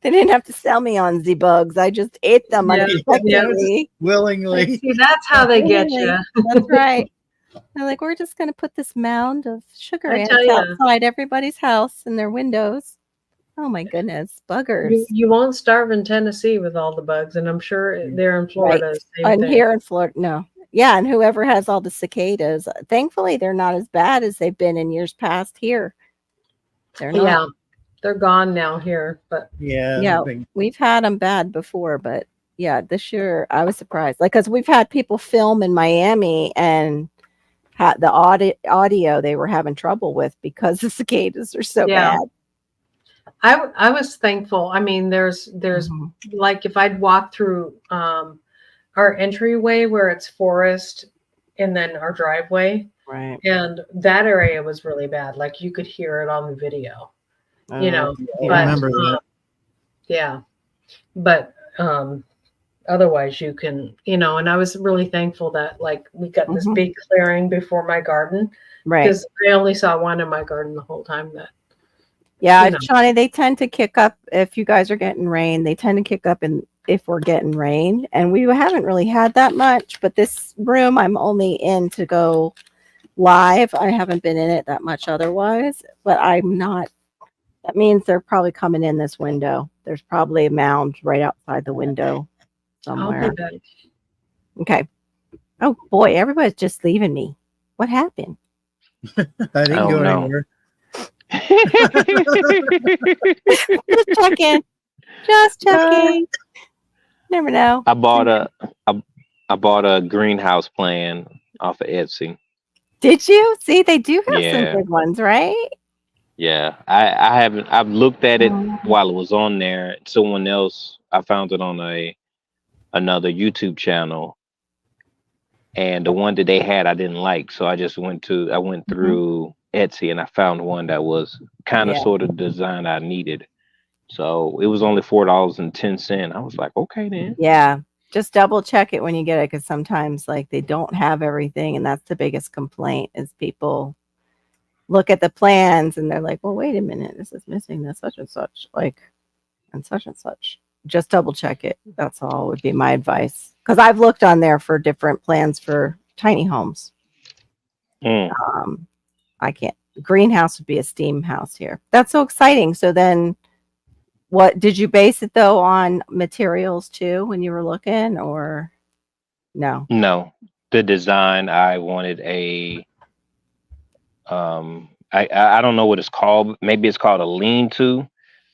They didn't have to sell me on Z-Bugs. I just ate them unexpectedly. Willingly. See, that's how they get you. That's right. They're like, we're just going to put this mound of sugar I ants tell ya. outside everybody's house and their windows. Oh my goodness, buggers. You won't starve in Tennessee with all the bugs, and I'm sure there in Florida, same And thing. here in Florida, no. Yeah, and whoever has all the cicadas, thankfully they're not as bad as they've been in years past here. They're not. Yeah, they're gone now here, but Yeah, we've had them bad before, but yeah, this year I was surprised. Like, because we've had people film in Miami and the audio they were having trouble with because the cicadas are so yeah. bad. I was thankful. I mean, there's like if I'd walk through our entryway where it's forest and then our driveway, right? And that area was really bad. Like you could hear it on the video, you know. I remember that. Yeah, but otherwise you can, you know. And I was really thankful that like we got this big clearing before my garden, right? Because I only saw one in my garden the whole time. That. Yeah, Shawnee, they tend to kick up if you guys are getting rain. They tend to kick up if we're getting rain. And we haven't really had that much, but this room I'm only in to go live. I haven't been in it that much otherwise, but I'm not. That means they're probably coming in this window. There's probably a mound right outside the window somewhere. Okay. Oh boy, everybody's just leaving me. What happened? I didn't go anywhere. Just checking. Never know. I bought a greenhouse plan off of Etsy. Did you see? They do have some good ones, right? Yeah, I've looked at it while it was on there. Someone else, I found it on another YouTube channel, and the one that they had I didn't like, so I went through Etsy and I found one that was kind of sort of the design I needed. So it was only $4.10. I was like, okay then. Yeah. Just double check it when you get it, because sometimes like they don't have everything, and that's the biggest complaint is people look at the plans and they're like, well, wait a minute, this is missing this such and such, like, and such and such. Just double check it. That's all would be my advice, because I've looked on there for different plans for tiny homes. I can't. Greenhouse would be a steam house here. That's so exciting. So then what did you base it though on materials too when you were looking, or no? No, the design, I wanted I don't know what it's called. Maybe it's called a lean-to,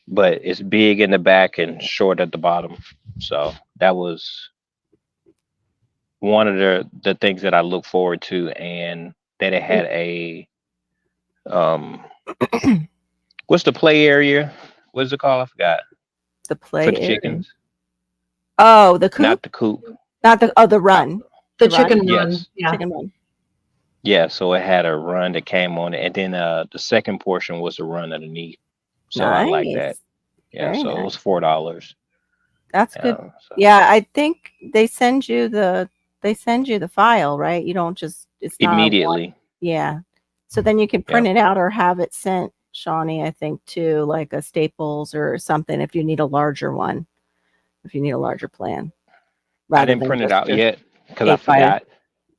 but it's big in the back and short at the bottom. So that was one of the things that I look forward to, and that it had a what's the play area? What's it called? I forgot. The play for the area. chickens. Oh, the coop. Not the coop. Not the the run. The chicken run. Yes. Yeah. Chicken run. Yeah, so it had a run that came on it, and then the second portion was a run underneath. So I like that. Yeah, Very so nice. it was $4. That's good. So. Yeah, I think they send you the file, right? You don't just it's not Immediately. Yeah. So then you can print it out or have it sent, Shawnee, I think, to like a Staples or something if you need a larger one. If you need a larger plan. I didn't print it out yet because I forgot.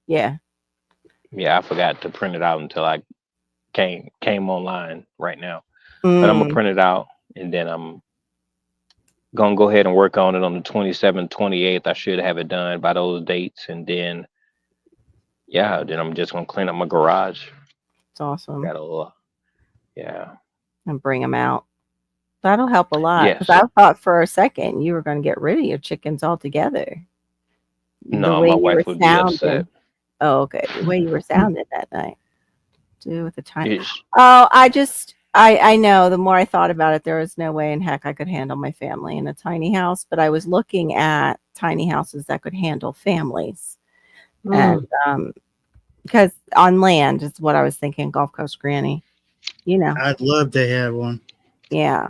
Yeah. Yeah, I forgot to print it out until I came online right now. But I'm gonna print it out, and then I'm gonna go ahead and work on it on the 27th, 28th. I should have it done by those dates, and then then I'm just gonna clean up my garage. It's awesome. Got a little, and bring them out. That'll help a lot. Yes. Because I thought for a second you were going to get rid of your chickens altogether. No, my wife would be upset. Oh, okay. The way you were sounding that night. Do with the tiny. Ish. Oh, I know. The more I thought about it, there was no way in heck I could handle my family in a tiny house. But I was looking at tiny houses that could handle families, and because on land is what I was thinking. Gulf Coast Granny, you know. I'd love to have one. Yeah.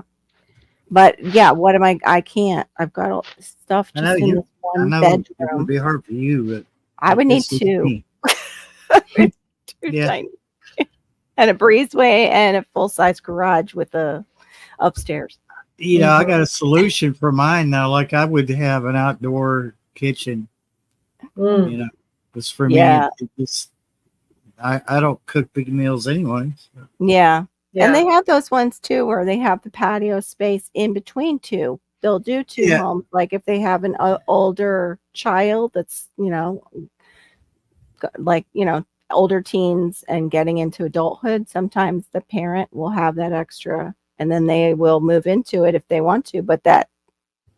But yeah, what am I can't. I've got all stuff just in this one bedroom. It would be hard for you, but I would need two. Yeah. Tiny. And a breezeway and a full-size garage with a upstairs. You know, I got a solution for mine now. Like I would have an outdoor kitchen. You know, just for me. I don't cook big meals anyway. So. Yeah. Yeah. And they have those ones too where they have the patio space in between two. They'll do two Yeah. homes. Like if they have an older child that's, like, older teens and getting into adulthood, sometimes the parent will have that extra and then they will move into it if they want to, but that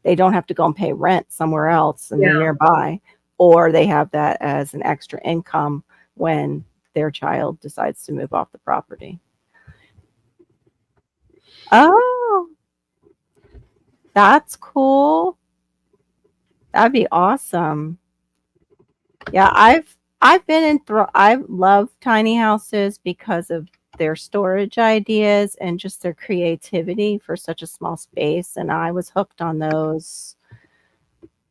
they don't have to go and pay rent somewhere else and they're nearby, or they have that as an extra income when their child decides to move off the property. Oh, that's cool. That'd be awesome. Yeah, I've been in I love tiny houses because of their storage ideas and just their creativity for such a small space. And I was hooked on those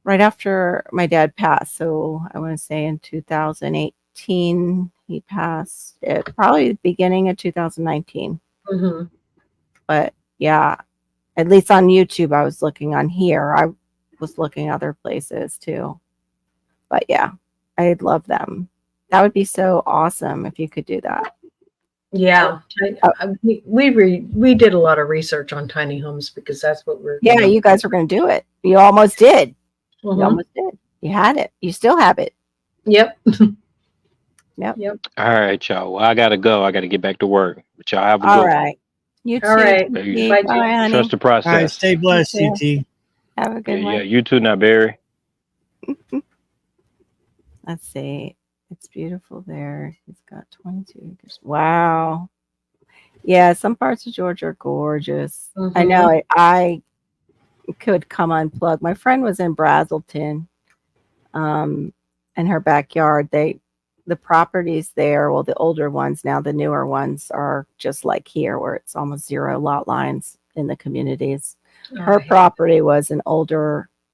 right after my dad passed. So I want to say in 2018 he passed. It probably the beginning of 2019. Mm-hmm. But yeah, at least on YouTube, I was looking on here. I was looking other places too. But yeah, I'd love them. That would be so awesome if you could do that. Yeah, we did a lot of research on tiny homes because that's what we're. Yeah, you guys were going to do it. You almost did. Mm-hmm. You almost did. You had it. You still have it. Yep. Yep. All right, y'all. Well, I gotta go. I gotta get back to work. But y'all have a All good right. You too. All right. Kiki. Bye, Bye, Jen. honey. Trust the All right, process. stay blessed, You CT. Have a good Yeah, one. you too now, Barry. Let's see. It's beautiful there. It's got 22 acres. Wow. Yeah, some parts of Georgia are gorgeous. I Mhm. know I could come unplug. My friend was in Brazelton, in her backyard. The properties there, well, the older ones now, the newer ones are just like here, where it's almost zero lot lines in the communities. Her Okay. property was a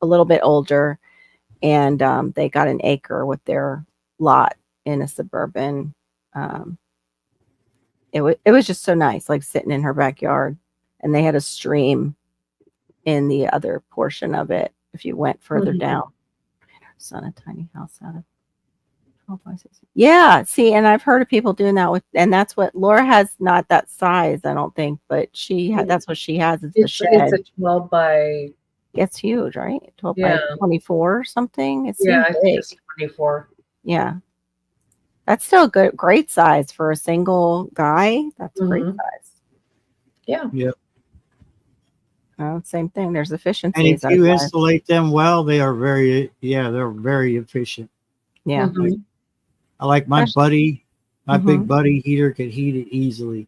little bit older, and they got an acre with their lot in a suburban. It was just so nice, like sitting in her backyard, and they had a stream in the other portion of it. If you went further Mhm. down, son, a tiny house out of 12 by 16. Yeah, see, and I've heard of people doing that and that's what Laura has. Not that size, I don't think, but that's what she has. Is the It's shed. a 12 by It's huge, right? 12 Yeah. by 24 or something. It yeah, seems I think big. it's 24. Yeah. That's still a great size for a single guy. That's a great Mhm. size. Yeah. Same thing. There's And efficiencies. if you insulate them well, they're very efficient. Yeah. Mhm. I like my Especially- big buddy heater could heat it easily.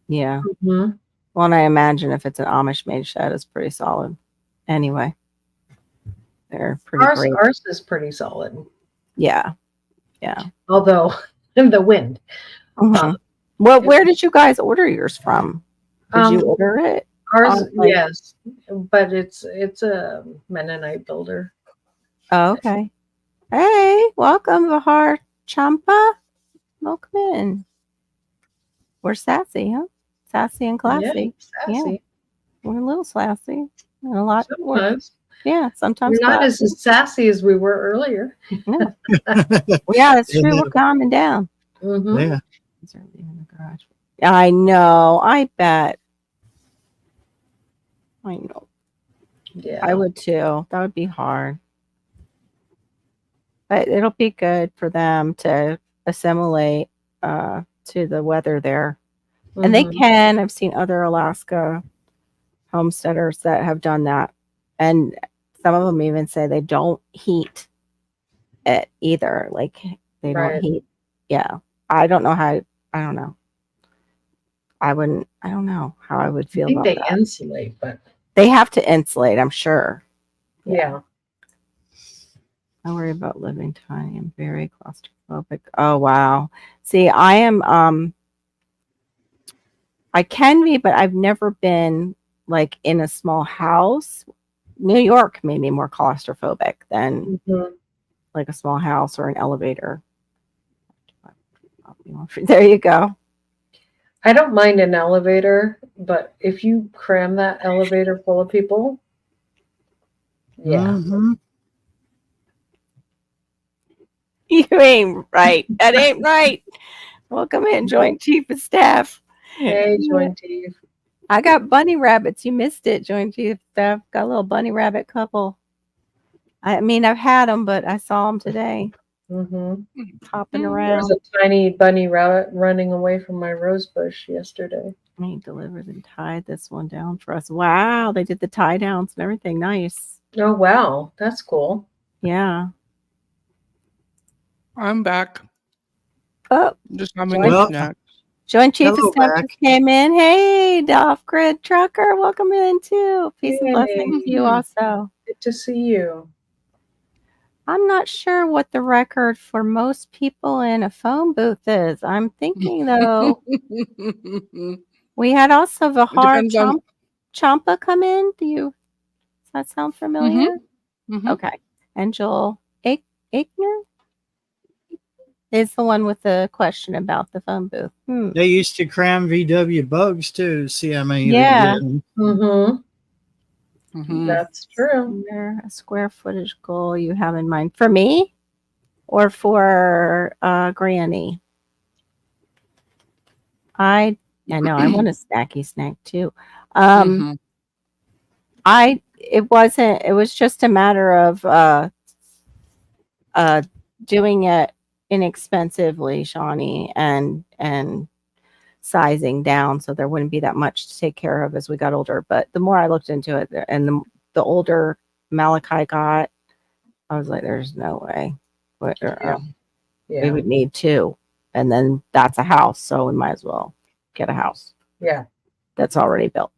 Yeah. Mhm. Well, and I imagine if it's an Amish made shed, it's pretty solid. Anyway, they're pretty great. Ours is pretty solid. Yeah. Yeah. Although the wind. Mhm. Well, where did you guys order yours from? Did you order it? Ours, Like- yes, but it's a Mennonite builder. Oh, okay. Hey, welcome, Vahar Champa. Welcome in. We're sassy, huh? Sassy and classy. Yeah, sassy. We're a little sassy. And a lot. Sometimes. Sometimes We're not classy. as sassy as we were earlier. Yeah. Well, yeah, that's true. We're calming down. Mhm. Yeah. Is there in the garage? I know. I bet. I know. Yeah. I would too. That would be hard. But it'll be good for them to assimilate to the weather there. And they Mhm. can. I've seen other Alaska homesteaders that have done that. And some of them even say they don't heat it either. Like they don't Right. heat. Yeah. I don't know how. I don't know. I don't know how I would I feel think about they that. insulate, but They have to insulate, I'm sure. yeah. I worry about living tiny. I'm very claustrophobic. Oh wow. See, I am I can be, but I've never been like in a small house. New York made me more claustrophobic than Mhm. like a small house or an elevator. There you go. I don't mind an elevator, but if you cram that elevator full of people, yeah. Mhm. You ain't right. That ain't right. Welcome in, Joint Chief of Staff. Hey, Joint Chief. I got bunny rabbits. You missed it, Joint Chief of Staff. Got a little bunny rabbit couple. I mean, I've had them, but I saw them today hopping There around. was a tiny bunny rabbit running away from my rose bush yesterday. He delivered and tied this one down for us. Wow, they did the tie downs and everything. Nice. Oh, wow. That's cool. Yeah. I'm back. Oh, Just having Well, a snack. Joint Chief Hello of Staff back. just came in. Hey, Off Grid Trucker, welcome in too. Peace and blessings to you also. Good to see you. I'm not sure what the record for most people in a phone booth is. I'm thinking though, we had also Vahar depends on- Champa come in. Does that sound familiar? Mhm. Okay. And Joel Aikner is the one with the question about the phone booth. They used to cram VW bugs too to see how many Yeah. they get. Mm-hmm. Mhm. That's true. Is there a square footage goal you have in mind for me or for Granny? I know I want a snacky snack too. Mhm. It was just a matter of doing it inexpensively, Shawnee, and sizing down so there wouldn't be that much to take care of as we got older. But the more I looked into it and the older Malachi got, I was like, there's no way. We Yeah. would need two. And then that's a house. So we might as well get a house Yeah. that's already built.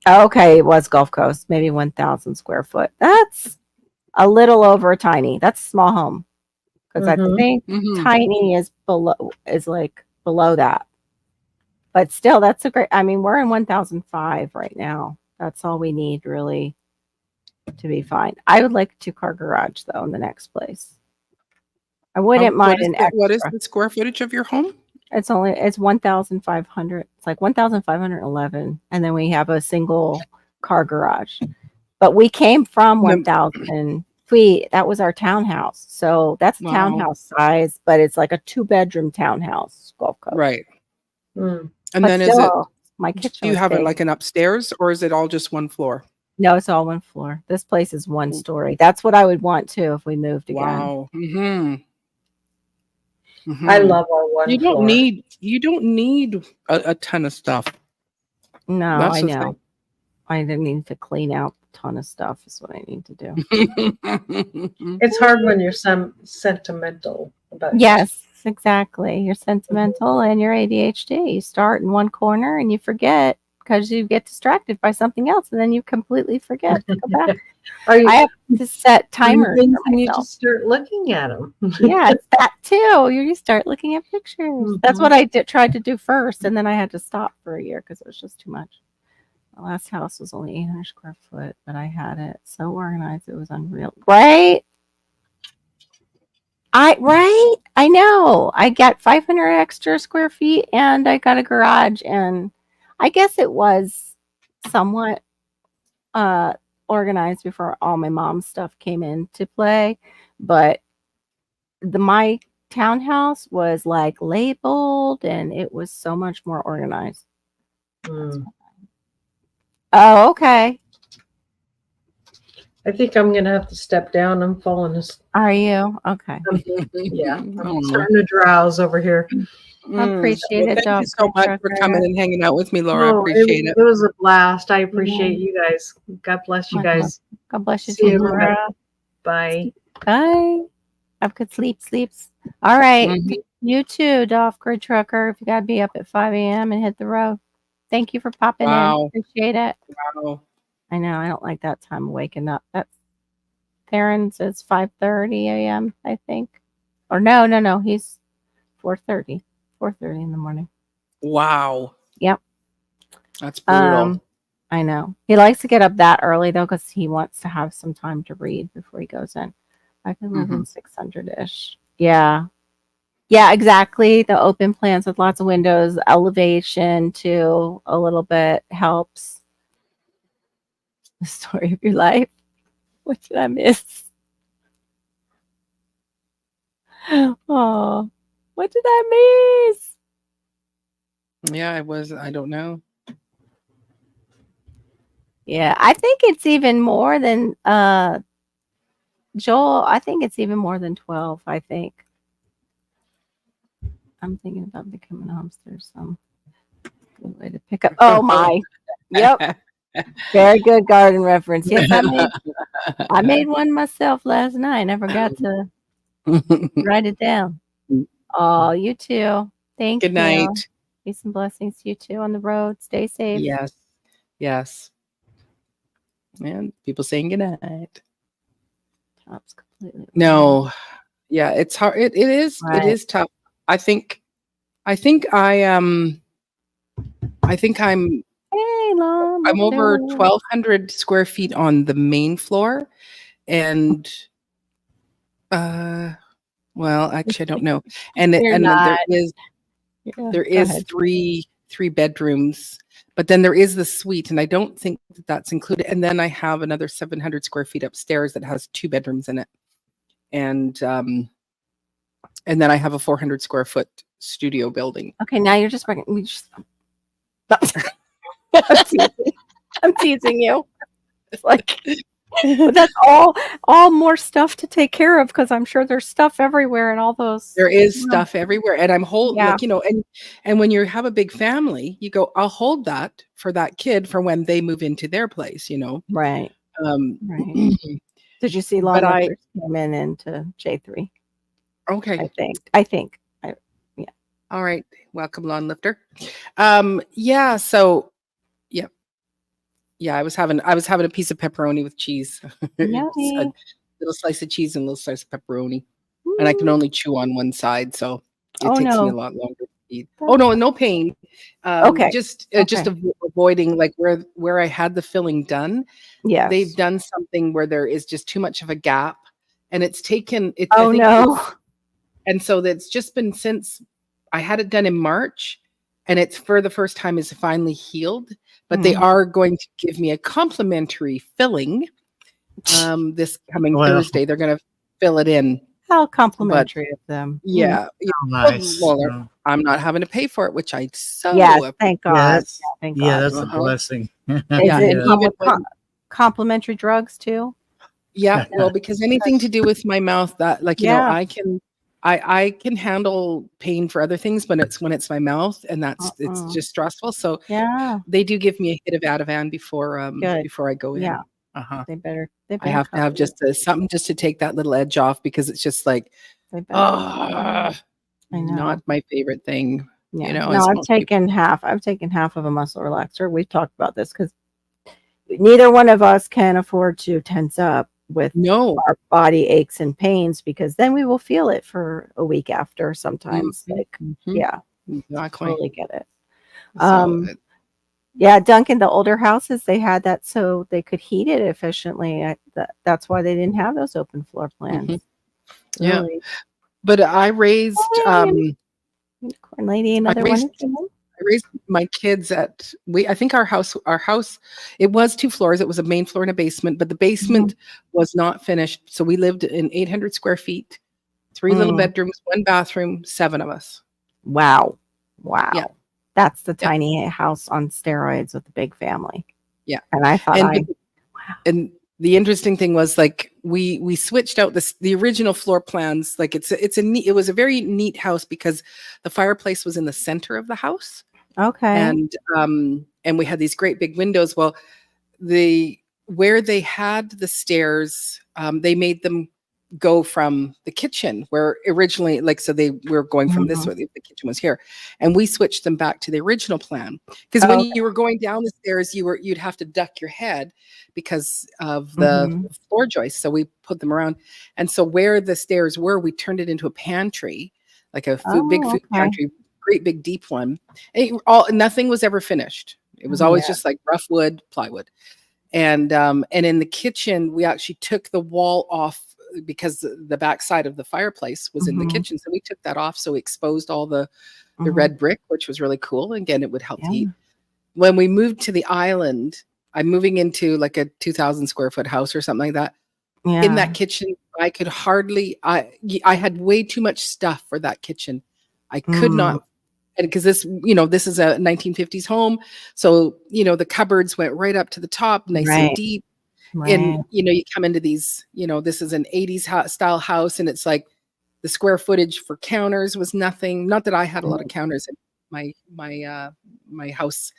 Okay, it was Gulf Coast, maybe 1,000 square foot. That's a little over tiny. That's a small home. Because I think Mhm. tiny is like below that. But still, that's a great. I mean, we're in 1,005 right now. That's all we need really to be fine. I would like a 2-car garage though in the next place. I wouldn't mind an extra. What is the square footage of your home? It's 1,500. It's like 1,511, and then we have a single car garage. But we came from 1,000 feet. That was our townhouse, so that's a townhouse size, but it's like a 2-bedroom townhouse. Gulf Coast, Right. Mm. And but then still, my kitchen. do you was have it big. like an upstairs or is it all just one floor? No, it's all one floor. This place is one story. That's what I would want too if we moved again. Wow. Mhm. I love our one You don't floor. need a ton of stuff. No, That's I the know. I didn't need to clean out a ton of stuff. Is what I need to do. thing. It's hard when you're sentimental about Yes, exactly. You're sentimental and you're ADHD. You start in one corner and you forget because you get distracted by something else, and then you completely forget to go back. Are you, I have to set timers for and you myself. just start looking at them. Yeah, it's that too. You start looking at pictures. That's what I tried to do first, and then I had to stop for a year because it was just too much. The last house was only 800 square foot, but I had it so organized it was unreal. Right? I know. I got 500 extra square feet, and I got a garage, and I guess it was somewhat organized before all my mom's stuff came into play, but my townhouse was like labeled and it was so much more organized. Mm. Oh, okay. I think I'm gonna have to step down. I'm falling asleep. Are you? Okay. Yeah, I'm Oh. starting to drowse over here. I appreciate it, Thank you Dog so much for Trucker. coming and hanging out with me, Laura. I Oh, appreciate it. It was a blast. I appreciate you guys. God bless you guys. God bless you See too, you Laura. Bye. Bye. Have good sleeps. All right. Mhm. You too, Dog Trucker. If you gotta be up at 5 a.m. and hit the road. Thank you for popping Wow. in. Appreciate it. Wow. I know I don't like that time of waking up. That's Theron says 5:30 a.m. I think, or no. He's 4:30. 4:30 in the morning. Wow. Yep. That's brutal. I know he likes to get up that early though because he wants to have some time to read before he goes in. I can live in 600-ish. Yeah. Yeah, exactly. The open plans with lots of windows, elevation too, a little bit helps. The story of your life. What did I miss? Oh, what did I miss? Yeah, I don't know. Yeah, I think it's even more than Joel. I think it's even more than 12. I think I'm thinking about becoming a homester. Some good way to pick up. Oh my. Yep. Very good garden reference. Yes, I made one myself last night. I never got to write it down. Oh, you too. Thank Good you. night. Peace and blessings to you too on the road. Stay safe. Yes. Yes. And people saying good night. Top's completely No. Yeah, it's hard. It is Right. tough. I think I I'm Hey, Lon. I'm over 1,200 square feet on the main floor, and well, actually, I don't know. And You're and then not. there Go is ahead. three bedrooms, but then there is the suite, and I don't think that that's included. And then I have another 700 square feet upstairs that has 2 bedrooms in it, and then I have a 400 square foot studio building. Okay, now you're just bringing. We just. I'm teasing you. It's like, but that's all more stuff to take care of because I'm sure there's stuff everywhere and all those. There is stuff everywhere, and I'm Yeah. like, and when you have a big family, you go, I'll hold that for that kid for when they move into their place, Right. Right. Did you see But lawn lifters came in into J3? Okay. I think. Yeah. All right. Welcome, lawn lifter. Yeah. So, yeah. Yeah. I was having a piece of pepperoni with cheese. It's a little slice of cheese and a little slice of pepperoni, and I can only chew on one side, so it takes me a lot longer to eat. Oh no, no pain. Okay. Just avoiding like where I had the filling done. Yes. They've done something where there is just too much of a gap, and it's taken. And so that's just been since I had it done in March, and it's for the first time is finally healed. But they are going to give me a complimentary filling this coming Thursday. They're going to fill it in. How complimentary of them. Yeah. Nice. Well, I'm not having to pay for it, which I thank God. Thank God. That's a blessing. Is it complimentary drugs too? Yeah, well, because anything to do with my mouth that I can handle pain for other things, but it's when it's my mouth, and it's just stressful. So they do give me a hit of Ativan before I go in. Yeah. They better I have to have just something just to take that little edge off, because it's just like I know. not my favorite thing. No, I've taken half of a muscle relaxer. We've talked about this because neither one of us can afford to tense up with our body aches and pains, because then we will feel it for a week after sometimes. I totally get it. Duncan, the older houses, they had that so they could heat it efficiently. That's why they didn't have those open floor plans. Really. But I raised Corn lady, another one. I raised my kids I think our house, it was 2 floors. It was a main floor and a basement, but the basement was not finished. So we lived in 800 square feet, 3 little bedrooms, 1 bathroom, 7 of us. Wow. Yeah. That's the tiny house on steroids with the big family. Yeah. And I thought, and the interesting thing was, like, we switched out the original floor plans. Like it was a very neat house because the fireplace was in the center of the house. Okay. And we had these great big windows. Well, where they had the stairs, they made them go from the kitchen where originally, like, so they were going from this way, the kitchen was here, and we switched them back to the original plan, because when you were going down the stairs, you'd have to duck your head because of the floor joists. So we put them around, and so where the stairs were, we turned it into a pantry, like a big food pantry, great big deep one. And nothing was ever finished. It was always just like rough wood, plywood, and in the kitchen we actually took the wall off because the back side of the fireplace was in the kitchen. So we took that off. So we exposed all the red brick, which was really cool. Again, it would help to heat. When we moved to the island, I'm moving into like a 2,000 square foot house or something like that. in that kitchen. I could hardly. I had way too much stuff for that kitchen. I could not. And because this, this is a 1950s home, so the cupboards went right up to the top, nice and deep. And you come into these, this is an 80s style house, and it's like the square footage for counters was nothing. Not that I had a lot of counters in my house,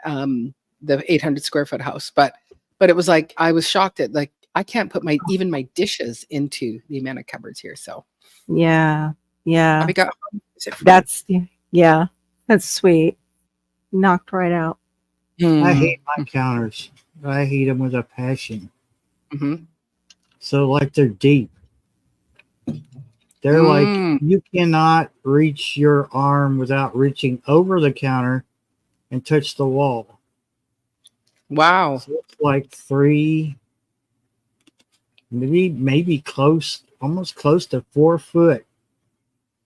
the 800 square foot house, but it was like I was shocked at, like, I can't put even my dishes into the amount of cupboards here. So yeah, I got that's sweet. Knocked right out. I hate my counters. I hate them with a passion. Mm-hmm. So, like, they're deep. They're like, you cannot reach your arm without reaching over the counter and touch the wall. Wow. So it's like 3, maybe almost close to 4 foot.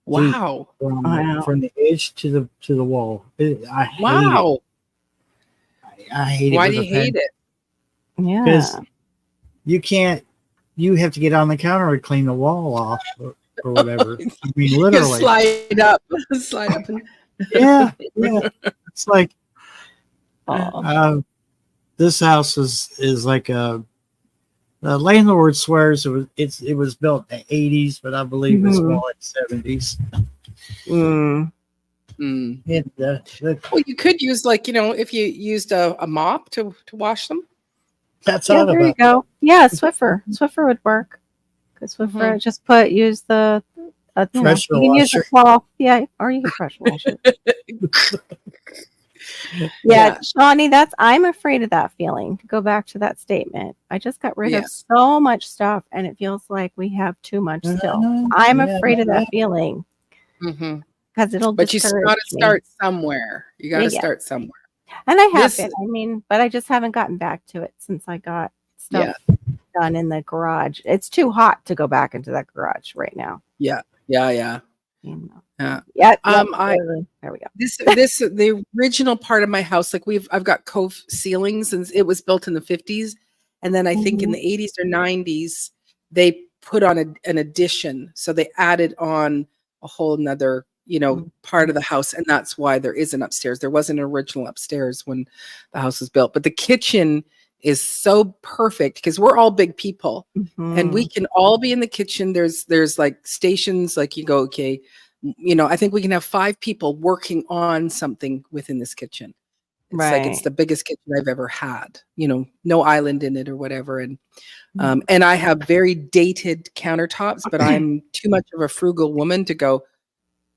Wow. From the edge to the wall. I hate it. I hate it. Why do you hate it? Yeah. Because you have to get on the counter and clean the wall off or whatever. I mean, literally. Slide up. And yeah. It's like, this house is like the landlord swears it was built in the 80s, but I believe it's more like 70s. And, well, you could use, like, if you used a mop to wash them. That's all. There you go. Yeah, Swiffer would work. Because Swiffer just use the pressure you can use a cloth, or you can pressure wash it. Yeah, Shawnee, I'm afraid of that feeling. To go back to that statement, I just got rid of so much stuff, and it feels like we have too much still. I'm afraid of that feeling because it'll. But you got to start somewhere. You got to start somewhere. And I have been. I mean, but I just haven't gotten back to it since I got stuff done in the garage. It's too hot to go back into that garage right now. Yeah. Yeah. There we go. The original part of my house, like I've got cove ceilings, and it was built in the 50s, and then I think in the 80s or 90s they put on an addition, so they added on a whole nother part of the house, and that's why there is an upstairs. There wasn't an original upstairs when the house was built, but the kitchen is so perfect because we're all big people, and we can all be in the kitchen. There's like stations, like you go, okay, I think we can have 5 people working on something within this kitchen. It's like it's the biggest kitchen I've ever had. No island in it or whatever, and I have very dated countertops, but I'm too much of a frugal woman to go.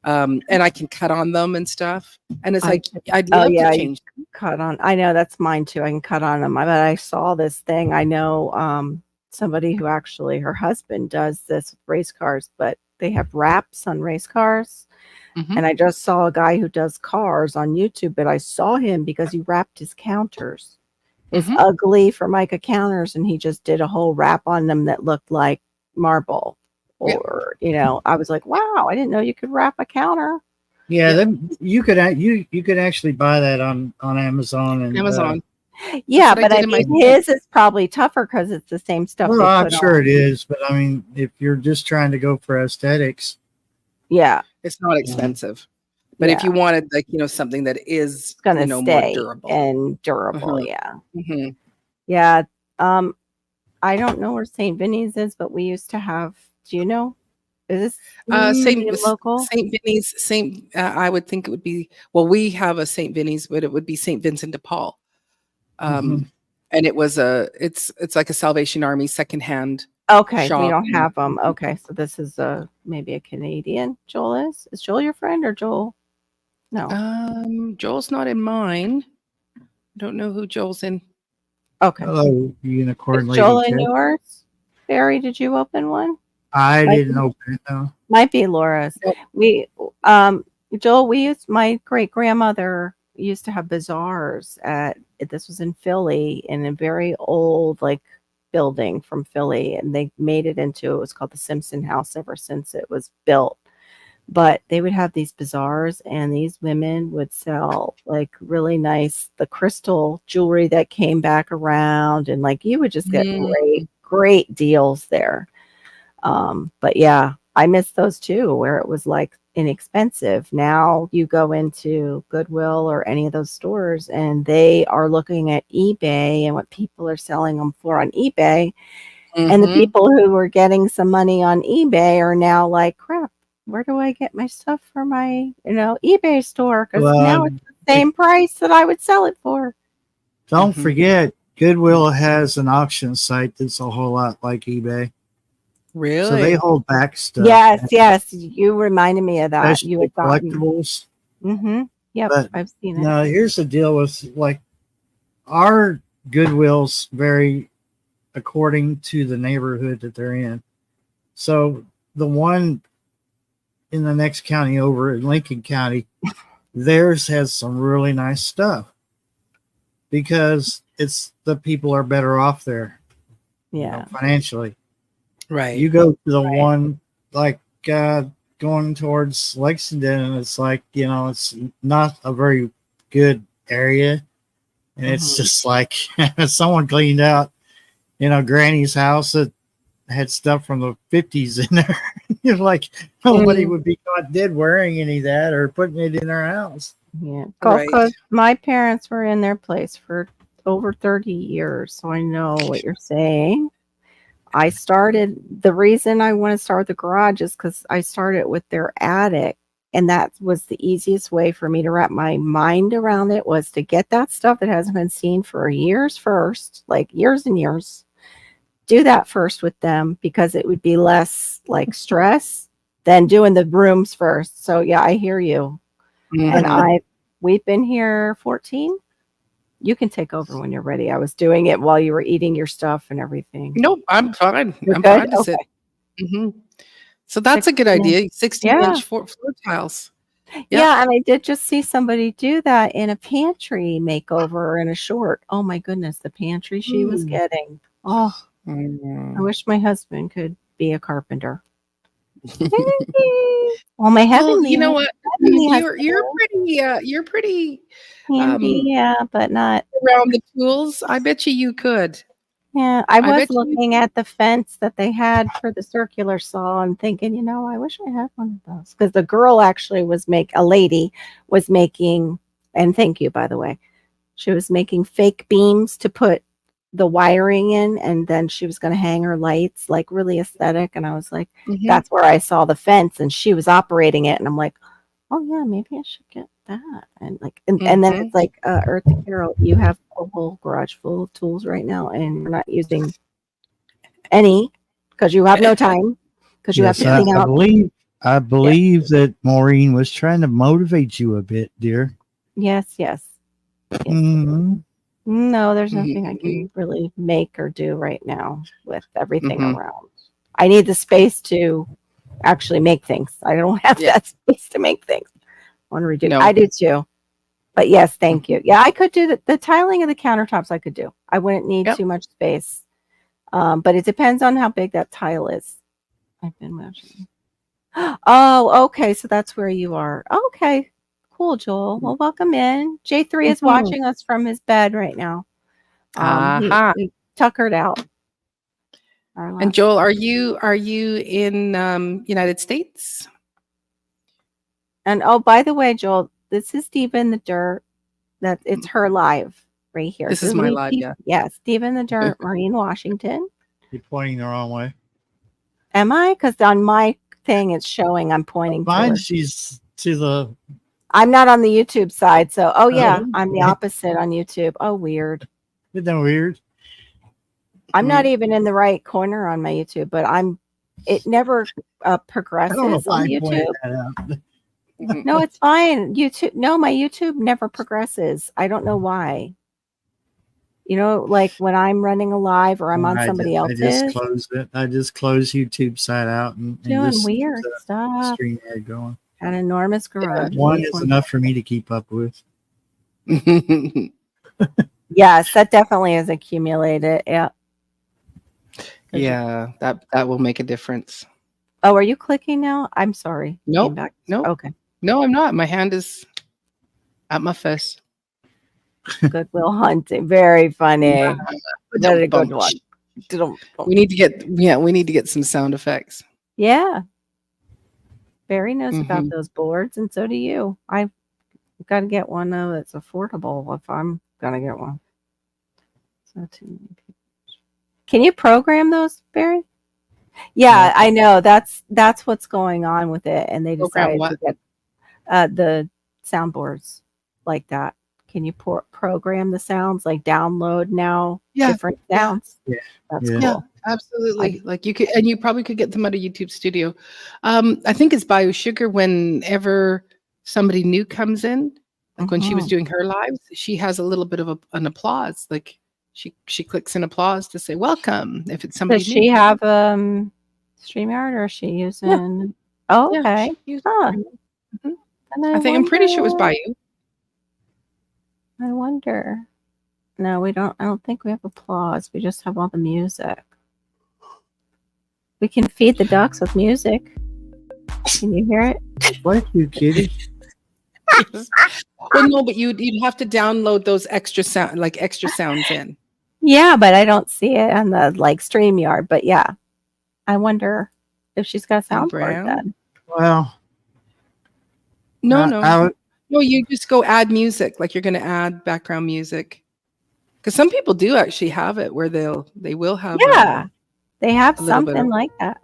And I can cut on them and stuff. And it's like, I'd love to change. Cut on. I know that's mine too. I can cut on them. But I saw this thing. I know somebody who actually, her husband does this with race cars, but they have wraps on race cars. And I just saw a guy who does cars on YouTube, but I saw him because he wrapped his counters. It's ugly Formica counters, and he just did a whole wrap on them that looked like marble. Or I was like, wow, I didn't know you could wrap a counter. Yeah, then you could actually buy that on Amazon and Amazon. But I mean, his is probably tougher because it's the same stuff. Well, I'm sure it is, but I mean, if you're just trying to go for aesthetics, it's not expensive. But if you wanted, like, something that is going to stay more durable. Yeah. I don't know where St. Vinny's is, but we used to have. Do you know? Is this local? St. Vinny's? I would think it would be. Well, we have a St. Vinny's, but it would be St. Vincent de Paul. And it was it's like a Salvation Army secondhand. Okay, shop. We don't have them. Okay, so this is maybe a Canadian. Joel is Joel your friend or Joel? No. Joel's not in mine. I don't know who Joel's in. Okay. Hello, unicorn lady. Joel in yours? Barry, did you open one? I didn't open it, though. Might be Laura's. Joel, my great grandmother used to have bazaars this was in Philly, in a very old building from Philly, and they made it was called the Simpson House ever since it was built. But they would have these bazaars, and these women would sell really nice, the crystal jewelry that came back around, and you would just get great deals there. But yeah, I miss those too, where it was like inexpensive. Now you go into Goodwill or any of those stores and they are looking at eBay and what people are selling them for on eBay. And the people who were getting some money on eBay are now like, crap, where do I get my stuff for my, eBay store? Because now it's the same price that I would sell it for. Don't forget, Goodwill has an auction site that's a whole lot like eBay. Really? So they hold back stuff. Yes. You reminded me of that. You had gotten collectibles. Yep, But I've seen it. Now, here's the deal with like our Goodwills vary according to the neighborhood that they're in. So the one in the next county over in Lincoln County, theirs has some really nice stuff because it's the people are better off there, financially. Right. You go to the one like going towards Lexington, and it's like it's not a very good area, and it's just like someone cleaned out Granny's house that had stuff from the 50s in there. You're like, nobody would be caught dead wearing any of that or putting it in their house. Yeah. Because my parents were in their place for over 30 years. So I know what you're saying. The reason I want to start with the garage is because I started with their attic. And that was the easiest way for me to wrap my mind around it, was to get that stuff that hasn't been seen for years first, like years and years. Do that first with them because it would be less like stress than doing the rooms first. So yeah, I hear you. And we've been here 14. You can take over when you're ready. I was doing it while you were eating your stuff and everything. Nope, I'm fine. You're I'm good? fine to sit. So that's a good idea. 16-inch floor tiles. Yeah, and I did just see somebody do that in a pantry makeover in a short. Oh my goodness, the pantry she was getting. Oh, I wish my husband could be a carpenter. Well, my heavenly. You know what? You're pretty handy, but not around the tools. I bet you could. Yeah, I was looking at the fence that they had for the circular saw and thinking, I wish I had one of those. Because the girl actually a lady was making, and thank you, by the way, she was making fake beams to put the wiring in, and then she was going to hang her lights, like really aesthetic. And I was like, that's where I saw the fence, and she was operating it. And I'm like, oh yeah, maybe I should get that. And like, and then it's like, Earth to Carol, you have a whole garage full of tools right now, and you're not using any because you have no time because you have to clean out. I believe that Maureen was trying to motivate you a bit, dear. Yes. No, there's nothing I can really make or do right now with everything around. I need the space to actually make things. I don't have that space to make things. I want to redo. I do too. But yes, thank you. Yeah, I could do the tiling of the countertops. I could do. I wouldn't need too much space. But it depends on how big that tile is. I've been watching. Oh, okay. So that's where you are. Okay. Cool, Joel. Well, welcome in. J3 is watching us from his bed right now. He tuckered out. And Joel, are you in United States? And oh, by the way, Joel, this is Diva in the Dirt. It's her live right here. This is my live, yeah. Yes, Diva in the Dirt, Maureen, Washington. You're pointing the wrong way. Am I? Because on my thing, it's showing I'm pointing. Mine, she's to the. I'm not on the YouTube side, so I'm the opposite on YouTube. Oh, weird. Isn't that weird? I'm not even in the right corner on my YouTube, but it never progresses on YouTube. No, it's fine. My YouTube never progresses. I don't know why. Like when I'm running a live or I'm on somebody else's. I just closed it. I just closed YouTube side out and doing just weird stuff. Stream ad going. An enormous garage. One is enough for me to keep up with. Yes, that definitely is accumulated. Yeah. Yeah, that will make a difference. Oh, are you clicking now? I'm sorry. Nope. Nope. Okay. No, I'm not. My hand is at my face. Goodwill Hunting. Very funny. That is a good one. We need to get some sound effects. Yeah. Barry knows about Mhm. those boards, and so do you. I've got to get one though that's affordable if I'm gonna get one. So too many people. Can you program those, Barry? Yeah, I know. That's what's going on with it, and they Program decided what? to get the soundboards like that. Can you program the sounds, like download now Yeah, different yeah. sounds? Yeah. That's Yeah. cool. Yeah, absolutely. Like you could, and you probably could get them out of YouTube Studio. I think it's Bio Sugar. Whenever somebody new comes in, like when she was doing her lives, she has a little bit of an applause. Like she clicks an applause to say welcome if it's somebody Does she new. have StreamYard, or is she using? Oh, Yeah, okay. she used Huh. Mhm. And I'm pretty sure it was Bio. I wonder. No, we don't. I don't think we have applause. We just have all the music. We can feed the ducks with music. Can you hear it? Like you, kitty. Well, no, but you'd have to download those extra sounds in. Yeah, but I don't see it on the StreamYard. But yeah, I wonder if she's got a soundboard Brown? then. Well, No, no. No, you just go add music, like you're going to add background music. Because some people do actually have it where they will have Yeah, they have a little bit something of like that.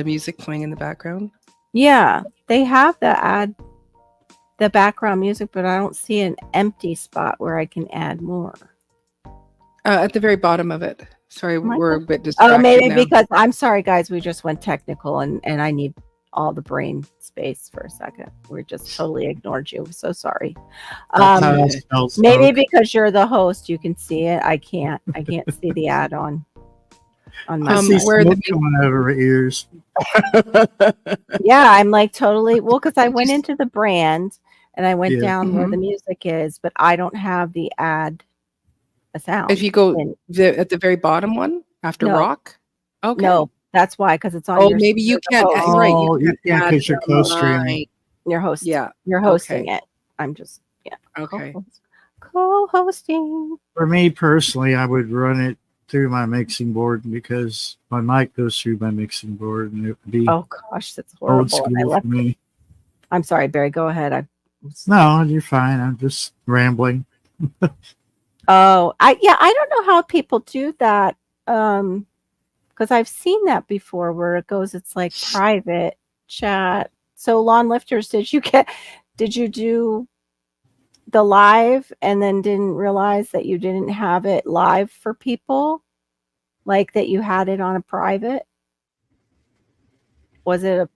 music playing in the background. Yeah, they have the background music, but I don't see an empty spot where I can add more. At the very bottom of it. Sorry, we're a bit distracted. Oh, maybe now. because I'm sorry, guys. We just went technical, and I need all the brain space for a second. We just totally ignored you. So sorry. Maybe because you're the host, you can see it. I can't see the ad on my. I see smoke coming out of her ears. Yeah, I'm like totally because I went into the brand and I went down where the music is, but I don't have the ad. A sound. If you go at the very bottom one after rock, okay. No, that's why, because it's on. Oh, maybe you can't. Right, you can't because you're co-streaming. You're hosting. Yeah, you're hosting it. I'm just okay. Co-hosting. For me personally, I would run it through my mixing board because my mic goes through my mixing board, and it would be gosh, that's horrible. Old school for me. I'm sorry, Barry. Go ahead. No, you're fine. I'm just rambling. Oh, I don't know how people do that. Because I've seen that before where it's like private chat. So Lawn Lifters, did you do the live and then didn't realize that you didn't have it live for people? Like that you had it on a private? Was it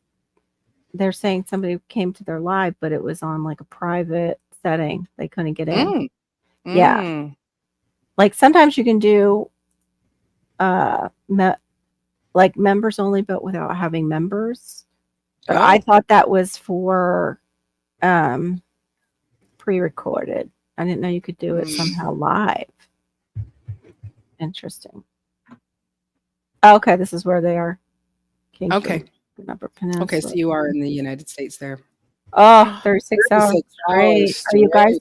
they're saying somebody came to their live, but it was on like a private setting. They couldn't get in. Yeah. Like sometimes you can do like members only, but without having members. But I thought that was for pre-recorded. I didn't know you could do it somehow live. Interesting. Okay, this is where they are. Okay. Okay, so you are in the United States there. Oh, 36 hours. Great. Are you guys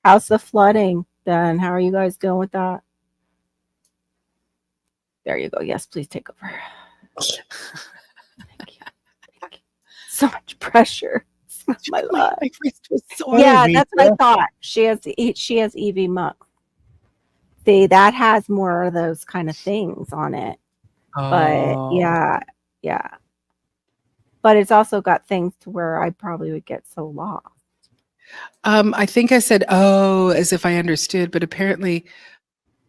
how's the flooding then? How are you guys doing with that? There you go. Yes, please take over. Thank you. Thank you. So much pressure. It's my life. Yeah, that's what I thought. She has EV Muck. See, that has more of those kind of things on it. But yeah. But it's also got things to where I probably would get so lost. I think I said, oh, as if I understood, but apparently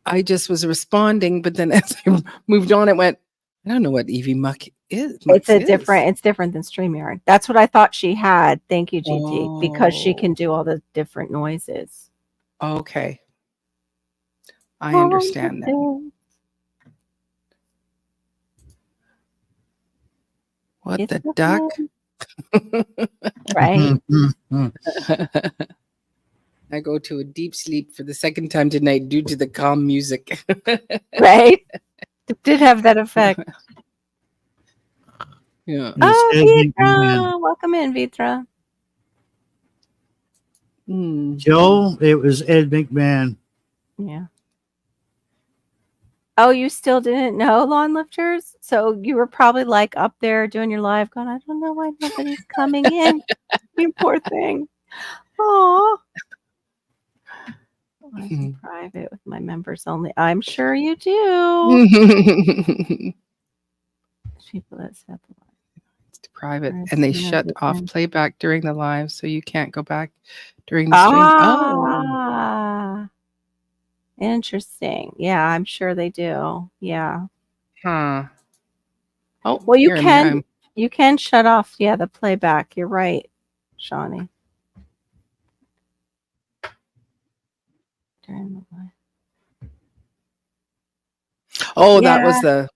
I just was responding. But then as I moved on, it went, I don't know what EV Muck is. It's different than StreamYard. That's what I thought she had. Thank you, GT, because she can do all the different noises. Okay. I understand that. What it's the duck? Right. I go to a deep sleep for the second time tonight due to the calm music. Right. It did have that effect. Yeah. Oh, Vitra. Welcome in, Vitra. Joe, it was Ed McMahon. Yeah. Oh, you still didn't know, lawn lifters? So you were probably like up there doing your live going, I don't know why nobody's coming in. You poor thing. Oh, live in private with my members only. I'm sure you do. People that set the live. It's private, and they shut off playback during the live, so you can't go back during the streams. Ah, interesting. Yeah, I'm sure they do. Yeah. Huh. Oh, Well, you can shut off, the playback. You're right, Shawnee. During the live. Oh, that was the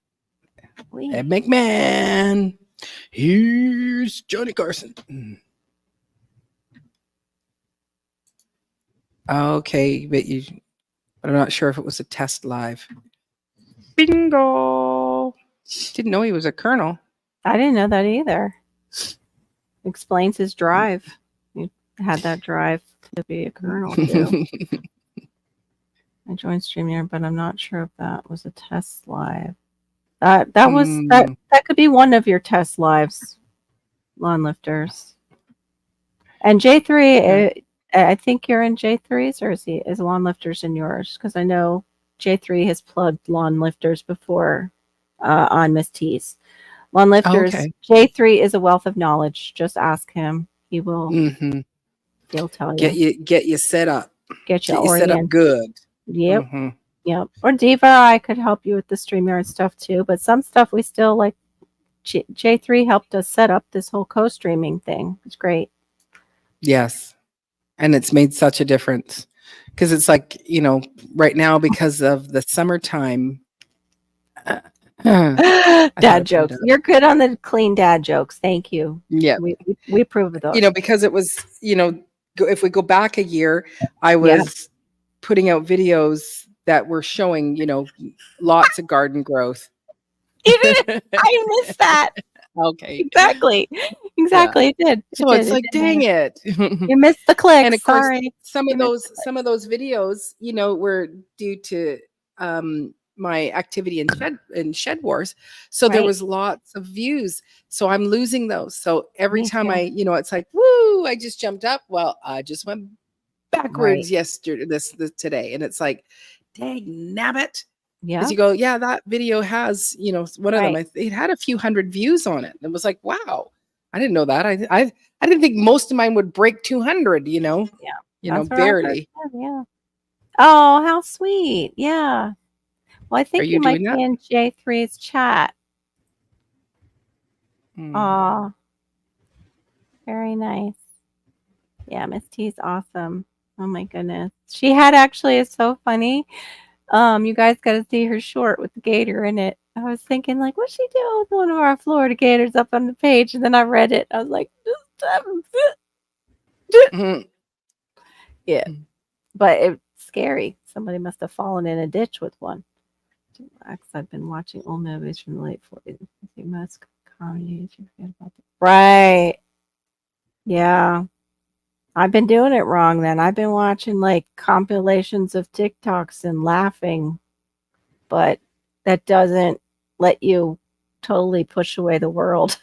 Ed McMahon. Here's Johnny Carson. Okay, but I'm not sure if it was a test live. Bingo. Didn't know he was a colonel. I didn't know that either. Explains his drive. He had that drive to be a colonel too. I joined StreamYard, but I'm not sure if that was a test live. That could be one of your test lives, lawn lifters. And J3, I think you're in J3's, or is lawn lifters in yours? Because I know J3 has plugged lawn lifters before on Miss T's. Lawn lifters, J3 is a wealth of knowledge. Just ask him. He will. He'll tell you. Get you set up. Get you set up good. Yep. Yep. Or Diva, I could help you with the StreamYard stuff too. But some stuff we still like. J3 helped us set up this whole co-streaming thing. It's great. Yes. And it's made such a difference. Because it's like, right now, because of the summertime. Dad jokes. You're good on the clean dad jokes. Thank you. Yeah. We approve of those. Because it was, if we go back a year, I was putting out videos that were showing, lots of garden growth. I missed that. Okay. Exactly. It did. So it's like, dang it. You missed the click. And of course, some of those videos, were due to my activity in Shed Wars. So there was lots of views. So I'm losing those. So every time it's like, woo, I just jumped up. Well, I just went backwards yesterday, this today. And it's like, dang nabbit. Yeah. Because you go, that video has, one of them, it had a few hundred views on it. It was like, wow, I didn't know that. I didn't think most of mine would break 200, Yeah. Barely. Yeah. Oh, how sweet. Yeah. Well, I think you might be in J3's chat. Aw. Very nice. Yeah, Miss T's awesome. Oh my goodness. She had it's so funny. You guys got to see her short with the gator in it. I was thinking, like, what's she doing with one of our Florida gators up on the page? And then I read it. I was like, yeah. But it's scary. Somebody must have fallen in a ditch with one. I've been watching old movies from the late 40s. I think most comedies you forget about them. Right. Yeah. I've been doing it wrong then. I've been watching like compilations of TikToks and laughing, but that doesn't let you totally push away the world.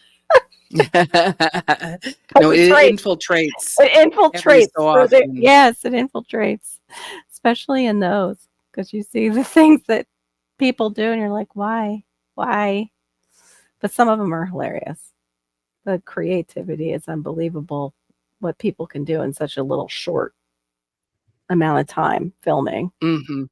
No, it infiltrates. It infiltrates. So yes, it infiltrates, especially in those, because you see the things that people do and you're like, why? But some of them are hilarious. The creativity is unbelievable. What people can do in such a little short amount of time filming. For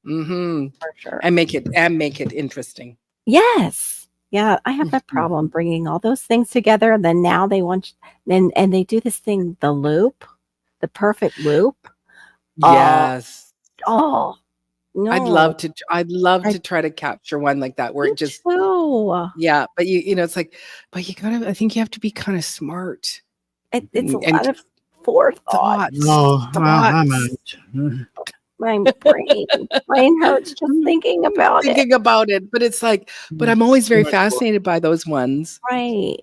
sure. And make it interesting. Yes. Yeah. I have that problem bringing all those things together. And then now they and they do this thing, the perfect loop. Yes. No. I'd love to try to capture one like that where it just, but it's like, but I think you have to be kind of smart. It's a lot of forethought. I'm out. My brain hurts just thinking about it. But it's like, but I'm always very fascinated by those ones. Right.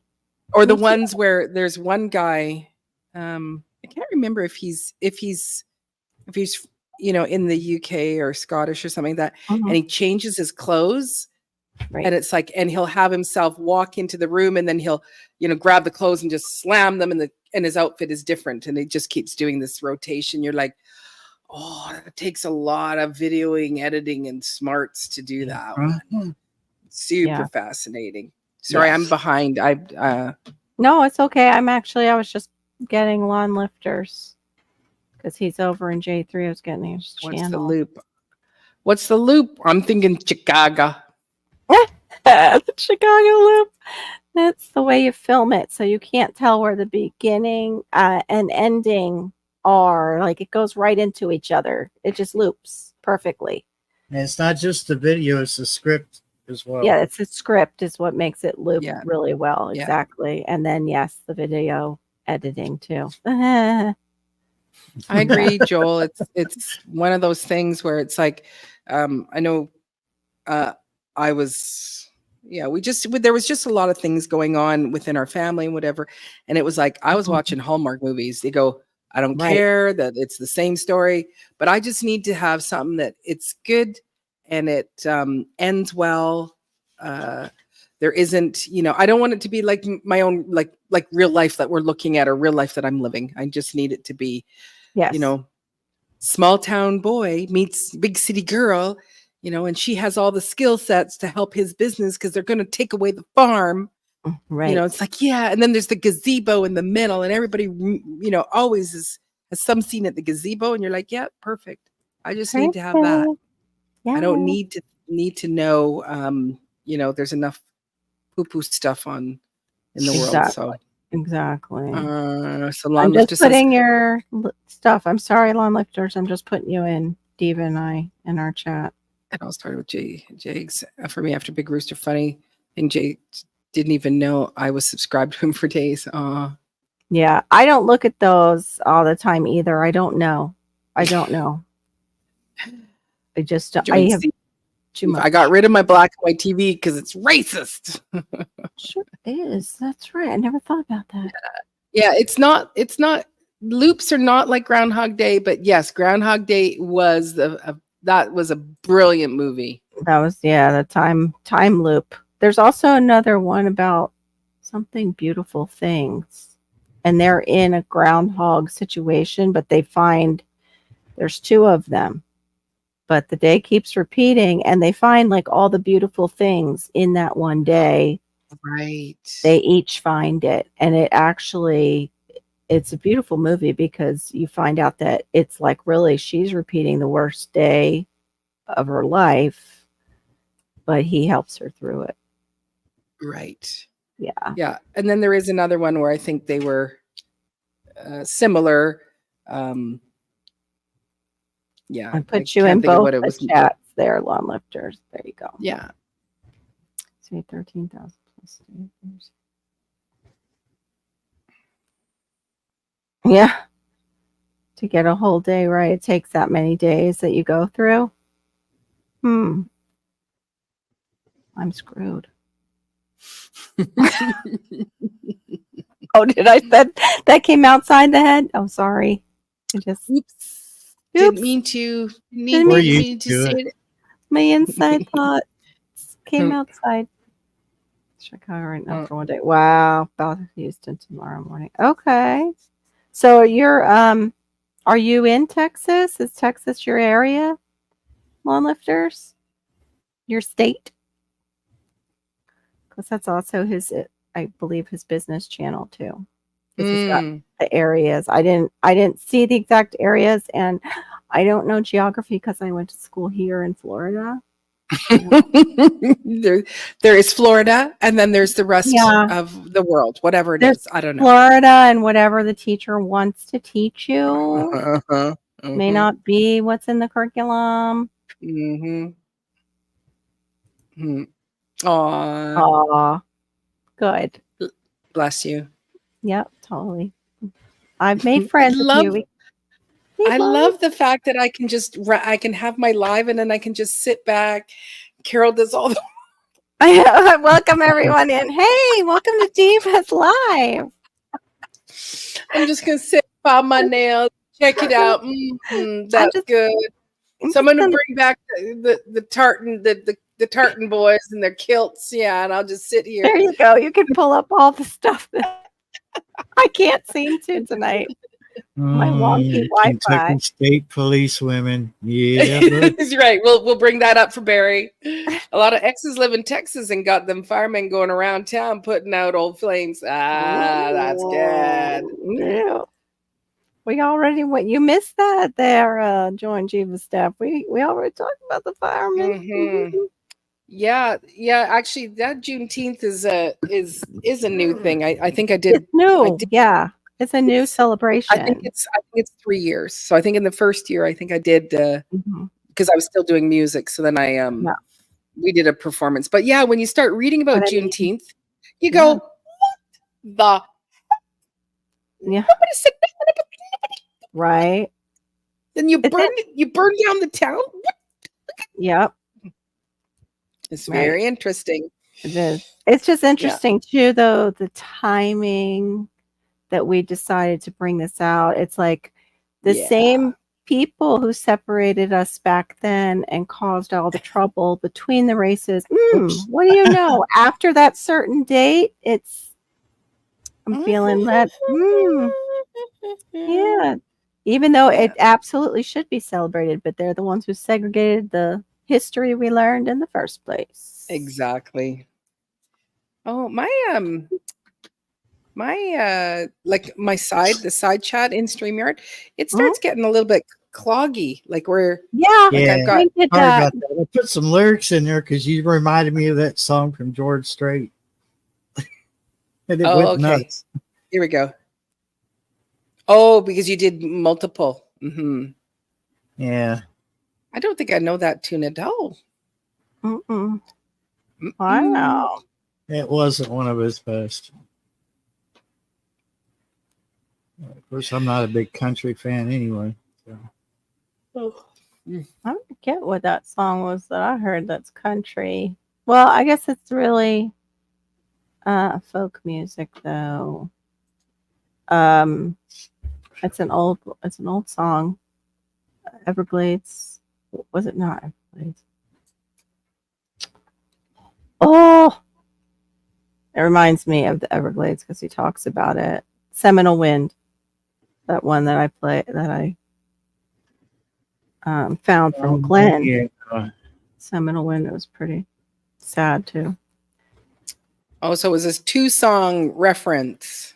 Or the ones where there's one guy, I can't remember if he's in the UK or Scottish or something like that, Mhm. and he changes his clothes. Right. And it's like, and he'll have himself walk into the room, and then he'll, grab the clothes and just slam them, and his outfit is different, and it just keeps doing this rotation. You're like, oh, it takes a lot of videoing, editing, and smarts to do that one. Super fascinating. Sorry, I'm behind. No, it's okay. I was just getting lawn lifters because he's over in J3. I was getting his channel. What's the loop? I'm thinking Chicago. The Chicago loop. That's the way you film it, so you can't tell where the beginning and ending are. Like, it goes right into each other. It just loops perfectly. And it's not just the video; it's the script as well. Yeah, it's a script is what makes it loop Yeah. really well. Yeah. Exactly. And then the video editing too. I agree, Joel. It's one of those things where it's like, I know, I was, there was just a lot of things going on within our family and whatever. And it was like, I was watching Hallmark movies. They go, I don't care that it's the same story, but I just need to have something that it's good and it ends well. There isn't, I don't want it to be like my own, like real life that we're looking at or real life that I'm living. I just need it to be, small town boy meets big city girl, and she has all the skill sets to help his business because they're going to take away the farm. Right. It's like, and then there's the gazebo in the middle, and everybody, always has some scene at the gazebo, and you're like, yeah, perfect. I just need to have that. Yeah. I don't need to know, there's enough poo-poo stuff in the world. So exactly. So I'm just putting your stuff. I'm sorry, lawn lifters. I'm just putting you in, Diva and I, in our chat. And I'll start with Jake's for me after Big Rooster Funny. And Jake didn't even know I was subscribed to him for days. Yeah, I don't look at those all the time either. I don't know. I just I have too much. I got rid of my black and white TV because it's racist. Sure is. That's right. I never thought about that. Yeah, it's not. Loops are not like Groundhog Day, but yes, Groundhog Day was that was a brilliant movie. That was the time loop. There's also another one about something beautiful things, and they're in a groundhog situation, but they find there's two of them, but the day keeps repeating, and they find like all the beautiful things in that one day. Right. They each find it, and it's a beautiful movie because you find out that it's like really she's repeating the worst day of her life, but he helps her through it. Right. Yeah. Yeah. And then there is another one where I think they were similar. Yeah. I put you in both the chats there, lawn lifters. There you go. Yeah. Say 13,000 plus. Yeah. To get a whole day right, it takes that many days that you go through. I'm screwed. Oh, did I that came outside the head? Oh, sorry. Oops. Didn't mean to. Didn't mean to say it. My inside thoughts came outside. Chicago right now for one day. Wow. About Houston tomorrow morning. Okay. So are you in Texas? Is Texas your area? Lawn lifters? Your state? Because that's also I believe his business channel too. He's got the areas. I didn't see the exact areas, and I don't know geography because I went to school here in Florida. There is Florida, and then there's the rest of the world, whatever it is. I don't know. Florida and whatever the teacher wants to teach you may not be what's in the curriculum. Aw. Good. Bless you. Yep, totally. I've made friends with you. I love the fact that I can have my live and then I can just sit back. Carol does all the welcome everyone in. Hey, welcome to Diva's Live. I'm just gonna sit, file my nails, Check it out. That's good. Someone to bring back the tartan the tartan boys and their kilts. Yeah, and I'll just sit here. There you go. You can pull up all the stuff that I can't seem to tonight. My wonky Wi-Fi. Kentucky State Police women. Yeah. That's right. We'll bring that up for Barry. A lot of exes live in Texas and got them firemen going around town putting out old flames. That's good. Yeah. We already went. You missed that there, Join Jiva staff. We already talked about the firemen. Mm-hmm. Yeah. Actually, that Juneteenth is a new thing. I think I did. It's new. Yeah, it's a new celebration. I think it's 3 years. So I think in the first year, I think I did because I was still doing music. So then we did a performance. But yeah, when you start reading about Juneteenth, you go, what the? Yeah. Nobody said nothing about right. Then you burn down the town. Yep. It's very interesting. It is. It's just interesting too, though, the timing that we decided to bring this out. It's like the same people who separated us back then and caused all the trouble between the races. What do you know? After that certain date, I'm feeling that. Yeah. Even though it absolutely should be celebrated, but they're the ones who segregated the history we learned in the first place. Exactly. Oh, the side chat in StreamYard, it starts getting a little bit cloggy. Like I put some lyrics in there because you reminded me of that song from George Strait. And it went nuts. Here we go. Oh, because you did multiple. Mm-hmm. Yeah. I don't think I know that tune at all. Wow. It wasn't one of his best. Of course, I'm not a big country fan anyway. So. I forget what that song was that I heard that's country. Well, I guess it's really folk music though. It's an old song. Everglades. Was it not Everglades? Oh, it reminds me of the Everglades because he talks about it. Seminole Wind. That one that I found from Glenn. Yeah. Seminole Wind. It was pretty sad too. Oh, so it was this 2-song reference.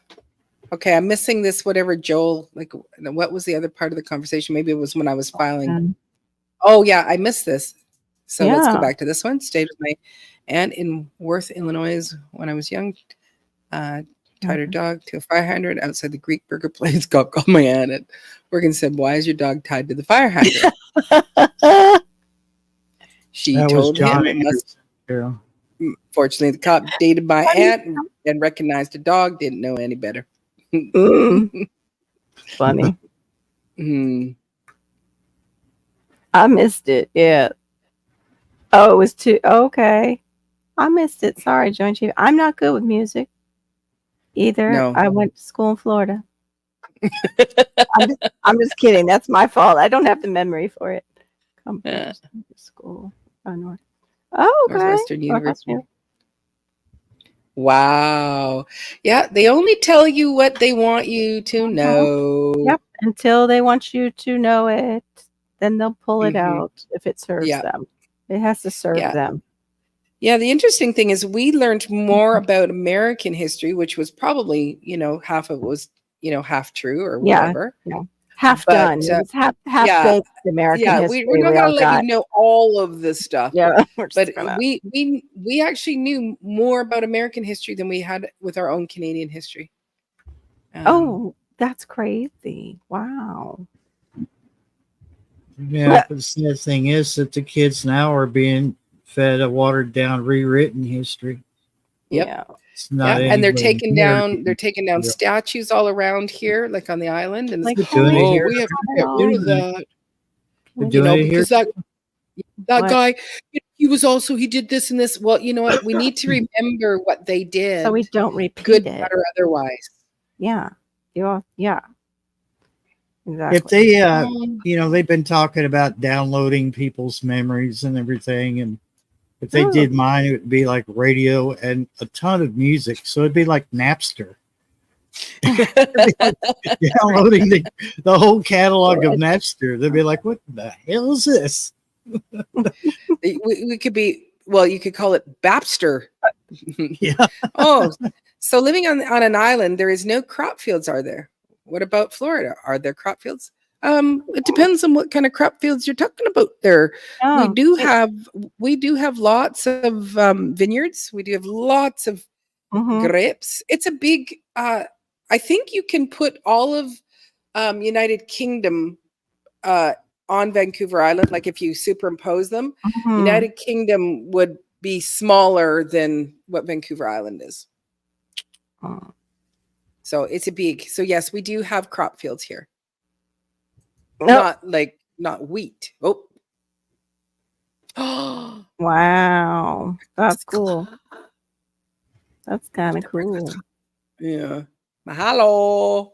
Okay, I'm missing this. Whatever Joel, like, what was the other part of the conversation? Maybe it was when I was filing. Oh yeah, I missed this. So let's go back to this one. Stayed with my aunt in Worth, Illinois, when I was young. Tied her dog to a fire hydrant outside the Greek burger place. Called my aunt at work and said, "Why is your dog tied to the fire hydrant?" She told him. Fortunately, the cop dated my aunt and recognized the dog. Didn't know any better. Funny. I missed it. Yeah. Oh, it was too okay. I missed it. Sorry, Joint Chief. I'm not good with music either. No. I went to school in Florida. I'm just kidding. That's my fault. I don't have the memory for it. Come from school. Oh, okay. Northwestern University. Wow. Yeah, they only tell you what they want you to know. Yep. Until they want you to know it, then they'll pull it out if it serves them. It has to serve them. Yeah, the interesting thing is we learned more about American history, which was probably, half of it was, half true or whatever. Yeah. Half done. It was half baked American history. We're not going to let you know all of this stuff. Yeah, but we actually knew more about American history than we had with our own Canadian history. That's crazy! Wow. Yeah, but the sad thing is that the kids now are being fed a watered down, rewritten history. Yep. Yeah. It's not and they're taking down statues all around here, like on the island, and like, we have to get rid of that. Because that guy, he was also, he did this and this. Well, you know what? We need to remember what they did, so we don't repeat good, it. bad, or otherwise. Yeah. Yeah. Exactly. If they, they've been talking about downloading people's memories and everything, and if they did mine, it would be like radio and a ton of music. So it'd be like Napster. It'd be like downloading the whole catalog of Napster. They'd be like, "What the hell is this?" We could be. Well, you could call it Bapster. Yeah. Oh, so living on an island, there is no crop fields, are there? What about Florida? Are there crop fields? It depends on what kind of crop fields you're talking about there. Oh, We do have lots of vineyards. We do have lots of grapes. It's a big I think you can put all of United Kingdom on Vancouver Island. Like if you superimpose them, United Kingdom would be smaller than what Vancouver Island is. So it's a big. So yes, we do have crop fields here. Nope. Not wheat. Oh. Wow. That's cool. That's kind of cool. Yeah. Mahalo.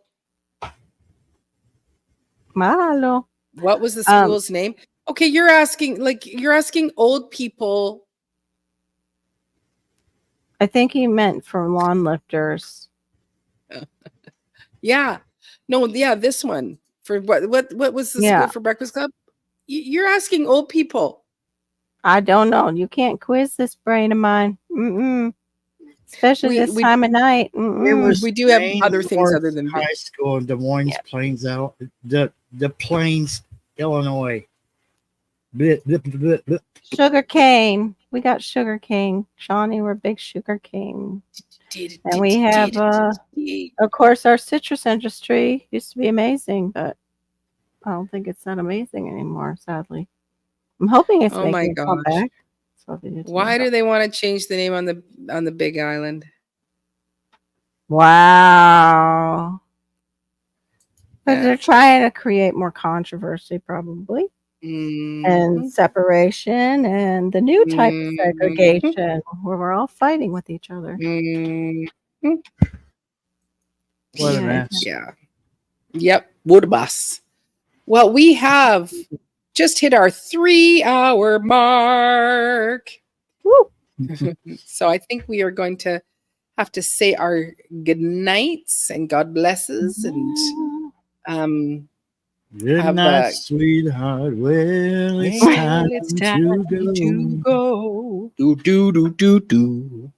Mahalo. What was the school's name? Okay, you're asking old people. I think he meant for lawn lifters. Yeah. No, yeah, this one. For what was the school for Breakfast Club? You're asking old people. I don't know. You can't quiz this brain of mine. Especially this time of night. We do have other things other than high school in Des Moines, Plains, the Plains, Illinois. Sugar cane. We got sugar cane. Shawnee, we're big sugar cane. And we have, of course, our citrus industry used to be amazing, but I don't think it's that amazing anymore, sadly. I'm hoping it's making a comeback. Why do they want to change the name on the Big Island? Wow. Because they're trying to create more controversy, probably. And separation and the new type of segregation where we're all fighting with each other. What a mess. Yeah. Yep. Wood bus. Well, we have just hit our 3-hour mark. Woo. So I think we are going to have to say our good nights and God blesses and good night, sweetheart. Well, it's time to go. Do.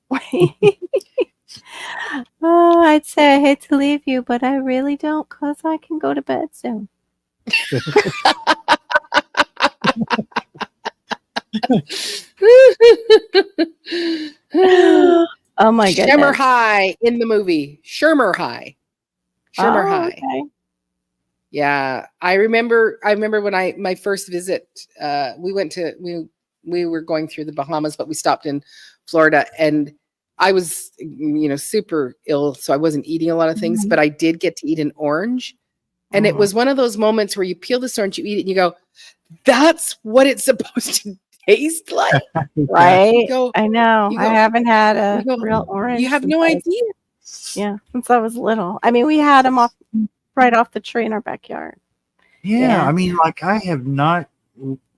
Oh, I'd say I hate to leave you, but I really don't, because I can go to bed soon. Oh my goodness. Shimmer High in the movie. Shermer High. High. Okay. Yeah, I remember when my first visit, we were going through the Bahamas, but we stopped in Florida, and I was, super ill, so I wasn't eating a lot of things, but I did get to eat an orange. And it was one of those moments where you peel this orange, you eat it, and you go, that's what it's supposed to taste like. Right? I know. I haven't had a real orange. You have no idea. Yeah, since I was little. I mean, we had them right off the tree in our backyard. Yeah. I mean, like I have not,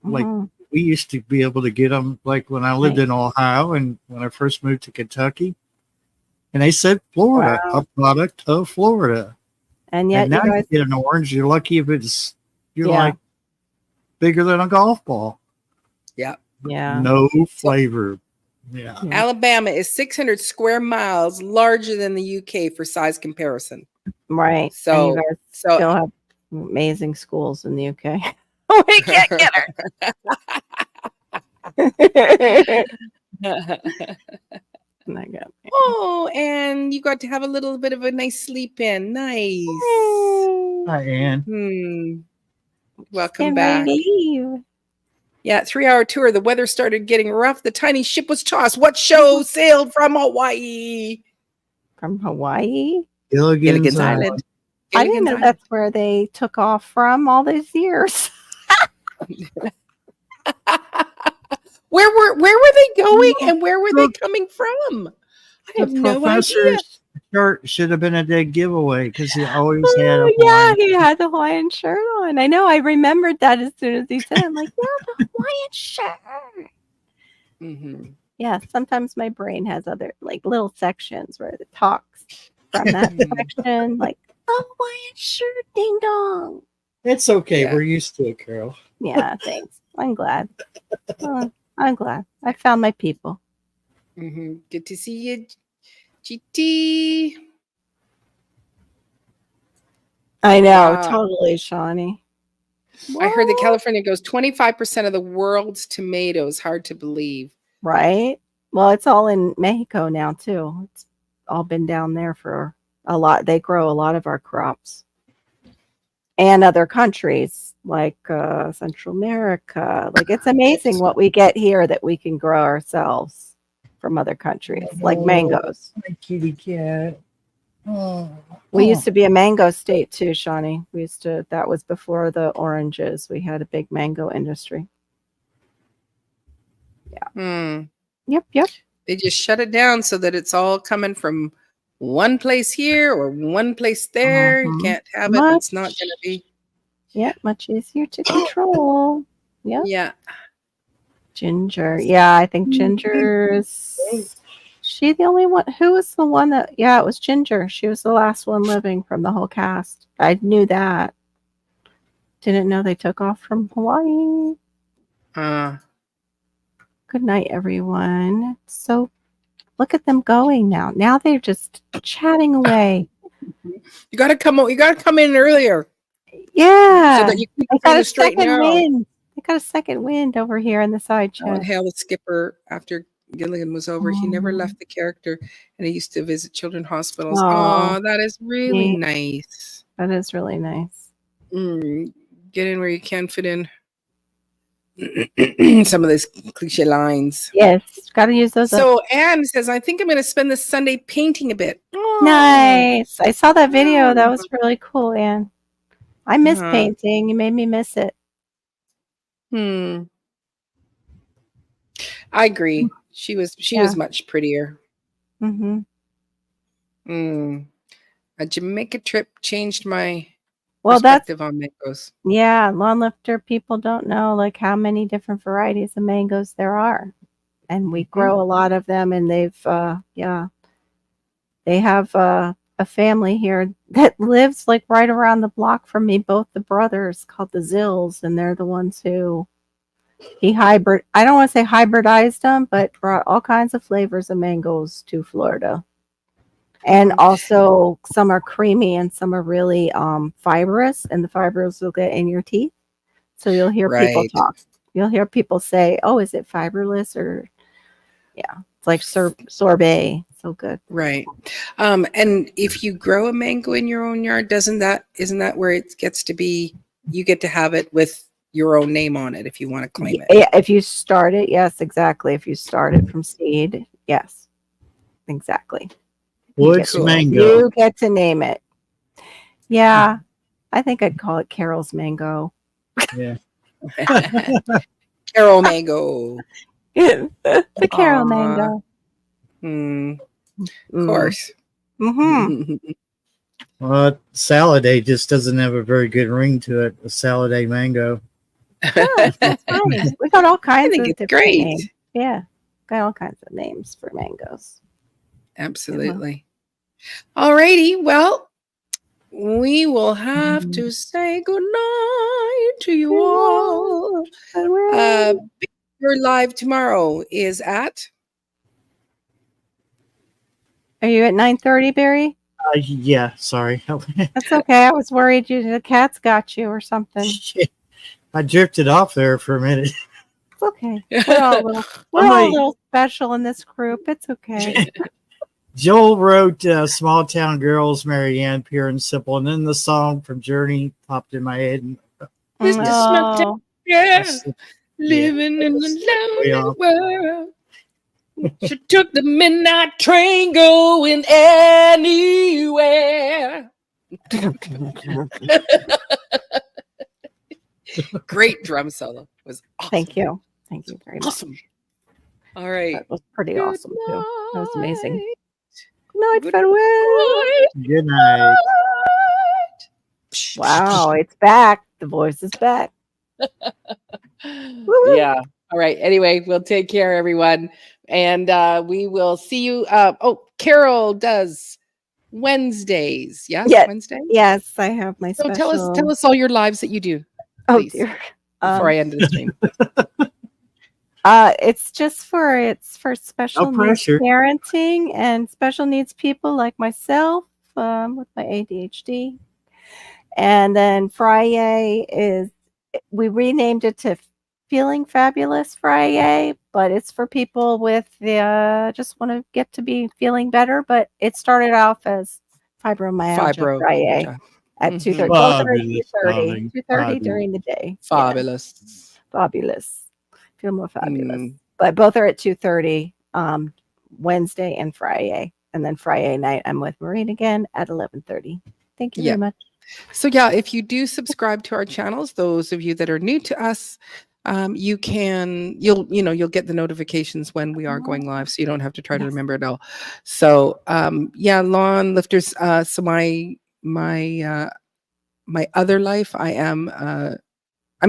like we used to be able to get them like when I lived in Ohio and when I first moved to Kentucky. And they said Florida, a product of Florida. And yet now you get an orange, you're lucky if you're like bigger than a golf ball. Yeah. Yeah. No flavor. Yeah. Alabama is 600 square miles larger than the UK for size comparison. Right. So and you guys still have amazing schools in the UK. We can't get her. Oh, and you got to have a little bit of a nice sleep in. Nice. Hi, Ann. Welcome back. Yeah, 3-hour tour. The weather started getting rough. The tiny ship was tossed. What show sailed from Hawaii? From Hawaii? Gilligan's Island. I didn't know that's where they took off from all these years. Where were they going and where were they coming from? I have no idea. shirt should have been a dead giveaway because he always had a Oh, yeah, Hawaiian. he had the Hawaiian shirt on. I know. I remembered that as soon as he said it. I'm like, yeah, the Hawaiian shirt. Mm-hmm. Yeah, sometimes my brain has other like little sections where it talks from that section, like the Hawaiian shirt, ding dong. It's okay. Yeah. We're used to it, Carol. Yeah, thanks. I'm glad. I'm glad. I found my people. Mm-hmm. Good to see you, GT. I know, Wow. totally, Shawnee. I heard that California goes 25% of the world's tomatoes. Hard to believe. Right? Well, it's all in Mexico now too. It's all been down there for a lot. They grow a lot of our crops. And other countries like Central America. Like it's amazing what we get here that we can grow ourselves from other countries, like mangoes. My kitty cat. Oh, We used to be a mango state too, Shawnee. That was before the oranges. We had a big mango industry. Hmm. Yep. They just shut it down so that it's all coming from one place here or one place there. You can't have it. It's not going to be. Yeah, much easier to control. Yep. Yeah. Ginger. Yeah, I think Ginger's. She the only one. Who was the one that? Yeah, it was Ginger. She was the last one living from the whole cast. I knew that. Didn't know they took off from Hawaii. Good night, everyone. So, look at them going now. Now they're just chatting away. You got to come. You got to come in earlier. Yeah. So that you keep They through got the a straight second and narrow. wind. They got a second wind over here in the side I'll chat. hail the skipper after Gilligan was over. He never left the character, and he used to visit children's hospitals. Oh, that is really nice. That is really nice. Get in where you can fit in. Some of those cliche lines. Yes, got to use those. So Anne says, I think I'm going to spend this Sunday painting a bit. Oh. Nice. I saw that video. That was really cool, Anne. I miss painting. You made me miss it. I agree. She was much prettier. Mm-hmm. A Jamaica trip changed my Well, perspective on mangoes. Yeah, lawn lifter people don't know like how many different varieties of mangoes there are, and we grow a lot of them. And they have a family here that lives like right around the block from me. Both the brothers called the Zills, and they're the ones who I don't want to say hybridized them, but brought all kinds of flavors of mangoes to Florida. And also some are creamy and some are really fibrous, and the fibers will get in your teeth. So you'll hear people talk. You'll hear people say, oh, is it fiberless? Or it's like sorbet. So good. Right. And if you grow a mango in your own yard, isn't that where it gets to be, you get to have it with your own name on it if you want to claim it? Yeah, if you start it, yes, exactly. If you start it from seed, yes, exactly. Woods mango. You get to name it. Yeah, I think I'd call it Carol's mango. Yeah. Carol mango. The Carol mango. Of course. Well, Saladay just doesn't have a very good ring to it. A Saladay mango. Oh, that's fine. We got all kinds of different great. names. Yeah, got all kinds of names for mangoes. Absolutely. All righty. Well, we will have to say goodnight to you all. Your live tomorrow is at. Are you at 9:30, Barry? Yeah, sorry. That's okay. I was worried the cats got you or something. I drifted off there for a minute. It's okay. We're all a little special in this group. It's okay. Joel wrote Small Town Girls, Marianne, Pure and Simple, and then the song from Journey popped in my head. Mr. Small Town Girl, living in the lonely world. She took the midnight train going anywhere. Great drum solo. It was awesome. Thank you. Thank you very much. Awesome. All right. That was pretty awesome too. That was amazing. night, Good farewell. Good night. Wow, it's back. The voice is back. Yeah. All right. Anyway, we'll take care, everyone. And we will see you. Carol does Wednesdays. Yes, Yeah. Wednesdays. Yes, I have my So special. tell us all your lives that you do, Oh please, dear. before I end the stream. It's for special No needs pressure. parenting and special needs people like myself with my ADHD. And then Friday we renamed it to Feeling Fabulous Friday, but it's for people with just want to get to be feeling better. But it started off as Fibromyalgia Friday at 2:30. Both are at 2:30. 2:30 during the day. Fabulous. Yeah. Fabulous. Feel more fabulous. But both are at 2:30 Wednesday and Friday. And then Friday night I'm with Maureen again at 11:30. Thank you very much. So yeah, if you do subscribe to our channels, those of you that are new to us, you'll get the notifications when we are going live, so you don't have to try to remember it all. So lawn lifters. So my other life, I'm an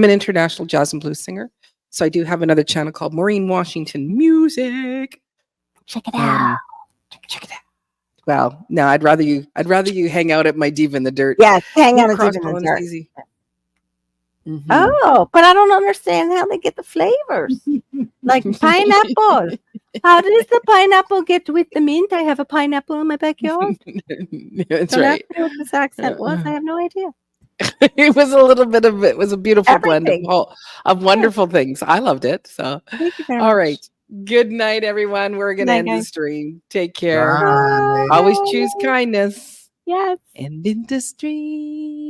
international jazz and blues singer. So I do have another channel called Maureen Washington Music. Check it out. Check it out. Well, no, I'd rather you hang out at my Diva in the Dirt. Yes, hang out at Cross Diva in the Collins Dirt. Easy. Mhm. Oh, but I don't understand how they get the flavors. Like pineapple. How does the pineapple get with the mint? I have a pineapple in my backyard. That's Don't right. ask me what this accent was. I have no idea. It was a little bit of it was a beautiful blend Everything. of wonderful things. I loved it. So Thank you very all much. right. Good night, everyone. We're gonna end the stream. Take care. Bye. Always choose kindness. Yes. End in the stream.